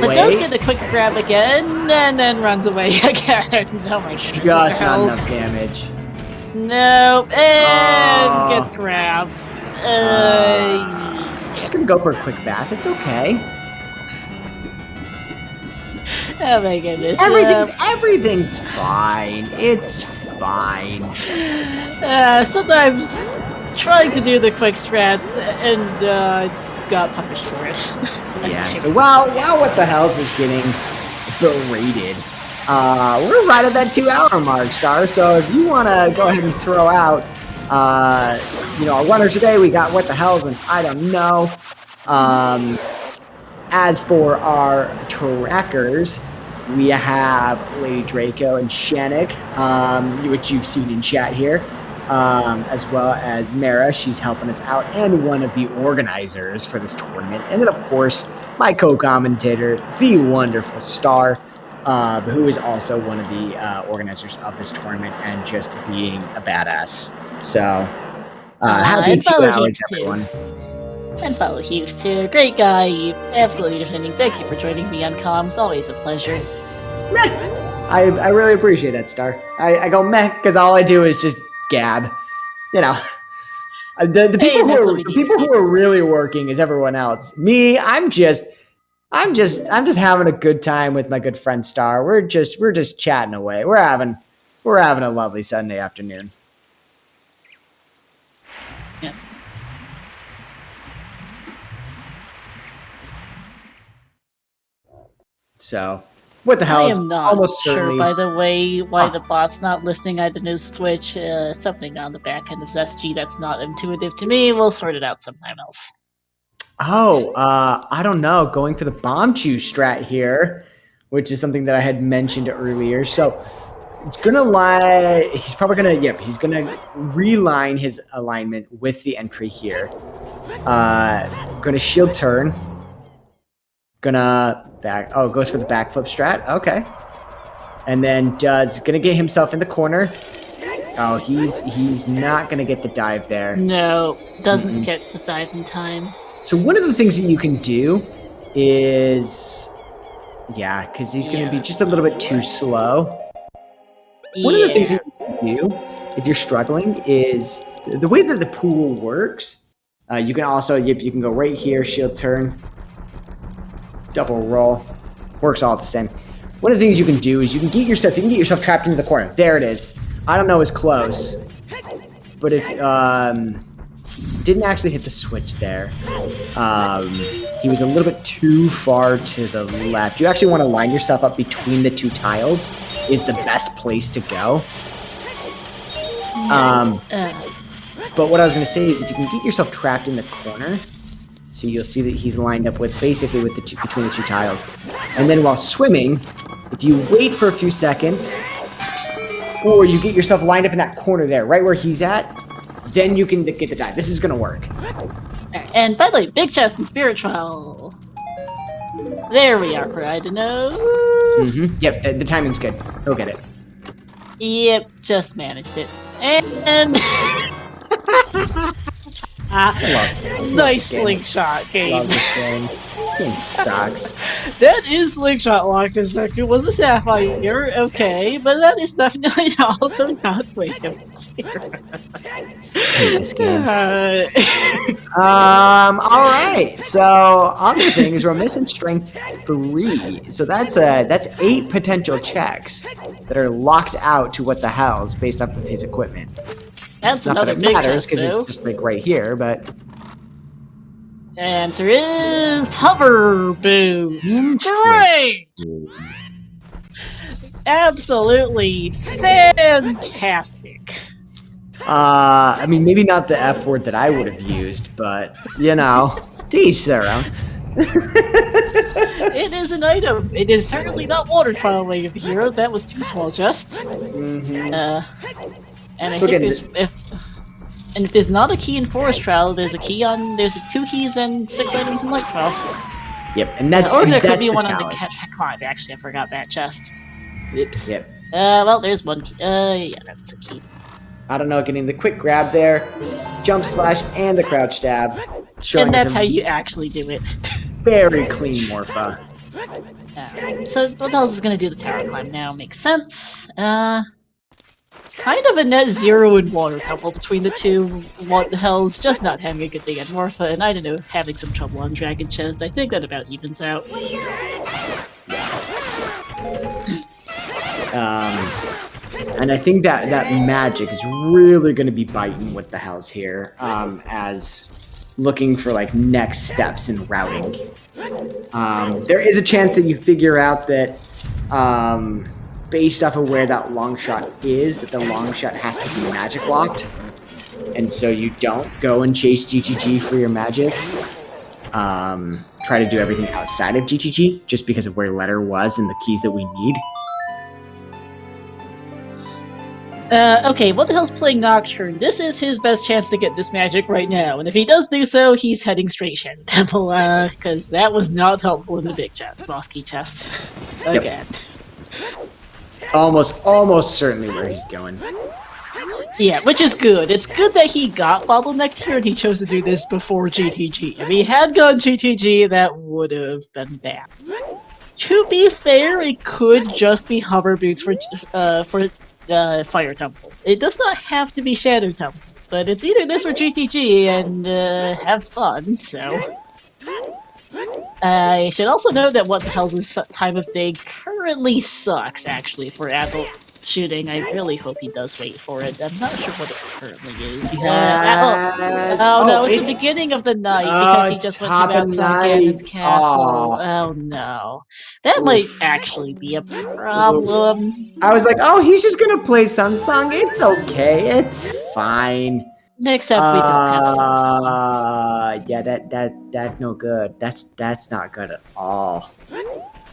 But does get the quick grab again, and then runs away again. Oh my goodness. Just not enough damage. Nope, and gets grabbed. Just gonna go for a quick bath. It's okay. Oh my goodness. Everything's fine. It's fine. Sometimes trying to do the quick strats and got punished for it. Yeah, so wow, what the hell's is getting berated. We're right at that 2-hour mark, Star, so if you want to go ahead and throw out, our runners today, we got what the hell's and I don't know. As for our trackers, we have Lady Draco and Shannick, which you've seen in chat here, as well as Mara. She's helping us out, and one of the organizers for this tournament. And then, of course, my co-commentator, the wonderful Star, who is also one of the organizers of this tournament and just being a badass. So, happy 2 hours, everyone. And follow Hughes too. Great guy, absolutely defending. Thank you for joining me on comms. Always a pleasure. Meh. I really appreciate that, Star. I go meh because all I do is just gab. You know, the people who are really working is everyone else. Me, I'm just having a good time with my good friend Star. We're just chatting away. We're having a lovely Sunday afternoon. Yeah. So, what the hell? I am not sure, by the way, why the bot's not listing Idanu's Twitch. Something on the back end of SG that's not intuitive to me. We'll sort it out sometime else. Oh, I don't know. Going for the bomb chew strat here, which is something that I had mentioned earlier. So it's gonna lie. He's probably gonna. Yep, he's gonna reline his alignment with the entry here. Gonna shield turn. Gonna back. Oh, goes for the backflip strat. Okay, and then gonna get himself in the corner. Oh, he's not gonna get the dive there. No, doesn't get the dive in time. So one of the things that you can do is, yeah, because he's going to be just a little bit too slow. One of the things that you can do if you're struggling is the way that the pool works. You can also you can go right here, shield turn, double roll, works all the same. One of the things you can do is you can get yourself trapped into the corner. There it is. I don't know as close, but if didn't actually hit the switch there. He was a little bit too far to the left. You actually want to line yourself up between the two tiles is the best place to go. But what I was going to say is if you can get yourself trapped in the corner, so you'll see that he's lined up with basically with between the two tiles. And then while swimming, if you wait for a few seconds, or you get yourself lined up in that corner there, right where he's at, then you can get the dive. This is going to work. And by the way, big chest and spirit trial. There we are for I don't know. Yep, the timing's good. He'll get it. Yep, just managed it. And nice slingshot game. Love this game. It sucks. That is slingshot Wakasaku was a sapphire, okay, but that is definitely also not Wake of the Year. This game. Alright, so other things, we're missing strength 3. So that's 8 potential checks that are locked out to what the hell's based off of his equipment. That's Not another that it big matters, chest, because though. it's just like right here, but Answer is hover boots. Great! Absolutely fantastic. I mean, maybe not the F word that I would have used, but, you know, to each their own. It is an item. It is certainly not water trial Way of the Hero. That was too small just. And I So think again, if there's not a key in Forest Trial, there's 2 keys and 6 items in Light Trial. Yep, and that's Or there could that's be the one on the challenge. Tech Climb. Actually, I forgot that chest. Oops. Yep. Well, there's one key. Yeah, that's a key. I don't know, getting the quick grab there, jump slash, and the crouch stab. Showing And that's us how a you actually do it. very clean Morpha. So what else is gonna do the tower climb now? Makes sense. Kind of a net zero in water couple between the two. What the hell's just not having a good day at Morpha, and I don't know, having some trouble on Dragon Chest. I think that about evens out. And I think that magic is really going to be biting what the hell's here, as looking for like next steps in routing. There is a chance that you figure out that, based off of where that long shot is, that the long shot has to be magic locked, and so you don't go and chase GGG for your magic. Try to do everything outside of GGG just because of where letter was and the keys that we need. Okay, what the hell's playing Nocturne? This is his best chance to get this magic right now, and if he does do so, he's heading straight Shadow Temple, because that was not helpful in the big boss key chest. Again. Yep. Almost certainly where he's going. Yeah, which is good. It's good that he got bottlenecked here and he chose to do this before GTG. If he had gone GTG, that would have been bad. To be fair, it could just be hover boots for Fire Temple. It does not have to be Shadow Temple, but it's either this or GTG, and have fun, so... I should also note that What the Hell's time of day currently sucks, actually, for adult shooting. I really hope he does wait for it. I'm not sure what it currently is. No, it's the beginning of the night, because he just went to Mount Sunganon's castle. Oh no. That might actually be a problem. I was like, oh, he's just gonna play Sunsong. It's okay. It's fine. Except we don't have Sunsong. Yeah, that's no good. That's not good at all.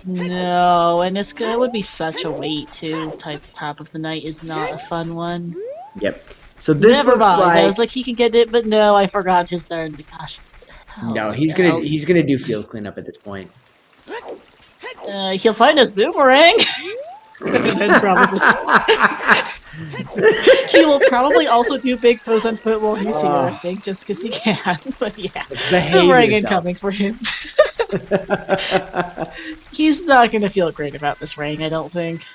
No, and it would be such a wait too. Top of the night is not a fun one. Yep. So this Never looks mind. like I was like, he can get it, but no, I forgot his darn. Gosh. no, he's gonna do field cleanup at this point. He'll find his boomerang. Then probably. He will probably also do big pose on foot while he's here, I think, just because he can. But yeah, boomerang incoming for him. He's not gonna feel great about this ring, I don't think.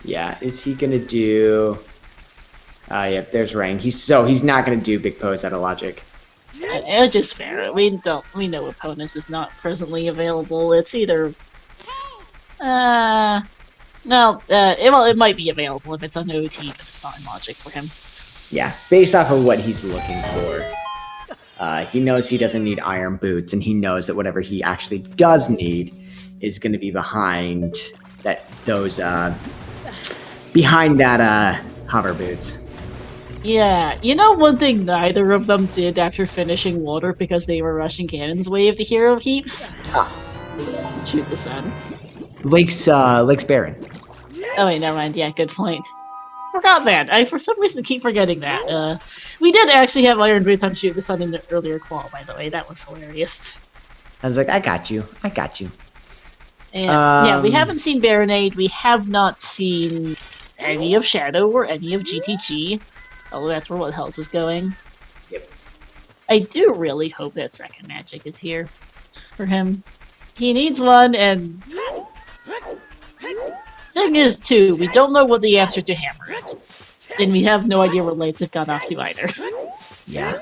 Yeah, is he gonna do? Yep, there's Rang. He's not gonna do big pose out of logic. Which is fair. We know opponents is not presently available. It's either it might be available if it's on OT, but it's not in logic for him. Yeah, based off of what he's looking for. He knows he doesn't need iron boots, and he knows that whatever he actually does need is going to be behind that hover boots. Yeah, you know one thing neither of them did after finishing water because they were rushing Cannon's Wave, the hero heaps? Shoot the sun. Lake's barren. Oh wait, never mind. Yeah, good point. Forgot that. I for some reason keep forgetting that. We did actually have Iron Boots on Shoot the Sun in the earlier qual, by the way. That was hilarious. I was like, I got you. I got you. And yeah, we haven't seen Baronade. We have not seen any of Shadow or any of GTG. Oh, that's where What Hells is going. Yep. I do really hope that second magic is here for him. He needs one, and thing is, too, we don't know what the answer to Hammer is. And we have no idea what lights have gone off to either. Yeah.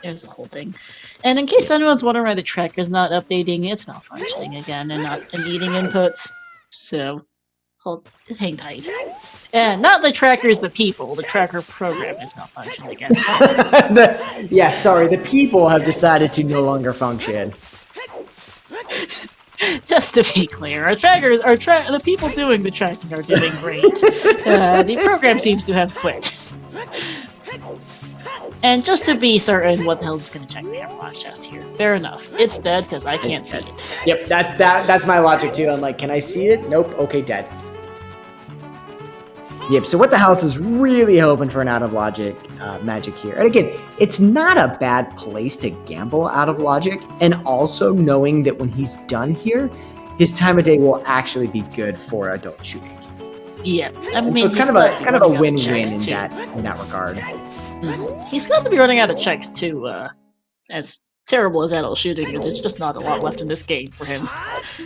There's the whole thing. And in case anyone's wondering why the tracker's not updating, it's malfunctioning again and eating inputs. So, hang tight. And not the trackers, the people. The tracker program is malfunctioned again. Yeah, sorry, the people have decided to no longer function. Just to be clear, the people doing the tracking are doing great. The program seems to have quit. And just to be certain, What the Hell is going to check the Hammerlock chest here? Fair enough. It's dead because I can't see it. Yep, that's my logic too. I'm like, can I see it? Nope. Okay, dead. Yep. So What the House is really hoping for an out of logic magic here, and again, it's not a bad place to gamble out of logic, and also knowing that when he's done here, his time of day will actually be good for adult shooting. Yeah, I mean, so it's kind of a win-win in that regard. He's got to be running out of checks too. As terrible as adult shooting is, there's just not a lot left in this game for him.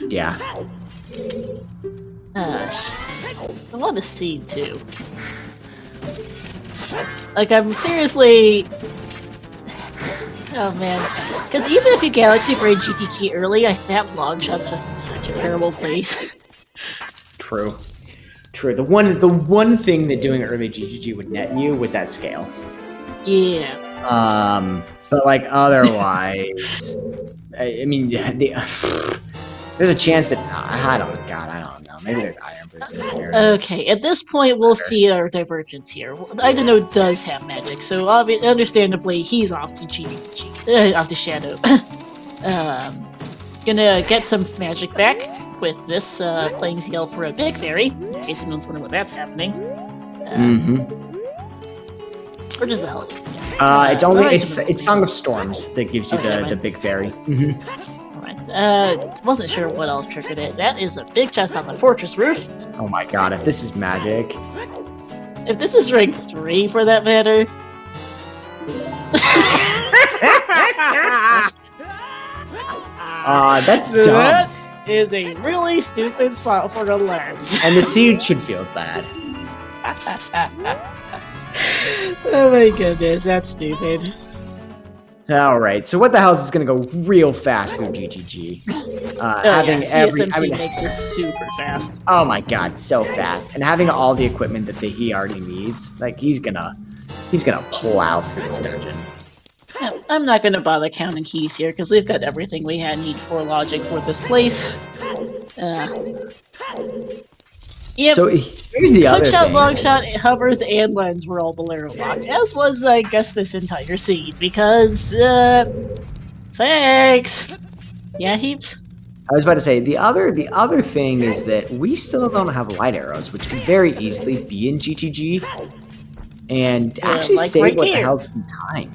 Yeah. I want to see too. Like, I'm seriously. Oh man, because even if you Galaxy Braid GTG early, that long shot's just in such a terrible place. True. The one thing that doing early GTG would net you was that scale. Yeah. But like otherwise, I mean, there's a chance that I don't know. Maybe there's Iron Boots in here. Okay, at this point, we'll see our divergence here. I don't know does have magic, so understandably, he's off to GTG, off to Shadow. Gonna get some magic back with this playing ZL for a big fairy, in case anyone's wondering what that's happening. Or just the hell? It's Song of Storms that gives you the big fairy. Alright, wasn't sure what else triggered it. That is a big chest on the fortress roof. Oh my god, if this is magic. If this is rank 3 for that matter. That's dumb. That is a really stupid spot for a lens. And the seed should feel bad. Oh my goodness, that's stupid. Alright, so What the House is gonna go real fast through GTG. CSMC makes this super fast. Oh my god, so fast. And having all the equipment that he already needs, like he's gonna plow through this dungeon. Yeah, I'm not gonna bother counting keys here because we've got everything we need for logic for this place. Yep. So here's the other thing. Long shot, hovers, and lens were all Bolero locked, as was, I guess, this entire scene, because, thanks! Yeah, Heaps? I was about to say, the other thing is that we still don't have light arrows, which can very easily be in GTG, and actually like save What the Hell's some time.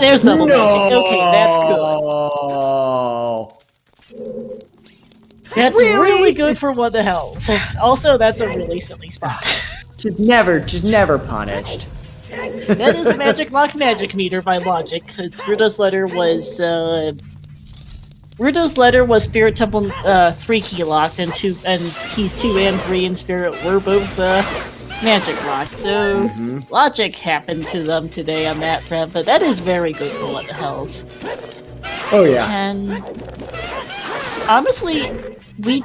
There's double magic. Okay, that's good. That's really good for What the Hells. Also, that's a really silly spot. Just never punished. That is a magic lock magic meter by logic, because Rudo's letter was Spirit Temple 3 key locked, and keys 2 and 3 in Spirit were both magic locked. So logic happened to them today on that front, but that is very good for What the Hells. Oh yeah. And honestly, we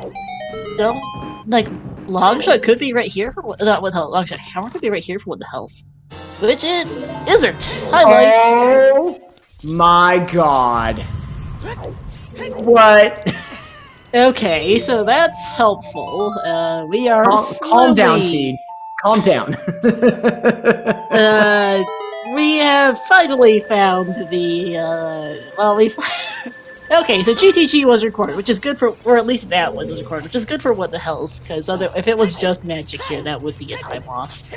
don't like Longshot could be right here for not What the Hell. Longshot Hammer could be right here for What the Hells, which it isn't. Highlights. Oh my god! What? Okay, so that's helpful. We are Calm down, slowly. Seed. Calm down. We have finally found the. Well, we. Okay, so GTG was recorded, which is good for, or at least that was recorded, which is good for what the hell's, because if it was just magic here, that would be a time loss.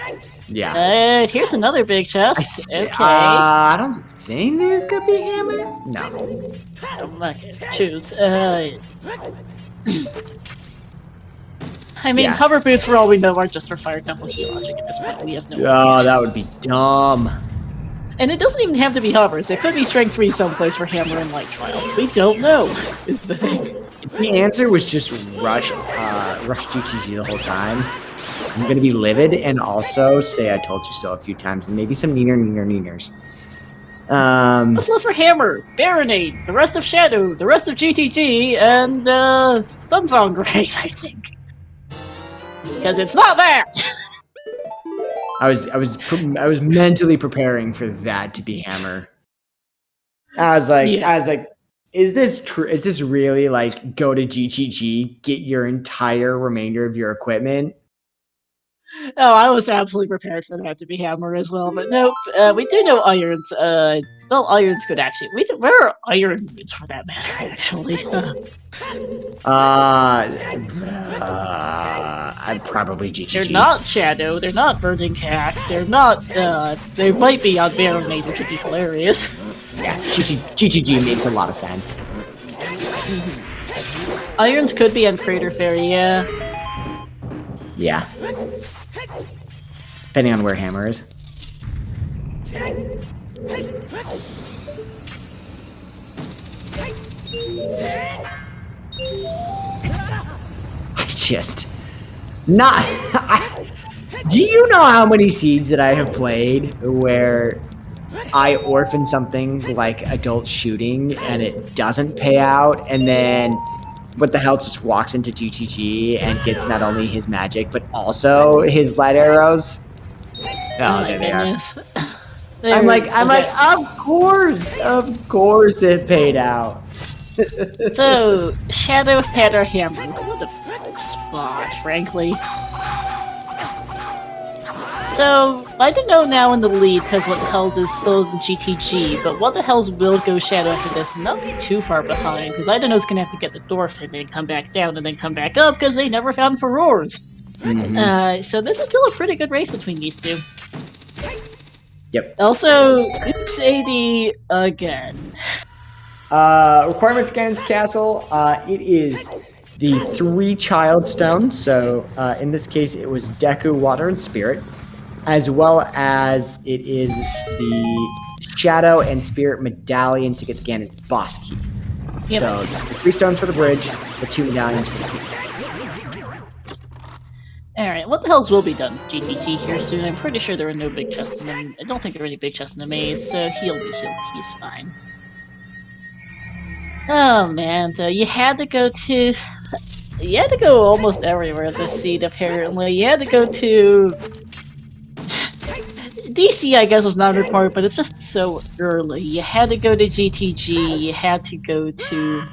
Yeah. Here's another big chest. Okay. I don't think this could be hammer. No. Okay, choose. I mean, Yeah. hover boots, for all we know, are just for fire temple heal logic at this point. We have no idea. Oh, that would be dumb. And it doesn't even have to be hovers. It could be strength 3 someplace for hammer and light trial. We don't know, is the thing. If the answer was just rush GTG the whole time, I'm gonna be livid and also say I told you so a few times and maybe some neeners. Let's look for hammer, Baronade, the rest of Shadow, the rest of GTG, and Sunsong Ray, I think. Because it's not that. I was mentally preparing for that to be hammer. I was like, is this true? Is this really like go to GTG, get your entire remainder of your equipment? Oh, I was absolutely prepared for that to be hammer as well, but nope. We do know irons. Well, irons could actually. Where are iron boots for that matter? Actually. I'd probably GTG. They're not Shadow, they're not Burning Cack, they're not, they might be on Baronade, which would be hilarious. Yeah, GTG makes a lot of sense. Irons could be on Crater Fairy, yeah. Yeah. Depending on where hammer is. I just not. Do you know how many seeds that I have played where I orphan something like adult shooting and it doesn't pay out, and then what the hell just walks into GTG and gets not only his magic but also his light arrows? Oh, there they are. I'm like, of course it paid out. So, Shadow had our hammer. What a spot, frankly. So, I don't know now in the lead, because what the hell's is still GTG, but what the hell's will go Shadow after this and not be too far behind, because I don't know is going to have to get the dwarf and then come back down and then come back up, because they never found Furores. So this is still a pretty good race between these two. Yep. Also, oops AD again. Requirement for Ganon's Castle, it is the 3 child stones, so in this case it was Deku, Water, and Spirit, as well as it is the Shadow and Spirit medallion to get Ganon's boss key. Yep. So the 3 stones for the bridge, the 2 medallions for the key. Alright, what the hells will be done with GTG here soon? I'm pretty sure there are no big chests in them. I don't think there are any big chests in the maze, so he's fine. Oh man, though, you had to go almost everywhere this seed, apparently. You had to go to... DC, I guess, was not required, but it's just so early. You had to go to GTG, you had to go to...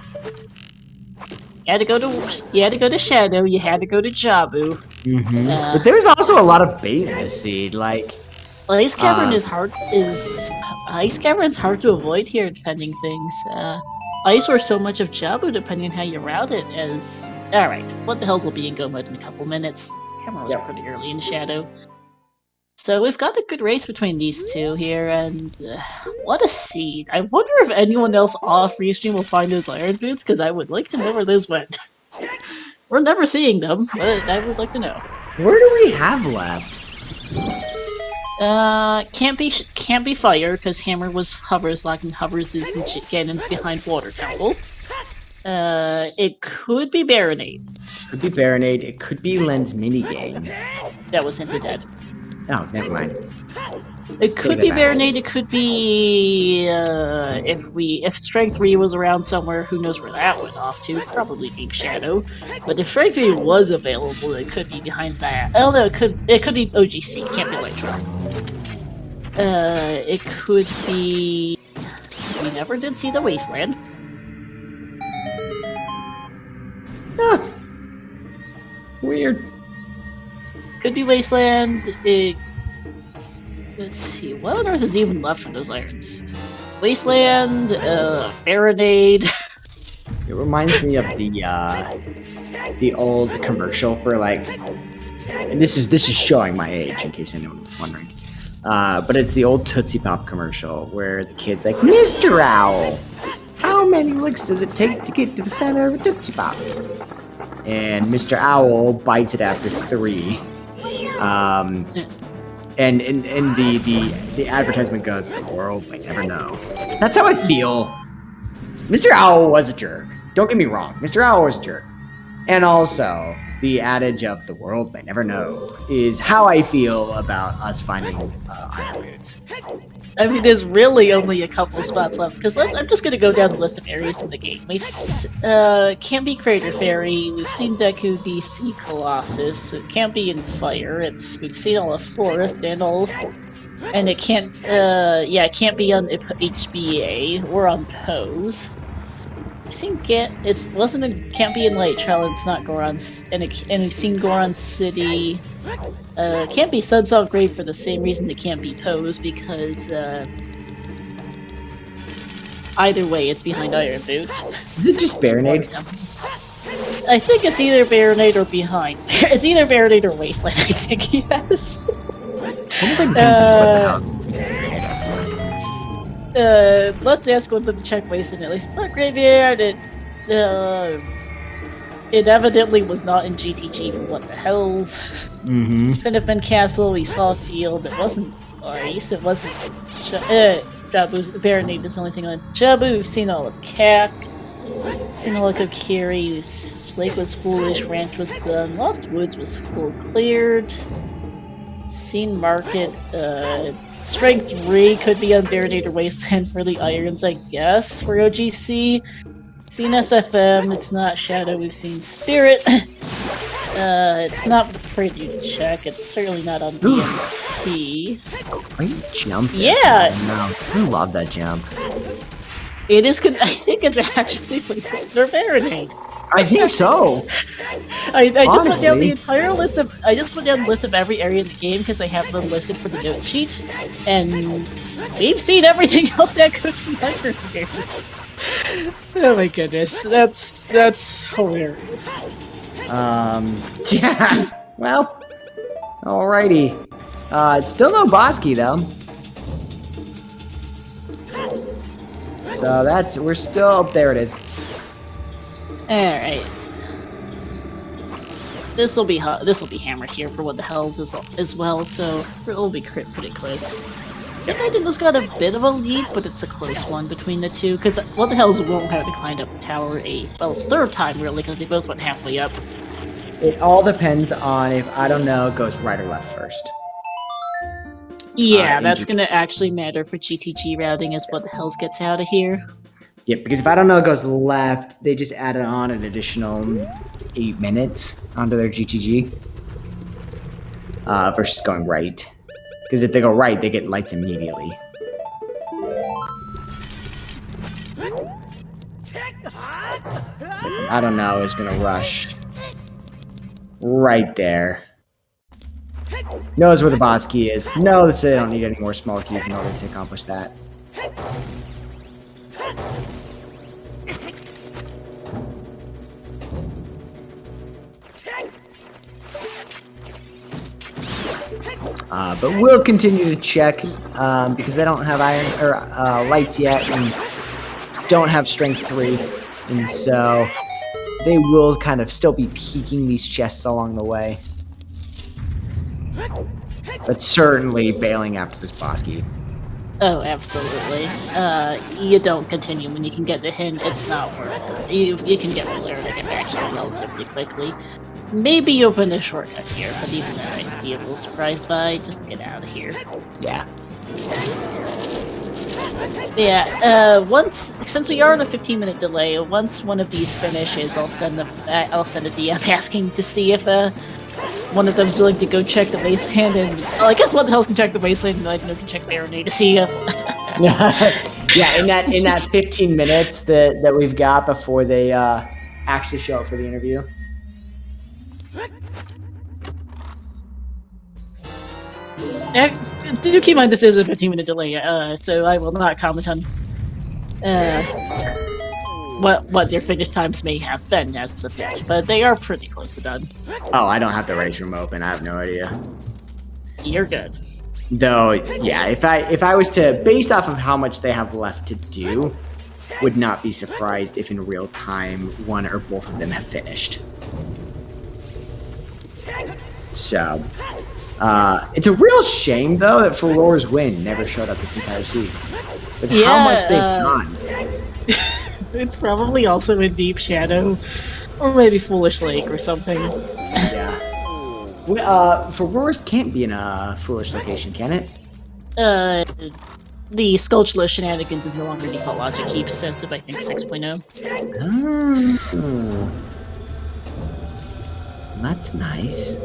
You had to go to Shadow, you had to go to Jabu. But there's also a lot of bait in this seed, like... Ice Cavern is hard to avoid here, depending things. Ice or so much of Jabu, depending on how you route it, as... Alright, what the hell's will be in go mode in a couple minutes. Camera was pretty early in Shadow. So we've got a good race between these two here, and what a seed. I wonder if anyone else off Restream will find those iron boots, because I would like to know where those went. We're never seeing them, but I would like to know. Where do we have left? Can't be fire, because Hammer was hovers, locking hovers is Ganon's behind Water Temple. It could be Baronade. Could be Baronade, it could be Len's minigame. That was hinted at. Oh, never mind. It could be Baronade, it could be, if Strength 3 was around somewhere, who knows where that went off to, probably being Shadow. But if Strength 3 was available, it could be behind that. Although it could be OGC, can't be Electro. It could be... We never did see the Wasteland. Huh. Weird. Could be Wasteland. Let's see. What on earth is even left from those irons? Wasteland, Baronade. It reminds me of the old commercial for like, and this is showing my age in case anyone was wondering. But it's the old Tootsie Pop commercial where the kid's like, Mr. Owl, how many licks does it take to get to the center of a Tootsie Pop? And Mr. Owl bites it after 3. And the advertisement goes, the world may never know. That's how I feel. Mr. Owl was a jerk. Don't get me wrong. Mr. Owl was a jerk. And also, the adage of the world may never know is how I feel about us finding iron boots. I mean, there's really only a couple spots left, because I'm just going to go down the list of areas in the game. We've can't be Crater Fairy, we've seen Deku be Sea Colossus, it can't be in Fire, we've seen all of Forest and all of... And it can't, it can't be on HBA or on Pose. We've seen can't be in Light Trail, it's not Goron, and we've seen Goron City. Can't be Sunsoft Grave for the same reason it can't be Pose, because either way it's behind Iron Boots. Is it just Baronade? I think it's either Baronade or behind. It's either Baronade or Wasteland, I think, yes. Let's ask one of them to check Wasteland. At least it's not Graveyard. It evidently was not in GTG for what the hells. Could have been Castle. We saw Field. It wasn't Ice. It wasn't. Jabu's Baronade is the only thing on Jabu. We've seen all of Cac. Seen all of Kokiri. Lake was foolish. Ranch was done. Lost Woods was full cleared. Seen Market, Strength 3 could be on Baronade or Wasteland for the Irons, I guess, for OGC. Seen SFM, it's not Shadow, we've seen Spirit. It's not Prelude Check, it's certainly not on DMT. Great jump. Yeah! I love that jump. It is, I think it's actually their Baronade. I think so. I just went down the entire list of. I just went down the list of every area in the game because I have them listed for the notes sheet, and we've seen everything else that could be iron areas. Oh my goodness, that's hilarious. Yeah. Well, alrighty. It's still no Bosky though. So we're still there. It is. Alright. This will be hammered here for what the hells as well, so it will be pretty close. I think Idanu's got a bit of a lead, but it's a close one between the two, because what the hells won't have to climb up the tower third time really, because they both went halfway up. It all depends on if I don't know goes right or left first. Yeah, that's gonna actually matter for GTG routing as what the hells gets out of here. Yeah, because if I don't know it goes left, they just added on an additional 8 minutes onto their GTG versus going right. Because if they go right, they get lights immediately. I don't know, it's gonna rush right there. Knows where the boss key is. Knows they don't need any more small keys in order to accomplish that. But we'll continue to check because they don't have iron or lights yet and don't have strength 3, and so they will kind of still be peeking these chests along the way. But certainly bailing after this boss key. Oh, absolutely. You don't continue when you can get the hint. It's not worth it. You can get Blair to get back here relatively quickly. Maybe open a shortcut here, but even that I'd be a little surprised by. Just get out of here. Yeah. Yeah. Since we are on a 15-minute delay, once one of these finishes, I'll send a DM asking to see if one of them's willing to go check the wasteland, and well, I guess one of the hells can check the wasteland, and I can check Baronade to see. Yeah, in that 15 minutes that we've got before they actually show up for the interview. Do keep in mind this is a 15-minute delay, so I will not comment on what their finish times may have been as of yet, but they are pretty close to done. Oh, I don't have the race room open. I have no idea. You're good. Though, yeah, if I was to, based off of how much they have left to do, would not be surprised if in real time one or both of them have finished. So, it's a real shame though that Furore's win never showed up this entire season. With how much they've done. It's probably also in Deep Shadow, or maybe Foolish Lake or something. Yeah. Furore's can't be in a Foolish location, can it? The Sculptural Shenanigans is no longer default logic keeps as of I think 6.0. Oh. That's nice.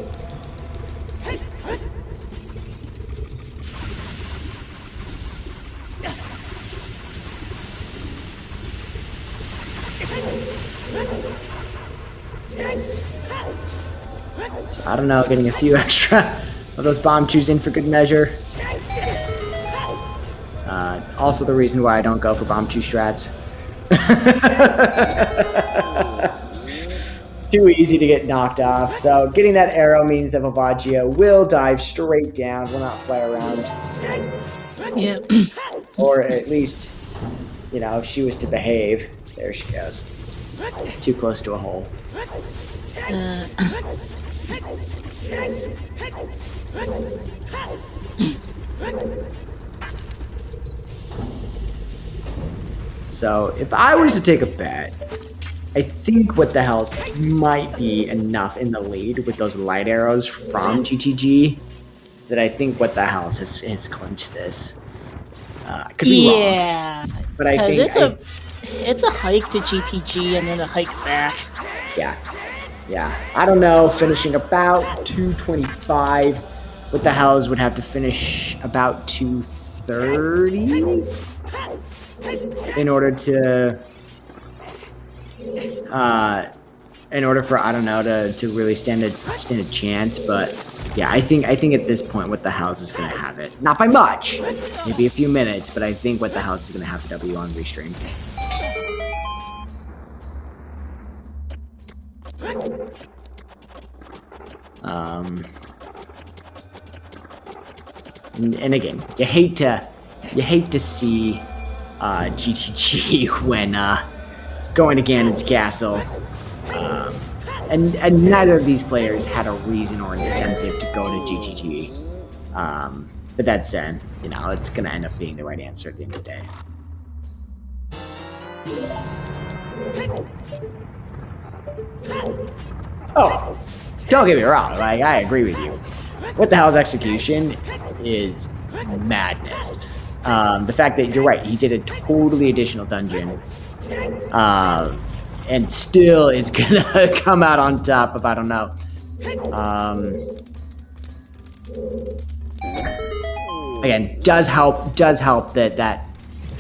So I don't know, getting a few extra of those bomb chews in for good measure. Also the reason why I don't go for bomb chew strats. Too easy to get knocked off. So getting that arrow means that Vivaggio will dive straight down, will not fly around. Yeah. Or at least, you know, if she was to behave. There she goes. Too close to a hole. So if I was to take a bet, I think What the Hells might be enough in the lead with those light arrows from GTG that I think What the Hells has clinched this. I could be wrong. But I think it's a hike to GTG and then a hike back. Yeah. I don't know, finishing about 225. What the Hells would have to finish about 230 in order for I don't know to really stand a chance. But yeah, I think at this point What the Hells is gonna have it. Not by much, maybe a few minutes, but I think What the Hells is gonna have the W on restream. And again, you hate to see GTG when going to Ganon's castle, and neither of these players had a reason or incentive to go to GTG. But that said, you know, it's gonna end up being the right answer at the end of the day. Oh, don't get me wrong, like, I agree with you. What the Hell's execution is madness. The fact that, you're right, he did a totally additional dungeon, and still is gonna come out on top of, I don't know. Again, does help that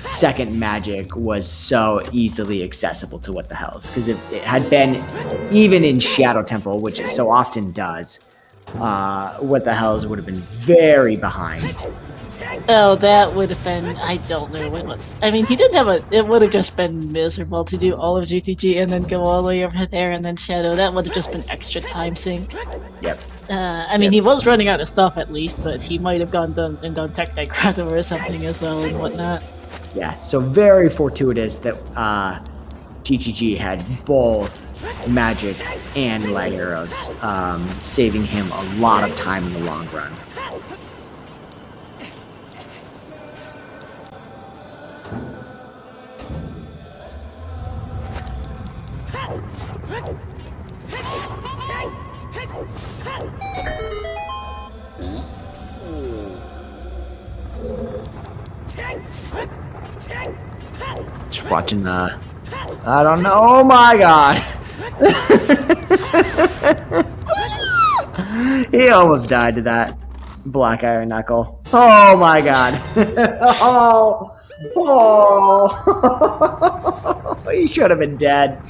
second magic was so easily accessible to What the Hells, because if it had been even in Shadow Temple, which it so often does, What the Hells would have been very behind. Oh, that would have been, I don't know what, I mean, he didn't have it would have just been miserable to do all of GTG and then go all the way over there and then Shadow. That would have just been extra time sink. Yep. I mean, he was running out of stuff at least, but he might have gone done Tech Deck Grotto or something as well and whatnot. Yeah, so very fortuitous that GTG had both magic and light arrows, saving him a lot of time in the long run. Just watching the... I don't know. Oh my god! He almost died to that black iron knuckle. Oh my god! Oh! He should have been dead.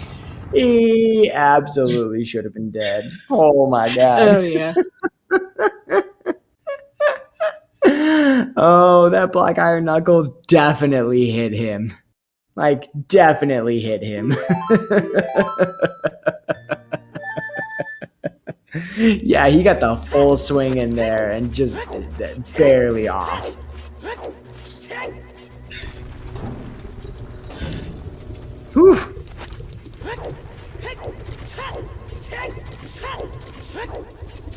He absolutely should have been dead. Oh my god. Oh yeah. Oh, that black iron knuckle definitely hit him. Like, definitely hit him. Yeah, he got the full swing in there and just barely off. Whew.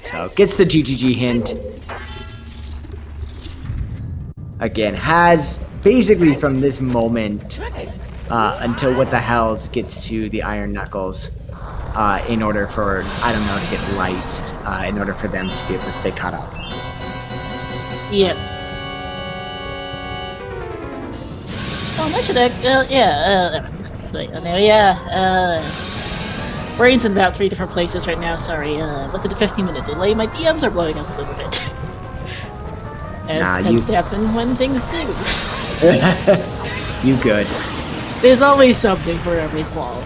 So, gets the GGG hint. Again, has basically from this moment until What the Hells gets to the Iron Knuckles in order for, I don't know, to get lights, in order for them to be able to stay caught up. Yep. Oh, I should let's see. Brain's in about 3 different places right now, sorry. With the 15-minute delay, my DMs are blowing up a little bit. As tends to happen when things do. You good. There's always something for every qual.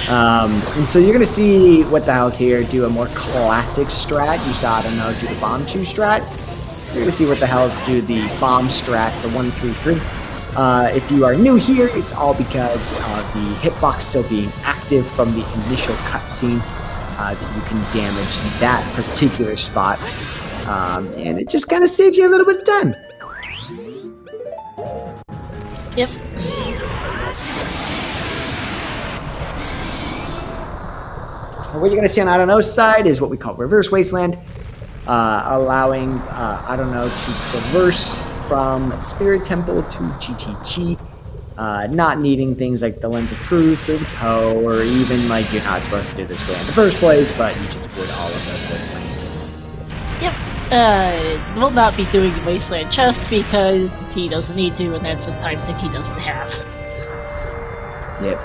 And so you're going to see What the Hell's here do a more classic strat. You saw, I don't know, do the bomb 2 strat. You're going to see What the Hell's do the bomb strat, the 1-3-3. If you are new here, it's all because of the hitbox still being active from the initial cutscene, that you can damage that particular spot. And it just kind of saves you a little bit of time. Yep. What you're going to see on I don't know's side is what we call Reverse Wasteland, allowing I don't know to traverse from Spirit Temple to GGG, not needing things like the Lens of Truth or the Poe, or even like you're not supposed to do this way in the first place, but you just avoid all of those wastelands. Yep. Will not be doing the Wasteland chest because he doesn't need to, and that's just time sink he doesn't have. Yep.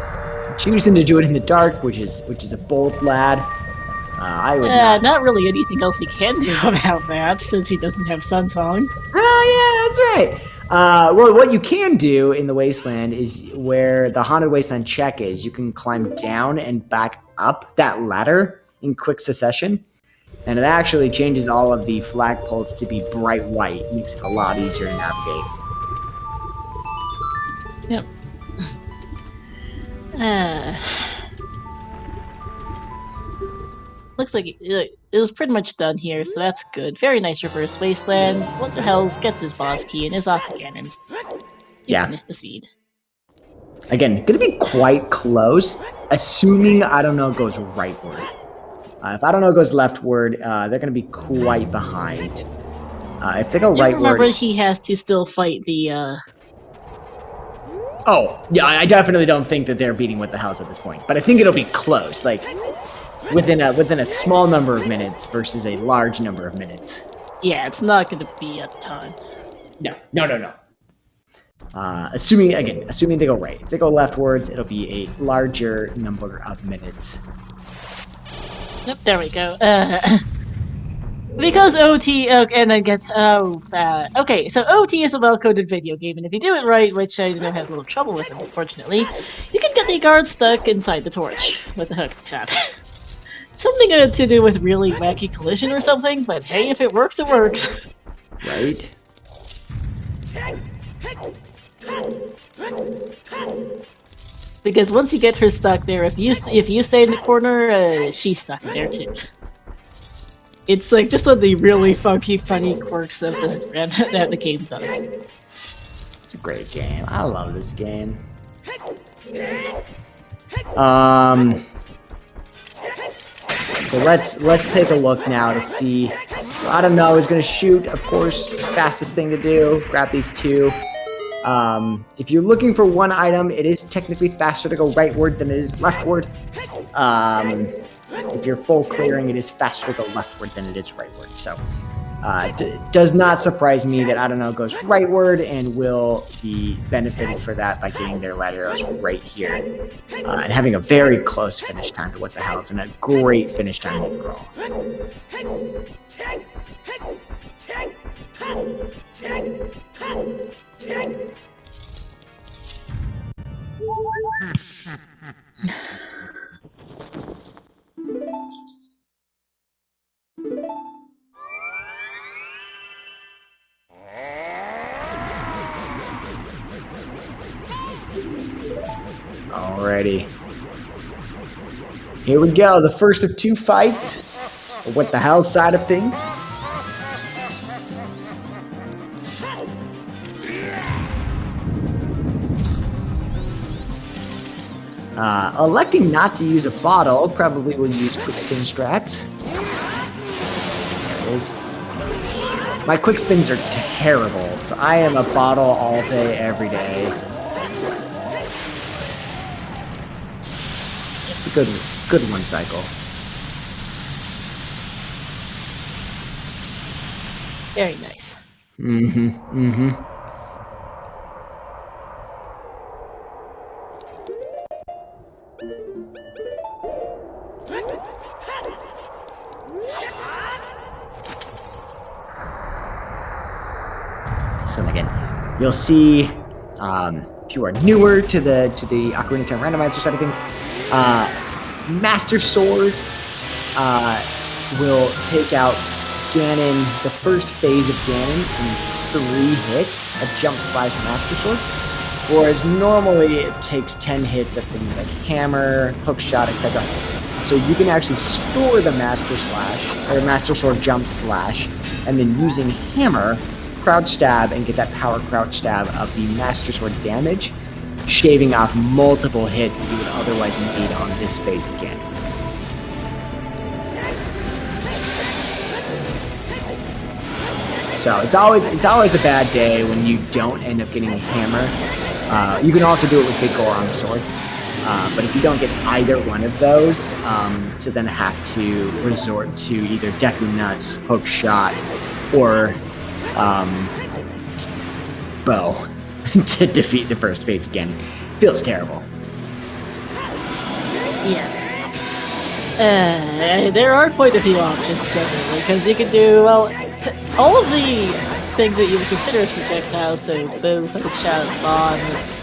Choosing to do it in the dark, which is a bold lad. I would not really anything else he can do about that, since he doesn't have Sunsong. Oh, yeah, that's right. Well, what you can do in the Wasteland is where the Haunted Wasteland check is, you can climb down and back up that ladder in quick succession. And it actually changes all of the flagpoles to be bright white. It makes it a lot easier to navigate. Yep. Looks like it was pretty much done here, so that's good. Very nice reverse wasteland. What the Hells gets his boss key and is off to cannons. Yeah. Finish the seed. Again, gonna be quite close, assuming I don't know goes rightward. If I don't know goes leftward, they're gonna be quite behind. If they go rightward, remember he has to still fight the. Oh, yeah, I definitely don't think that they're beating What the Hells at this point, but I think it'll be close, like within a small number of minutes versus a large number of minutes. Yeah, it's not going to be a ton. No. Assuming they go right. If they go leftwards, it'll be a larger number of minutes. Yep, there we go. Because OT, and then gets, okay, so OT is a well-coded video game, and if you do it right, which I have a little trouble with, unfortunately, you can get the guard stuck inside the torch with the hook shot. Something to do with really wacky collision or something, but hey, if it works, it works. Right? Because once you get her stuck there, if you stay in the corner, she's stuck there too. It's like just one of the really funky, funny quirks of that the game does. It's a great game. I love this game. So let's take a look now to see. I don't know. Who's gonna shoot? Of course, fastest thing to do. Grab these two. If you're looking for one item, it is technically faster to go rightward than it is leftward. If you're full clearing, it is faster to go leftward than it is rightward. So, does not surprise me that I don't know goes rightward and will be benefited for that by getting their ladder arrows right here and having a very close finish time to What the Hells and a great finish time overall. Alrighty. Here we go. The first of 2 fights. What the hell side of things. Electing not to use a bottle, probably will use quick spin strats. There it is. My quick spins are terrible, so I am a bottle all day, every day. It's a good one cycle. Very nice. So again, you'll see if you are newer to the Ocarina of Time Randomizer side of things, Master Sword will take out Ganon, the first phase of Ganon, in 3 hits, a jump slash Master Sword. Whereas normally it takes 10 hits of things like hammer, hook shot, etc. So you can actually store the Master Slash, or Master Sword jump slash, and then using hammer, crouch stab, and get that power crouch stab of the Master Sword damage, shaving off multiple hits that you would otherwise need on this phase of Ganon. So it's always a bad day when you don't end up getting a hammer. You can also do it with Big Goron Sword, but if you don't get either one of those, to then have to resort to either Deku Nuts, Hook Shot, or Bow to defeat the first phase again, feels terrible. Yeah. There are quite a few options, generally, because you can do, well, all of the things that you would consider as projectiles, so bow, hook shot, bombs.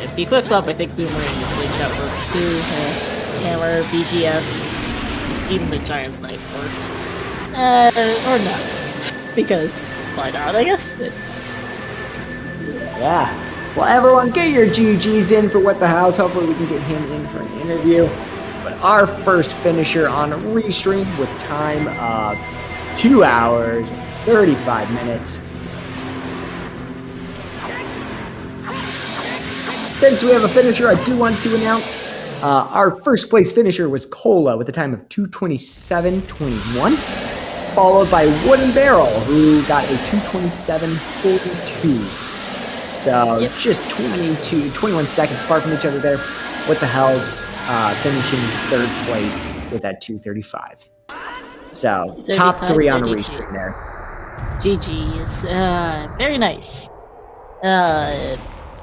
If you quick stop, I think boomerang and slingshot works too. Hammer, BGS, even the giant's knife works. Or nuts, because why not? I guess. Yeah. Well, everyone, get your GGs in for What the House. Hopefully, we can get him in for an interview. But our first finisher on Restream with time of 2 hours, 35 minutes. Since we have a finisher, I do want to announce our first place finisher was Cola with a time of 2:27.21, followed by Wooden Barrel, who got a 2:27.42. So yep. Just 21 seconds apart from each other there. What the Hell's finishing 3rd place with that 2:35. So top 3 on a Restream there. GG's. Very nice.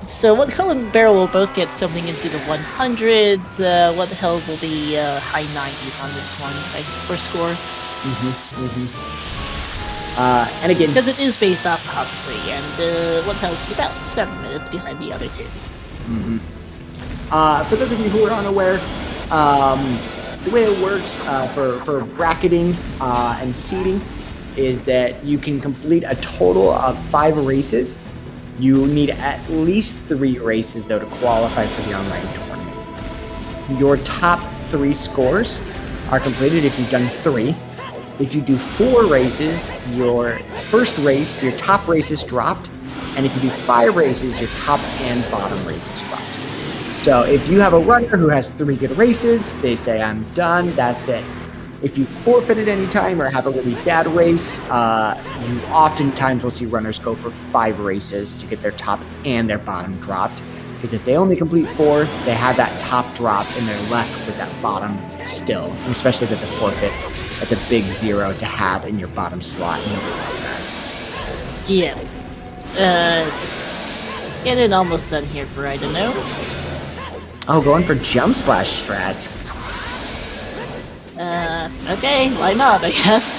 So What the Hell and Barrel will both get something into the 100s. What the Hells will be high 90s on this one for score. And again, because it is based off top 3, and What the Hell's is about 7 minutes behind the other 2. For those of you who are unaware, the way it works for bracketing and seeding is that you can complete a total of 5 races. You need at least 3 races, though, to qualify for the online tournament. Your top 3 scores are completed if you've done 3. If you do 4 races, your first race, your top race is dropped. And if you do 5 races, your top and bottom race is dropped. So if you have a runner who has 3 good races, they say, I'm done, that's it. If you forfeit at any time or have a really bad race, you oftentimes will see runners go for 5 races to get their top and their bottom dropped. Because if they only complete 4, they have that top drop and they're left with that bottom still. And especially if it's a forfeit, that's a big 0 to have in your bottom slot. Yeah. Getting almost done here for I don't know. Oh, going for jump slash strats. Okay, why not, I guess.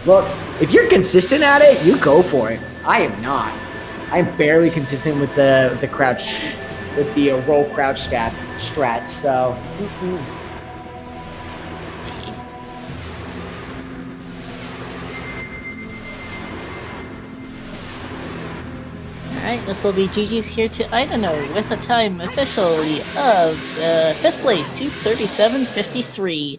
Look, if you're consistent at it, you go for it. I am not. I'm barely consistent with the crouch, with the roll crouch strats, so. Alright, this will be GG's here to I don't know, with a time officially of 5th place, 2:37.53.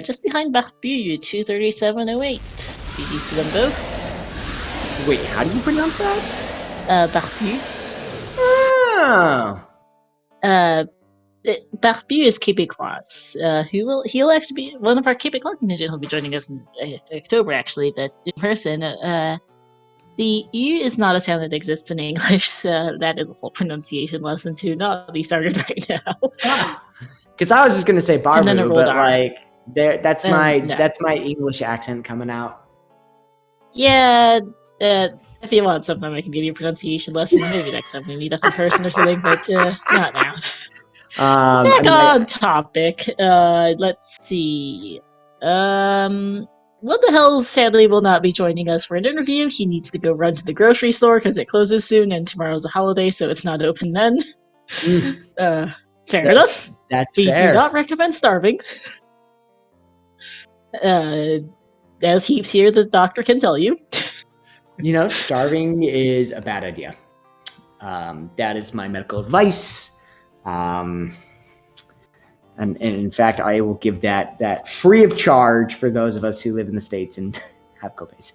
Just behind Barbu, 2:37.08. GG's to them both. Wait, how do you pronounce that? Barbu. Oh. Barbu is Québécois. He'll actually be one of our Québécois contingent. He'll be joining us in October, actually, but in person. The U is not a sound that exists in English, so that is a full pronunciation lesson to not be started right now. Because I was just gonna say And then a Barbu, rolled but R. like that's No. my English accent coming out. Yeah, if you want sometime I can give you a pronunciation lesson, maybe next time we meet up in person or something, but not now. Back on topic. Let's see. What the hell sadly will not be joining us for an interview. He needs to go run to the grocery store because it closes soon, and tomorrow's a holiday, so it's not open then. Fair enough. That's we fair. do not recommend starving. As Heaps here, the doctor can tell you. You know, starving is a bad idea. That is my medical advice. And in fact, I will give that free of charge for those of us who live in the States and have copays.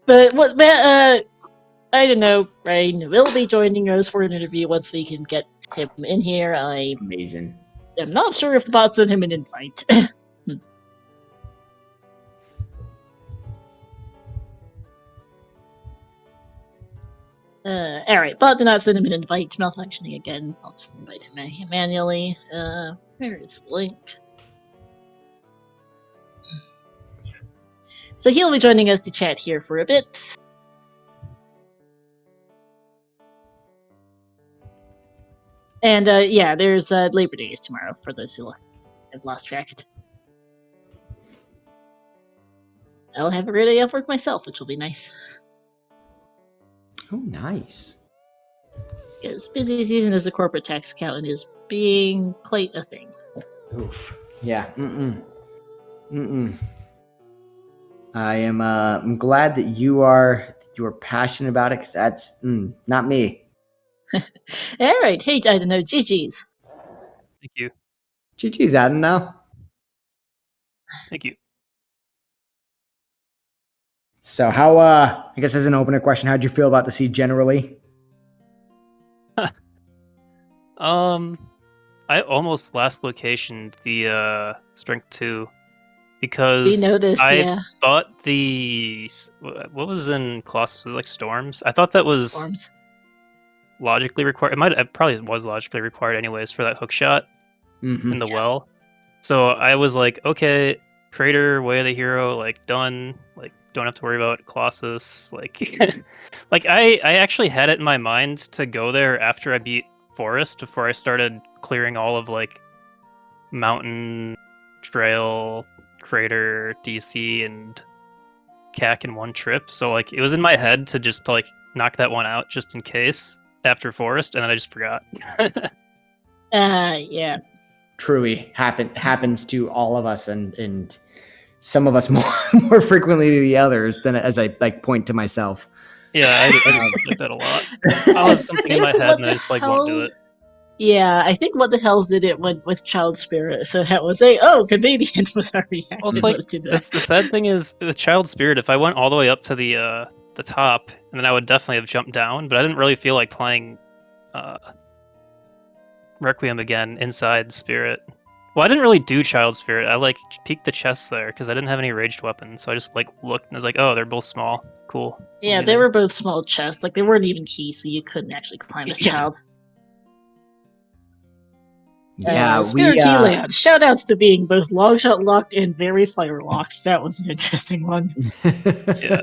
But what? I don't know. Ryan will be joining us for an interview once we can get him in here. Amazing. I'm not sure if the bot sent him an invite. Alright, bot did not send him an invite. Malfunctioning again. I'll just invite him manually. Where is the link? So he'll be joining us to chat here for a bit. And yeah, there's Labor Day is tomorrow for those who have lost track. I'll have a great day off work myself, which will be nice. Oh, nice. Because busy season as a corporate tax accountant is being quite a thing. Oof. Yeah. I am. I'm glad that you are passionate about it, because that's not me. All right. Hey, I don't know. GG's. Thank you. GG's, Adam. Now. Thank you. So how? I guess as an opener question, how'd you feel about the seed generally? I almost last locationed the strength 2 because we noticed, I thought the what was in Colossus, like storms. I thought that was storms. Logically required. It probably was logically required anyways for that hook shot in the well. So I was like, okay, Crater, Way of the Hero, like done. Like don't have to worry about Colossus. Like, like I actually had it in my mind to go there after I beat Forest before I started clearing all of like Mountain, Trail, Crater, DC, and CAC in one trip. So like it was in my head to just like knock that one out just in case after Forest, and then I just forgot. Yeah. Truly happens to all of us, and some of us more frequently than the others. Than as I like point to myself. Yeah, I just like that a lot. I'll have something in my head and I just like won't do it. Yeah, I think What the Hells did it went with Child Spirit, so that was Canadian was our reaction. Also, like, that's the sad thing is the Child Spirit. If I went all the way up to the top, and then I would definitely have jumped down. But I didn't really feel like playing Requiem again inside Spirit. Well, I didn't really do Child Spirit. I like peeked the chests there because I didn't have any raged weapons. So I just like looked and I was like, oh, they're both small. Cool. Yeah, they were both small chests. Like they weren't even key, so you couldn't actually climb as Child. Yeah, Spirit Key Land. Shoutouts to being both long shot locked and very fire locked. That was an interesting one. Yeah.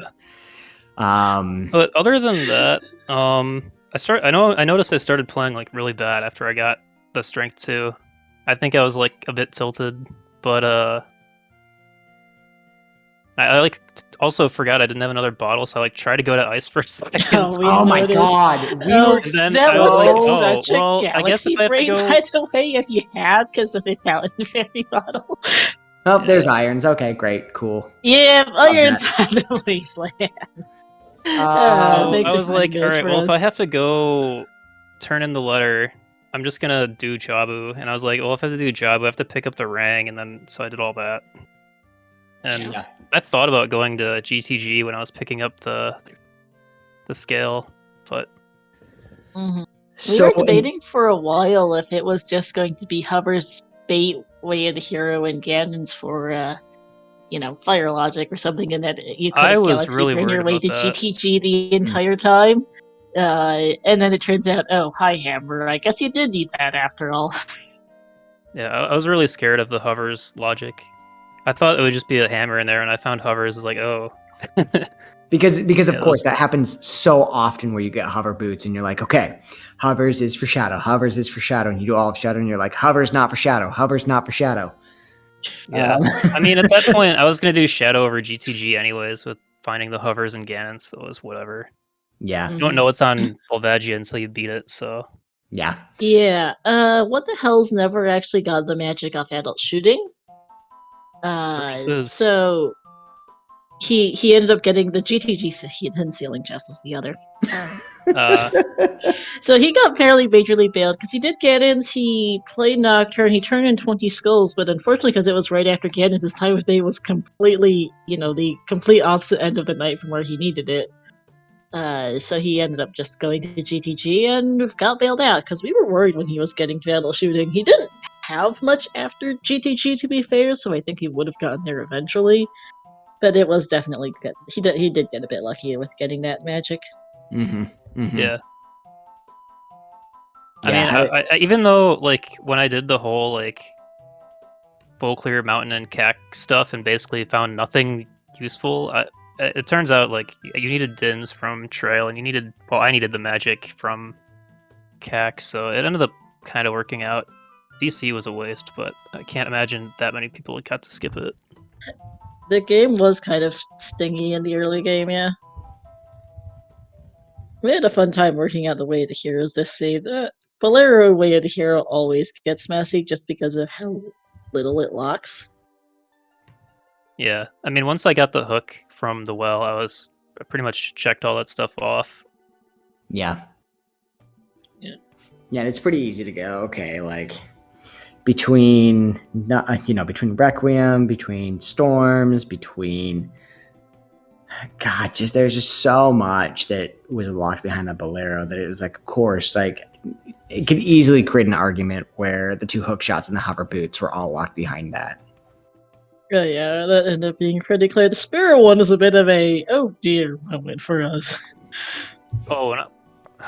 But other than that, I noticed I started playing like really bad after I got the strength 2. I think I was like a bit tilted, but I like also forgot I didn't have another bottle, so I like tried to go to ice for a second. Oh my god! That was such a galaxy brain, by the way, if you had, because of the fountain fairy bottle. Oh, there's Irons. Okay, great, cool. Yeah, Irons at the wasteland. I Thanks for was like, finding all those right, for well, if I us. have to go turn in the letter, I'm just gonna do Jabu. And I was like, well, if I have to do Jabu, I have to pick up the rang, and then so I did all that. And I thought about going to GTG when I was picking up the scale, but We were debating for a while if it was just going to be Hover's bait way of the hero and Ganon's for fire logic or something, and that you could I have was galaxy really on your worried way about to that. GTG the entire time. And then it turns out, oh, hi Hammer, I guess you did need that after all. Yeah, I was really scared of the Hover's logic. I thought it would just be a hammer in there, and I found Hovers. Was like, oh. Because of course that happens so often where you get hover boots and you're like, okay, Hovers is for shadow, Hovers is for shadow, and you do all of shadow and you're like, Hovers not for shadow, Hovers not for shadow. Yeah, I mean, at that point, I was gonna do Shadow over GTG anyways with finding the Hovers and Ganon, so it was whatever. Yeah. You don't know what's on Volvagia until you beat it, so. Yeah. Yeah. What the hell's never actually got the magic off adult shooting? So he ended up getting the GTG hidden ceiling chest was the other. So he got fairly majorly bailed because he did Ganon's, he played Nocturne, he turned in 20 skulls, but unfortunately because it was right after Ganon's, his time of day was completely, the complete opposite end of the night from where he needed it. So he ended up just going to GTG and got bailed out because we were worried when he was getting to adult shooting. He didn't have much after GTG, to be fair, so I think he would have gotten there eventually. But it was definitely good. He did get a bit lucky with getting that magic. Yeah. I mean, I even though when I did the whole bow clear mountain and cack stuff and basically found nothing useful, it turns out you needed Dins from Trail and I needed the magic from cack, so it ended up kind of working out. DC was a waste, but I can't imagine that many people got to skip it. The game was kind of stingy in the early game, yeah. We had a fun time working out the Way of the Heroes this save. Bolero Way of the Hero always gets messy just because of how little it locks. Yeah, I mean, once I got the hook from the well, I pretty much checked all that stuff off. Yeah. Yeah, and it's pretty easy to go, okay, between Requiem, between Storms, between there's just so much that was locked behind the Bolero that it was of course, it could easily create an argument where the two hook shots and the hover boots were all locked behind that. Yeah, that ended up being pretty clear. The Spirit one was a bit of a oh dear moment for us. Oh,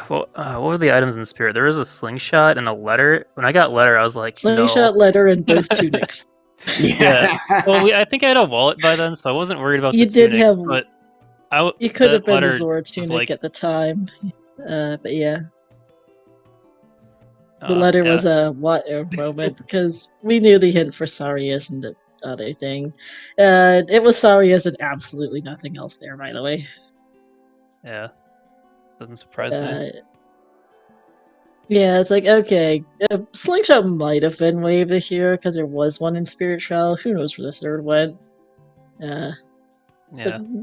what were the items in Spirit? There was a slingshot and a letter. When I got letter, I was like, slingshot, no. letter, and both tunics. Yeah. Well, I think I had a wallet by then, so I wasn't worried about you the did tunic. have, but you could have been the Zora tunic at the time. But yeah. The letter was a what moment because we knew the hint for Sarius and the other thing. It was Sarius and absolutely nothing else there, by the way. Yeah. Doesn't surprise me. Yeah, it's okay. Slingshot might have been Way of the Hero because there was one in Spirit Trial. Who knows where the third went? Yeah.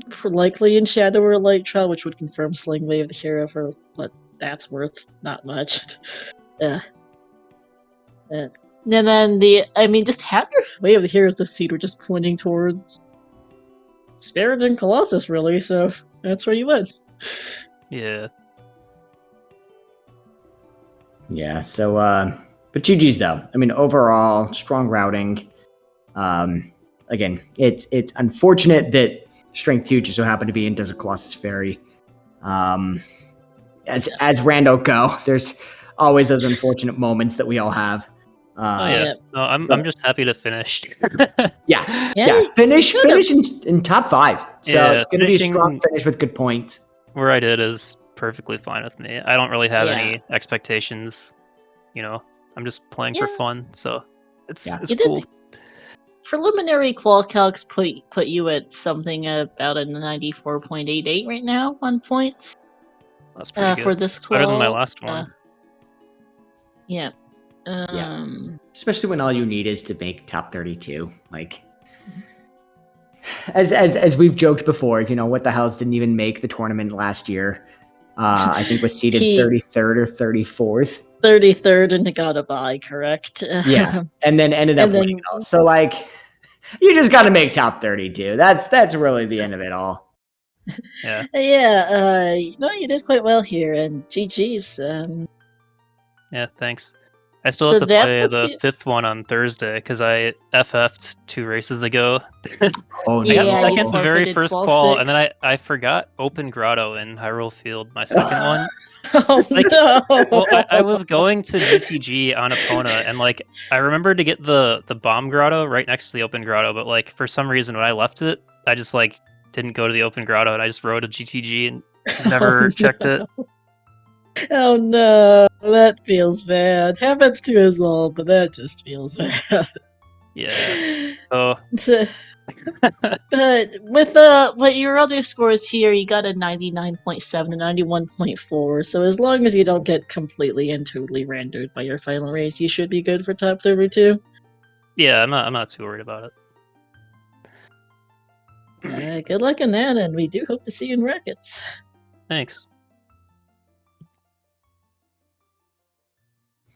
For likely in Shadow or Light Trial, which would confirm Sling Way of the Hero for what that's worth. Not much. And then just have your Way of the Heroes this seed. We're just pointing towards Spirit and Colossus, really. So that's where you went. Yeah. Yeah. So, but GG's though. I mean, overall, strong routing. Again, it's unfortunate that Strength 2 just so happened to be in Desert Colossus Ferry. As rando go, there's always those unfortunate moments that we all have. No, I'm just happy to finish. Finish in top 5. So it's going to be a strong finish with good points. Where I did is perfectly fine with me. I don't really have any expectations. I'm just playing for fun, so it's cool. Preliminary qual calcs put you at something about a 94.88 right now on points. That's pretty good. For this qual. Better than my last one. Yeah. Especially when all you need is to make top 32. as we've joked before, what the hells didn't even make the tournament last year. I think was seeded 33rd or 34th. 33rd and got a bye, correct? Yeah, and then ended up winning it all. So you just got to make top 32. That's really the end of it all. Yeah. Yeah. You did quite well here, and GG's. Yeah, thanks. I still have to play the 5th one on Thursday because I FF'd 2 races ago. Oh, I got no. second the very first qual, and then I forgot Open Grotto in Hyrule Field, my second one. Oh, no! Well, I was going to GTG on Epona, and I remembered to get the Bomb Grotto right next to the Open Grotto, but for some reason when I left it, I just didn't go to the Open Grotto, and I just rode a GTG and never checked it. Oh no, that feels bad. Happens to us all, but that just feels bad. Yeah. Oh. But with your other scores here, you got a 99.7 and 91.4. So as long as you don't get completely and totally rendered by your final race, you should be good for top 32. Yeah, I'm not too worried about it. Good luck in that, and we do hope to see you in brackets. Thanks.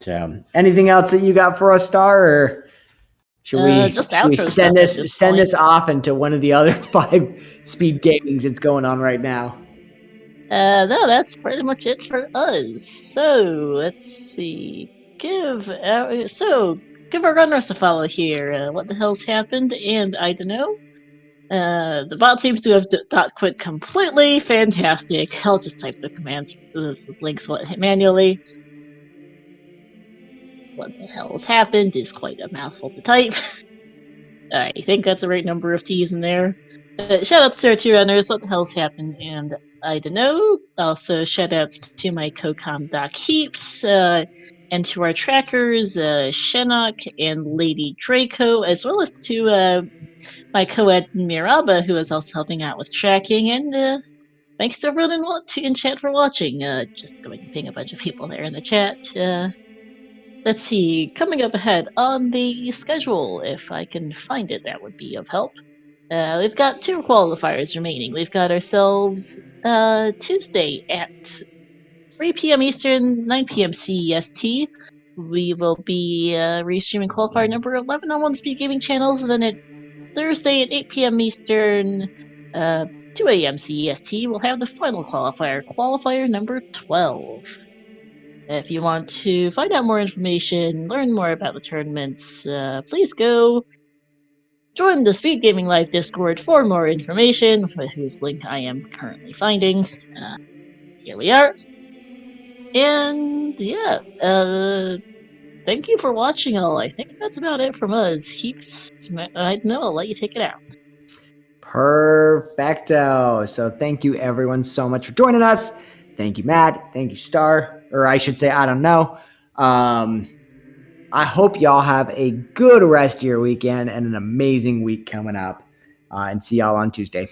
So, anything else that you got for us, Star, or should we send this off into one of the other 5 speed gamings that's going on right now? No, that's pretty much it for us. So let's see. Give our runners a follow here. What the hell's happened? And I don't know. The bot seems to have not quit completely. Fantastic. I'll just type the commands, the links manually. What the hell has happened is quite a mouthful to type. I think that's the right number of T's in there. Shoutouts to our 2 runners. What the hell's happened? And I don't know. Also, shoutouts to my co-com Doc Heaps, and to our trackers, Shenok and Lady Draco, as well as to my co-ed Miraba, who is also helping out with tracking. And thanks to everyone in chat for watching. Just going to ping a bunch of people there in the chat. Let's see, coming up ahead on the schedule, if I can find it, that would be of help. We've got 2 qualifiers remaining. We've got ourselves Tuesday at 3 p.m. Eastern, 9 p.m. CEST. We will be restreaming qualifier number 11 on SpeedGaming channels, and then at Thursday at 8 p.m. Eastern, 2 a.m. CEST, we'll have the final qualifier number 12. If you want to find out more information, learn more about the tournaments, please go join the SpeedGaming Live Discord for more information, whose link I am currently finding. Here we are. And yeah, thank you for watching all. I think that's about it from us. Heaps, I know, I'll let you take it out. Perfecto. So thank you everyone so much for joining us. Thank you, Matt. Thank you, Star. Or I should say, I don't know. I hope y'all have a good rest of your weekend and an amazing week coming up. And see y'all on Tuesday.